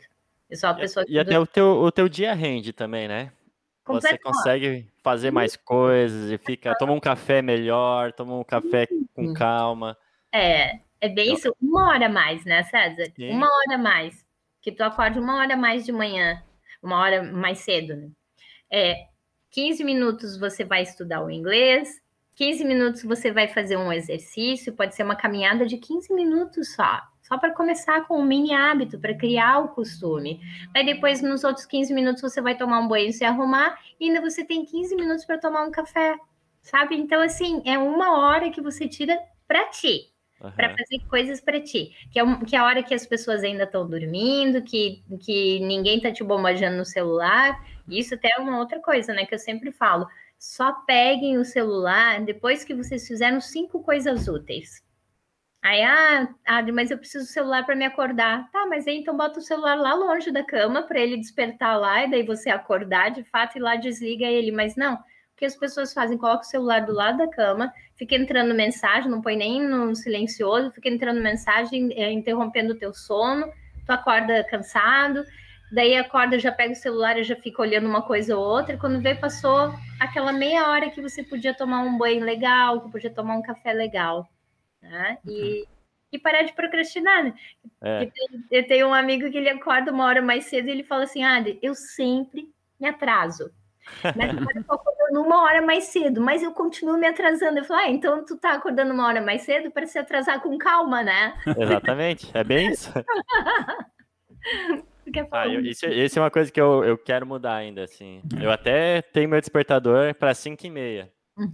C: Eu sou uma pessoa que...
B: E até o teu dia rende também, né? Você consegue fazer mais coisas e toma um café melhor, toma um café com calma.
C: É bem isso. 1 hora a mais, né, César? Sim. 1 hora a mais. Que tu acorde 1 hora a mais de manhã, 1 hora mais cedo, né? 15 minutos você vai estudar o inglês, 15 minutos você vai fazer um exercício, pode ser uma caminhada de 15 minutos só para começar com um mini hábito, para criar o costume. Aí depois, nos outros 15 minutos, você vai tomar um banho e se arrumar, e ainda você tem 15 minutos para tomar um café, sabe? Então, assim, é uma hora que você tira para ti. Para fazer coisas para ti, que é a hora que as pessoas ainda estão dormindo, que ninguém tá te bombardeando no celular. Isso até é uma outra coisa, né? Que eu sempre falo. Só peguem o celular depois que vocês fizeram 5 coisas úteis. Aí, Adri, mas eu preciso do celular para me acordar. Tá, mas aí então bota o celular lá longe da cama para ele despertar lá e daí você acordar de fato e lá desliga ele. Mas não, o que as pessoas fazem? Coloca o celular do lado da cama, fica entrando mensagem, não põe nem no silencioso, fica entrando mensagem, interrompendo o teu sono, tu acorda cansado, daí acorda, já pega o celular e já fica olhando uma coisa ou outra, e quando vê, passou aquela meia hora que você podia tomar um banho legal, que podia tomar um café legal, né? E parar de procrastinar, né? Eu tenho um amigo que ele acorda uma hora mais cedo e ele fala assim, eu sempre me atraso. Mas agora eu tô acordando uma hora mais cedo, mas eu continuo me atrasando. Eu falo, então tu tá acordando uma hora mais cedo para se atrasar com calma, né?
B: Exatamente, é bem isso.
C: Isso
B: é uma coisa que eu quero mudar ainda, assim. Eu até tenho meu despertador para 5h30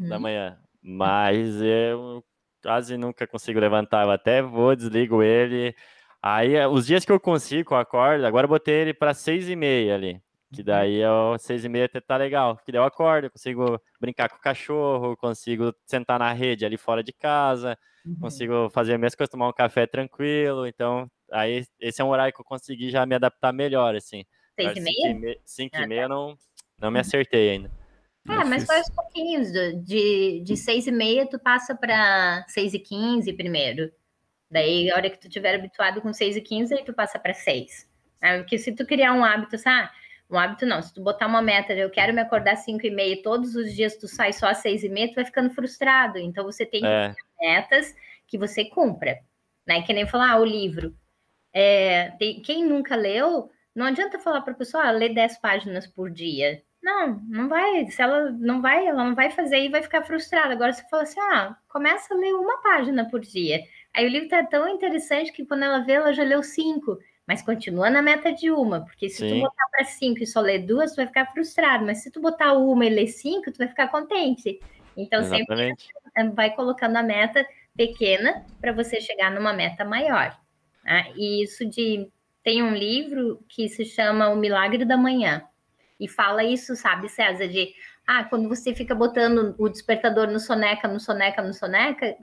B: da manhã, mas eu quase nunca consigo levantar. Eu até vou, desligo ele. Aí, os dias que eu consigo, eu acordo. Agora eu botei ele para 6h30 ali. Que daí, 6h30 até tá legal. Porque daí eu acordo, eu consigo brincar com o cachorro, consigo sentar na rede ali fora de casa, consigo fazer a mesma coisa, tomar um café tranquilo. Então, aí esse é um horário que eu consegui já me adaptar melhor, assim.
C: 6h30?
B: 5h30 eu não me acertei ainda.
C: Mas faz pouquinhos. De 6h30 tu passa para 6h15 primeiro. Daí, a hora que tu estiver habituado com 6h15, aí tu passa para 6. Porque se tu criar um hábito, um hábito não, se tu botar uma meta, eu quero me acordar 5h30, todos os dias tu sai só às 6h30, tu vai ficando frustrado. Então, você tem que criar metas que você cumpra. Né? Que nem falar, o livro. Quem nunca leu, não adianta falar para a pessoa, lê 10 páginas por dia. Não vai. Se ela não vai fazer e vai ficar frustrada. Agora você fala assim, começa a ler uma página por dia. Aí o livro tá tão interessante que quando ela vê, ela já leu 5. Mas continua na meta de uma, porque se tu botar para 5 e só ler 2, tu vai ficar frustrado. Mas se tu botar uma e ler 5, tu vai ficar contente. Então, sempre vai colocando a meta pequena para você chegar numa meta maior. E tem um livro que se chama O Milagre da Manhã. E fala isso, sabe, César, de quando você fica botando o despertador no soneca,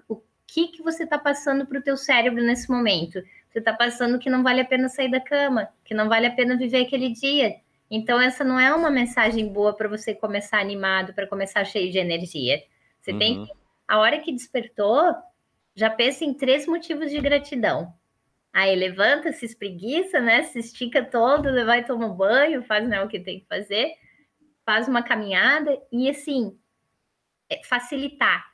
C: o que você está passando para o teu cérebro nesse momento? Você está passando que não vale a pena sair da cama, que não vale a pena viver aquele dia. Então, essa não é uma mensagem boa para você começar animado, para começar cheio de energia. Você tem que, a hora que despertou, já pensa em 3 motivos de gratidão. Aí levanta, se espreguiça, né? Se estica todo, vai tomar banho, faz o que tem que fazer, faz uma caminhada e, assim, facilitar.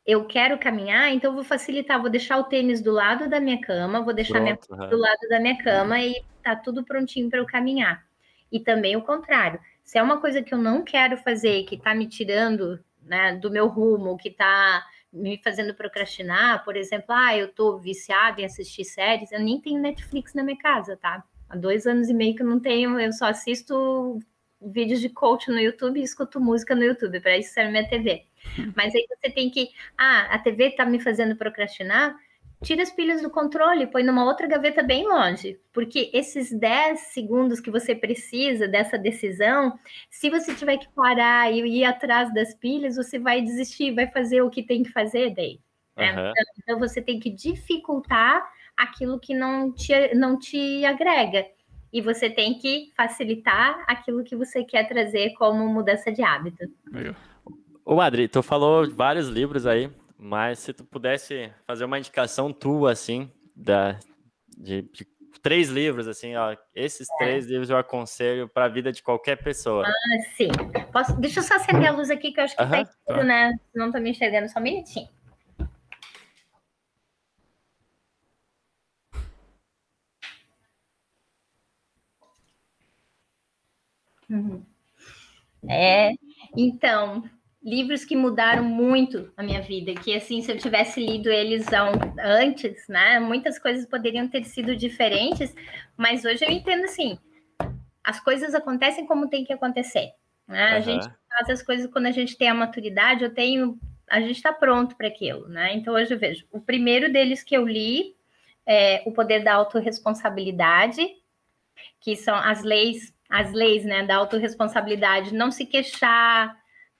C: Eu quero caminhar, então vou facilitar, vou deixar o tênis do lado da minha cama, vou deixar minha do lado da minha cama e tá tudo prontinho para eu caminhar. E também o contrário. Se é uma coisa que eu não quero fazer, que tá me tirando, né, do meu rumo, que tá me fazendo procrastinar, por exemplo, eu tô viciada em assistir séries, eu nem tenho Netflix na minha casa, tá? Há 2 anos e meio que eu não tenho, eu só assisto vídeos de coach no YouTube e escuto música no YouTube, para isso serve minha TV. Mas aí você tem que, a TV tá me fazendo procrastinar, tira as pilhas do controle, põe numa outra gaveta bem longe, porque esses 10 segundos que você precisa dessa decisão, se você tiver que parar e ir atrás das pilhas, você vai desistir, vai fazer o que tem que fazer daí. Né? Então você tem que dificultar aquilo que não te agrega. E você tem que facilitar aquilo que você quer trazer como mudança de hábito.
B: Ô, Adri, tu falou vários livros aí, mas se tu pudesse fazer uma indicação tua, assim, de 3 livros, assim, esses 3 livros eu aconselho para a vida de qualquer pessoa.
C: Sim. Deixa eu só acender a luz aqui, que eu acho que tá escuro, né? Não tô me enxergando, só um minutinho. Então, livros que mudaram muito a minha vida, que assim, se eu tivesse lido eles antes, né, muitas coisas poderiam ter sido diferentes, mas hoje eu entendo assim, as coisas acontecem como tem que acontecer, né? A gente faz as coisas quando a gente tem a maturidade, a gente está pronto para aquilo, né? Então hoje eu vejo, o primeiro deles que eu li é O Poder da Autorresponsabilidade, que são as leis, né, da autorresponsabilidade, não se queixar,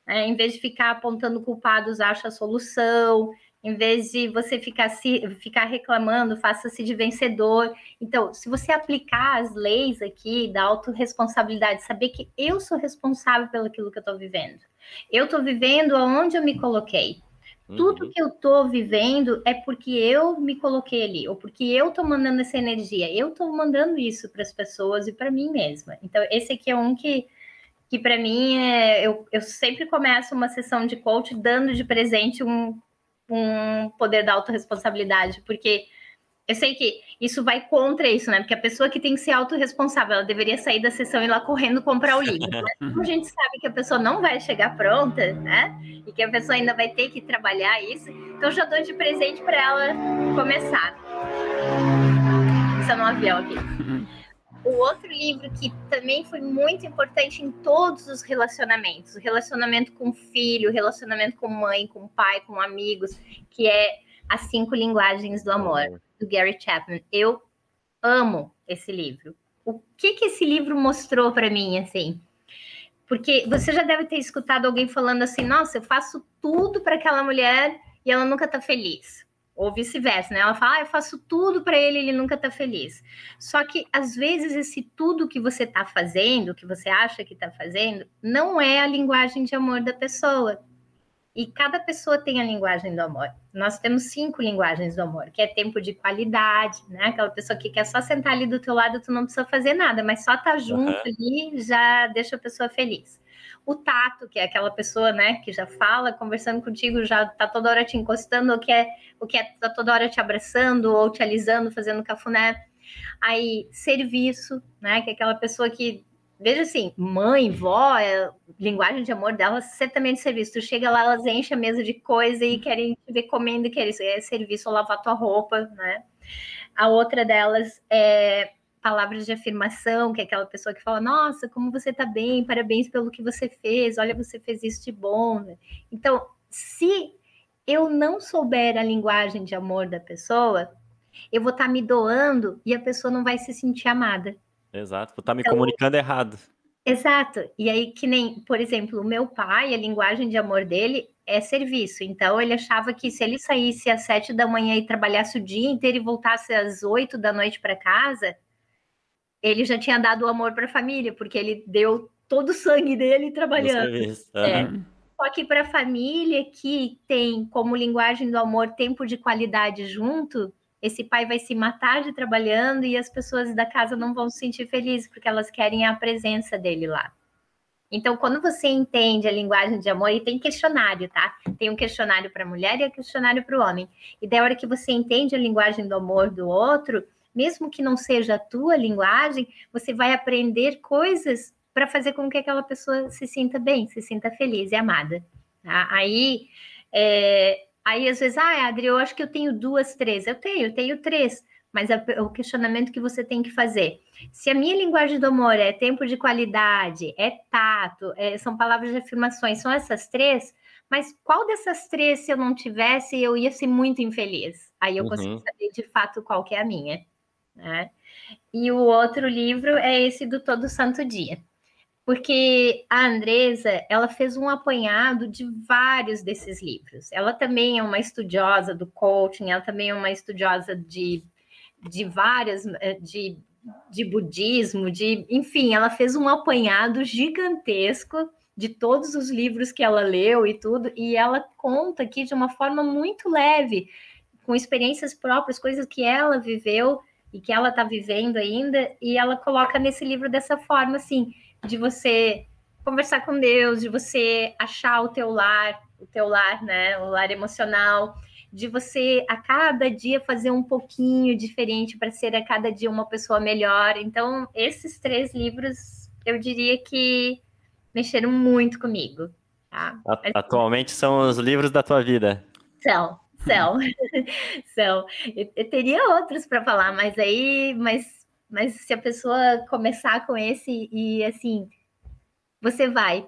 C: em vez de ficar apontando culpados, acha a solução, em vez de você ficar reclamando, faça-se de vencedor. Então, se você aplicar as leis aqui da autorresponsabilidade, saber que eu sou responsável pelo aquilo que eu estou vivendo. Eu estou vivendo aonde eu me coloquei. Tudo que eu estou vivendo é porque eu me coloquei ali, ou porque eu estou mandando essa energia. Eu estou mandando isso para as pessoas e para mim mesma. Então, esse aqui é um que para mim, eu sempre começo uma sessão de coach dando de presente um poder da autorresponsabilidade, porque eu sei que isso vai contra isso, né? Porque a pessoa que tem que ser autorresponsável, ela deveria sair da sessão e ir lá correndo comprar o livro. Mas como a gente sabe que a pessoa não vai chegar pronta, né? E que a pessoa ainda vai ter que trabalhar isso, então já dou de presente para ela começar. Isso é no avião aqui. O outro livro que também foi muito importante em todos os relacionamentos, o relacionamento com filho, relacionamento com mãe, com pai, com amigos, que é As 5 Linguagens do Amor, do Gary Chapman. Eu amo esse livro. O que esse livro mostrou para mim, assim? Porque você já deve ter escutado alguém falando assim, nossa, eu faço tudo para aquela mulher e ela nunca tá feliz. Ou vice-versa, né? Ela fala, eu faço tudo para ele e ele nunca tá feliz. Só que, às vezes, esse tudo que você tá fazendo, que você acha que tá fazendo, não é a linguagem de amor da pessoa. E cada pessoa tem a linguagem do amor. Nós temos 5 linguagens do amor, que é tempo de qualidade, né? Aquela pessoa que quer só sentar ali do teu lado, tu não precisa fazer nada, mas só tá junto ali já deixa a pessoa feliz. O tato, que é aquela pessoa, né, que já fala, conversando contigo, já tá toda hora te encostando, ou tá toda hora te abraçando, ou te alisando, fazendo cafuné. Aí, serviço, né, que é aquela pessoa que, veja assim, mãe, vó, linguagem de amor delas, certamente serviço. Tu chega lá, elas enchem a mesa de coisa e querem te ver comendo, querem isso. É serviço, ou lavar tua roupa, né? A outra delas é palavras de afirmação, que é aquela pessoa que fala, nossa, como você tá bem, parabéns pelo que você fez, olha, você fez isso de bom, né? Então, se eu não souber a linguagem de amor da pessoa, eu vou estar me doando e a pessoa não vai se sentir amada.
B: Exato, vou estar me comunicando errado.
C: Exato, e aí que nem, por exemplo, o meu pai, a linguagem de amor dele é serviço, então ele achava que se ele saísse às 7 da manhã e trabalhasse o dia inteiro e voltasse às 8 da noite para casa, ele já tinha dado o amor para a família, porque ele deu todo o sangue dele trabalhando. Só que para a família que tem como linguagem do amor tempo de qualidade junto, esse pai vai se matar de trabalhando e as pessoas da casa não vão se sentir felizes, porque elas querem a presença dele lá. Então, quando você entende a linguagem de amor, e tem questionário, tá? Tem um questionário para a mulher e um questionário para o homem. E da hora que você entende a linguagem do amor do outro, mesmo que não seja a tua linguagem, você vai aprender coisas para fazer com que aquela pessoa se sinta bem, se sinta feliz e amada. Tá? Aí, às vezes, Adri, eu acho que eu tenho 2, 3. Eu tenho 3. Mas o questionamento que você tem que fazer. Se a minha linguagem do amor é tempo de qualidade, é tato, são palavras de afirmações, são essas 3, mas qual dessas 3, se eu não tivesse, eu ia ser muito infeliz? Aí eu consigo saber de fato qual que é a minha. Né? E o outro livro é esse do Todo Santo Dia. Porque a Andresa, ela fez um apanhado de vários desses livros. Ela também é uma estudiosa do coaching, ela também é uma estudiosa de várias, de budismo, enfim, ela fez um apanhado gigantesco de todos os livros que ela leu e tudo, e ela conta aqui de uma forma muito leve, com experiências próprias, coisas que ela viveu e que ela está vivendo ainda, e ela coloca nesse livro dessa forma, assim, de você conversar com Deus, de você achar o teu lar, né, o lar emocional, de você a cada dia fazer um pouquinho diferente para ser a cada dia uma pessoa melhor. Então, esses 3 livros, eu diria que mexeram muito comigo. tá?
B: Atualmente são os livros da tua vida.
C: São. Eu teria outros para falar, mas se a pessoa começar com esse e assim, você vai.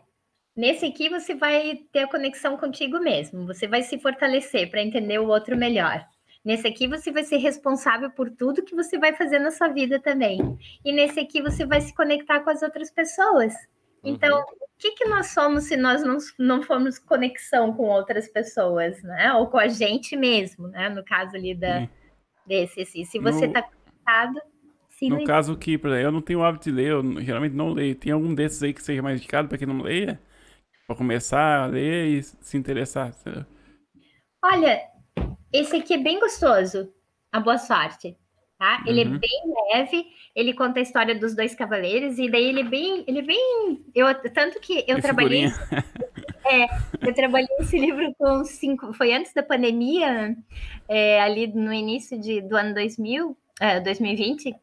C: Nesse aqui você vai ter a conexão contigo mesmo, você vai se fortalecer para entender o outro melhor. Nesse aqui você vai ser responsável por tudo que você vai fazer na sua vida também. E nesse aqui você vai se conectar com as outras pessoas. Então, o que nós somos se nós não formos conexão com outras pessoas, né? Ou com a gente mesmo, né? No caso ali desse, assim. Se você está conectado...
A: No caso que, por exemplo, eu não tenho o hábito de ler, eu geralmente não leio. Tem algum desses aí que seja mais indicado para quem não leia? Para começar a ler e se interessar?
C: Olha, esse aqui é bem gostoso, A Boa Sorte, tá? Ele é bem leve, ele conta a história dos dois cavaleiros, e daí ele é bem... Tanto que eu trabalhei... eu trabalhei esse livro com 5... Foi antes da pandemia, ali no início do ano 2020...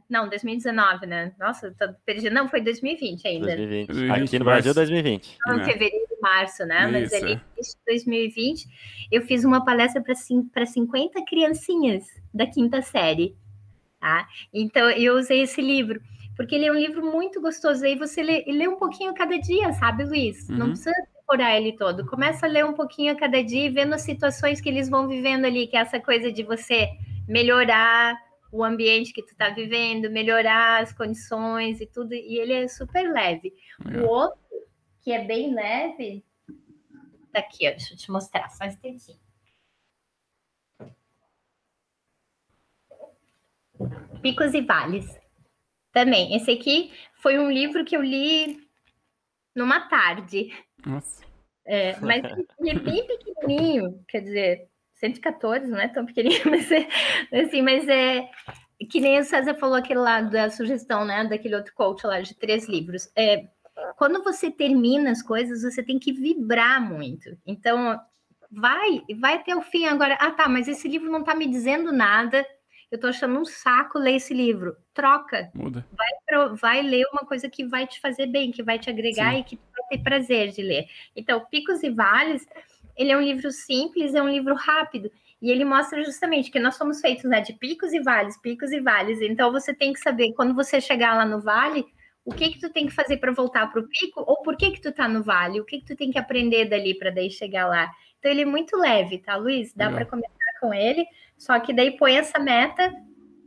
C: não, 2019, né? Nossa, tô perdida. Não, foi 2020 ainda.
B: 2020. Aqui no Brasil, 2020.
C: Fevereiro e março, né? Mas ali, em 2020, eu fiz uma palestra para 50 criancinhas da quinta série, tá? Então, eu usei esse livro, porque ele é um livro muito gostoso. Aí você lê um pouquinho a cada dia, sabe, Luiz? Não precisa decorar ele todo. Começa a ler um pouquinho a cada dia e vendo as situações que eles vão vivendo ali, que é essa coisa de você melhorar o ambiente que tu está vivendo, melhorar as condições e tudo, e ele é super leve. O outro, que é bem leve, tá aqui, ó, deixa eu te mostrar, só um instantinho. Picos e Vales. Também, esse aqui foi um livro que eu li numa tarde.
A: Nossa.
C: Mas ele é bem pequenininho, quer dizer... 114, não é tão pequenininho, mas é que nem o César falou aquele lá da sugestão, né, daquele outro coach lá de 3 livros. Quando você termina as coisas, você tem que vibrar muito. Então, vai até o fim agora. Ah, tá, mas esse livro não tá me dizendo nada. Eu tô achando um saco ler esse livro. Troca.
A: Muda.
C: Vai ler uma coisa que vai te fazer bem, que vai te agregar. Sim. E que vai ter prazer de ler. Então, Picos e Vales... Ele é um livro simples, é um livro rápido, e ele mostra justamente que nós somos feitos, né, de picos e vales. Então, você tem que saber, quando você chegar lá no vale, o que tu tem que fazer para voltar para o pico, ou por que tu tá no vale, o que tu tem que aprender dali para daí chegar lá. Então, ele é muito leve, tá, Luiz? Dá para começar com ele, só que daí põe essa meta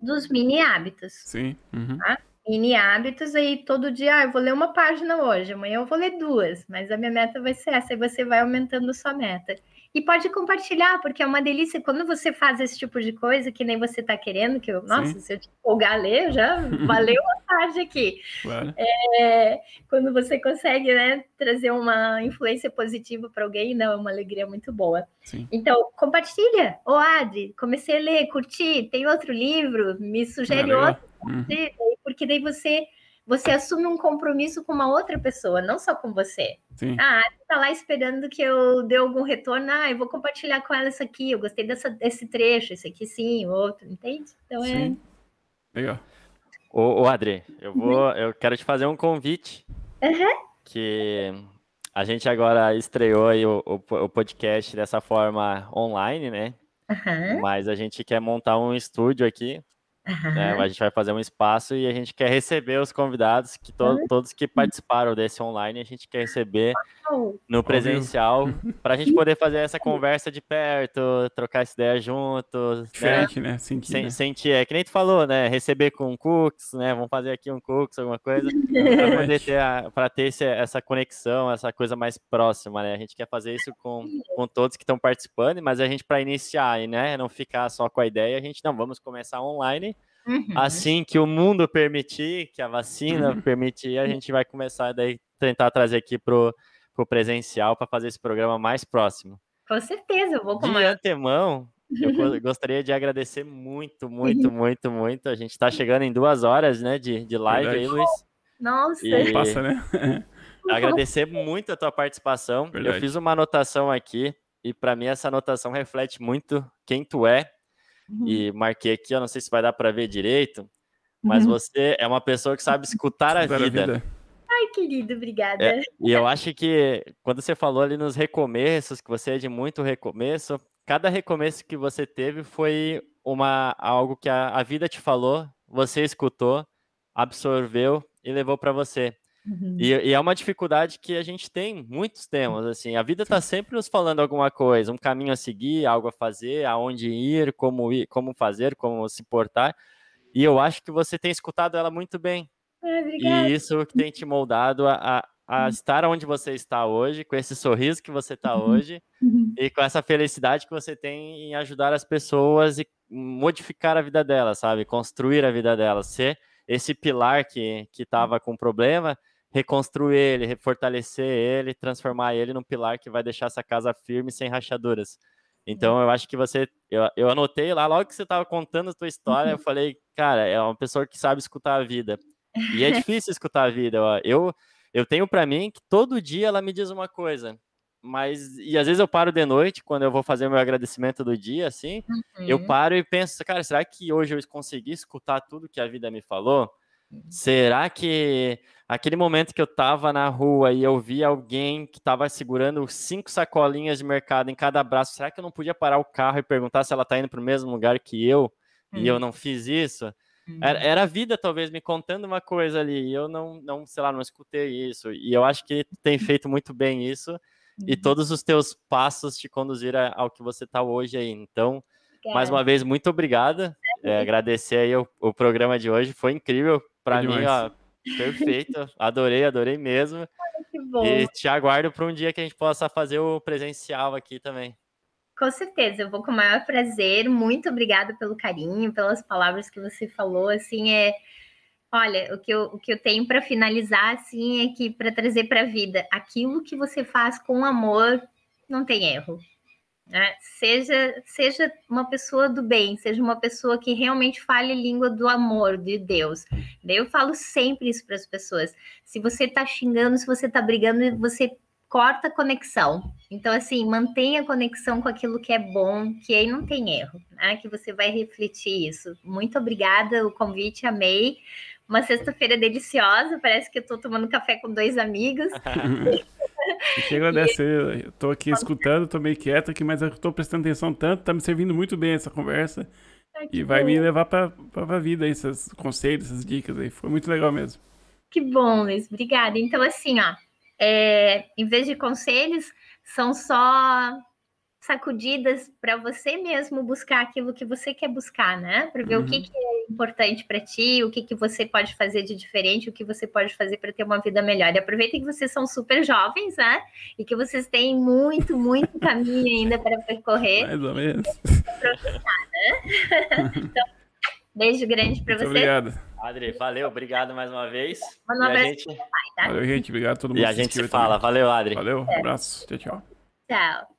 C: dos mini hábitos.
A: Sim.
C: Tá? Mini hábitos, aí todo dia, eu vou ler uma página hoje, amanhã eu vou ler 2, mas a minha meta vai ser essa, e você vai aumentando sua meta. E pode compartilhar, porque é uma delícia, quando você faz esse tipo de coisa, que nem você está querendo, nossa, se eu te empolgar a ler, já valeu a tarde aqui.
A: Claro.
C: Quando você consegue, né, trazer uma influência positiva para alguém, não, é uma alegria muito boa.
A: Sim.
C: Então, compartilha. Ô, Adri, comecei a ler, curti, tem outro livro, me sugere outro. Porque daí você assume um compromisso com uma outra pessoa, não só com você.
A: Sim.
C: Tá lá esperando que eu dê algum retorno, eu vou compartilhar com ela isso aqui, eu gostei desse trecho, esse aqui sim, o outro, entende? Então
A: sim. Legal.
B: Ô, Adri, eu quero te fazer um convite, que a gente agora estreou aí o podcast dessa forma online, né? Mas a gente quer montar um estúdio aqui. A gente vai fazer um espaço e a gente quer receber os convidados, que todos que participaram desse online, a gente quer receber no presencial, para a gente poder fazer essa conversa de perto, trocar essa ideia juntos.
A: Diferente, né?
B: Sentir, que nem tu falou, né? Receber com cookies, né? Vamos fazer aqui um cookies, alguma coisa, para ter essa conexão, essa coisa mais próxima, né? A gente quer fazer isso com todos que estão participando, mas a gente, para iniciar, né? Não ficar só com a ideia, a gente vamos começar online. Assim que o mundo permitir, que a vacina permitir, a gente vai começar daí tentar trazer aqui pro presencial para fazer esse programa mais próximo.
C: Com certeza, eu vou
B: De antemão, eu gostaria de agradecer muito. A gente está chegando em 2 horas, né, de live aí, Luiz.
C: Nossa!
A: Passa, né?
B: Agradecer muito a tua participação.
A: Verdade.
B: Eu fiz uma anotação aqui e para mim essa anotação reflete muito quem tu é. E marquei aqui, eu não sei se vai dar para ver direito, mas você é uma pessoa que sabe escutar a vida.
C: Ai, querido, obrigada.
B: E eu acho que quando você falou ali nos recomeços, que você é de muito recomeço, cada recomeço que você teve foi algo que a vida te falou, você escutou, absorveu e levou para você. E é uma dificuldade que a gente tem, muitos temos, assim, a vida está sempre nos falando alguma coisa, um caminho a seguir, algo a fazer, aonde ir, como fazer, como se portar, e eu acho que você tem escutado ela muito bem.
C: Obrigada.
B: E isso que tem te moldado a estar onde você está hoje, com esse sorriso que você está hoje, e com essa felicidade que você tem em ajudar as pessoas e modificar a vida delas, sabe? Construir a vida delas, ser esse pilar que estava com problema, reconstruir ele, fortalecer ele, transformar ele num pilar que vai deixar essa casa firme, sem rachaduras. Então, eu acho que eu anotei lá, logo que você estava contando a tua história, eu falei, cara, é uma pessoa que sabe escutar a vida. E é difícil escutar a vida. Eu tenho para mim que todo dia ela me diz uma coisa, e às vezes eu paro de noite, quando eu vou fazer o meu agradecimento do dia, assim, eu paro e penso, cara, será que hoje eu consegui escutar tudo que a vida me falou? Será que aquele momento que eu tava na rua e eu vi alguém que tava segurando 5 sacolinhas de mercado em cada braço, será que eu não podia parar o carro e perguntar se ela tá indo pro mesmo lugar que eu? E eu não fiz isso? Era a vida, talvez, me contando uma coisa ali, e eu não, sei lá, não escutei isso. E eu acho que tem feito muito bem isso, e todos os teus passos te conduziram ao que você está hoje aí. Então, mais uma vez, muito obrigada. Agradecer aí o programa de hoje, foi incrível. Para mim, ó, perfeito. Adorei mesmo.
C: Que bom.
B: E te aguardo para um dia que a gente possa fazer o presencial aqui também.
C: Com certeza, eu vou com o maior prazer. Muito obrigada pelo carinho, pelas palavras que você falou. Assim, olha, o que eu tenho para finalizar, assim, é que para trazer para a vida, aquilo que você faz com amor, não tem erro. Né? Seja uma pessoa do bem, seja uma pessoa que realmente fale a língua do amor de Deus. Daí eu falo sempre isso para as pessoas. Se você está xingando, se você está brigando, você corta a conexão. Então, assim, mantenha a conexão com aquilo que é bom, que aí não tem erro, né? Que você vai refletir isso. Muito obrigada, o convite, amei. Uma sexta-feira deliciosa, parece que eu estou tomando café com 2 amigos.
A: Que agradecer, eu tô aqui escutando, tô meio quieto aqui, mas eu tô prestando atenção tanto, tá me servindo muito bem essa conversa. E vai me levar pra vida, esses conselhos, essas dicas aí. Foi muito legal mesmo.
C: Que bom, Luiz, obrigada. Então, assim, ó, em vez de conselhos, são só sacudidas para você mesmo buscar aquilo que você quer buscar, né? Para ver o que é importante para ti, o que você pode fazer de diferente, o que você pode fazer para ter uma vida melhor. E aproveitem que vocês são super jovens, né? E que vocês têm muito caminho ainda para percorrer.
A: Mais ou menos.
C: Aproveitar, né? Então, beijo grande para vocês.
A: Obrigado.
B: Adri, valeu, obrigado mais uma vez.
C: Manda um abraço pro pai, tá?
A: Valeu, gente. Obrigado a todo mundo.
B: E a gente se fala. Valeu, Adri.
A: Valeu, um abraço. Tchau.
C: Tchau.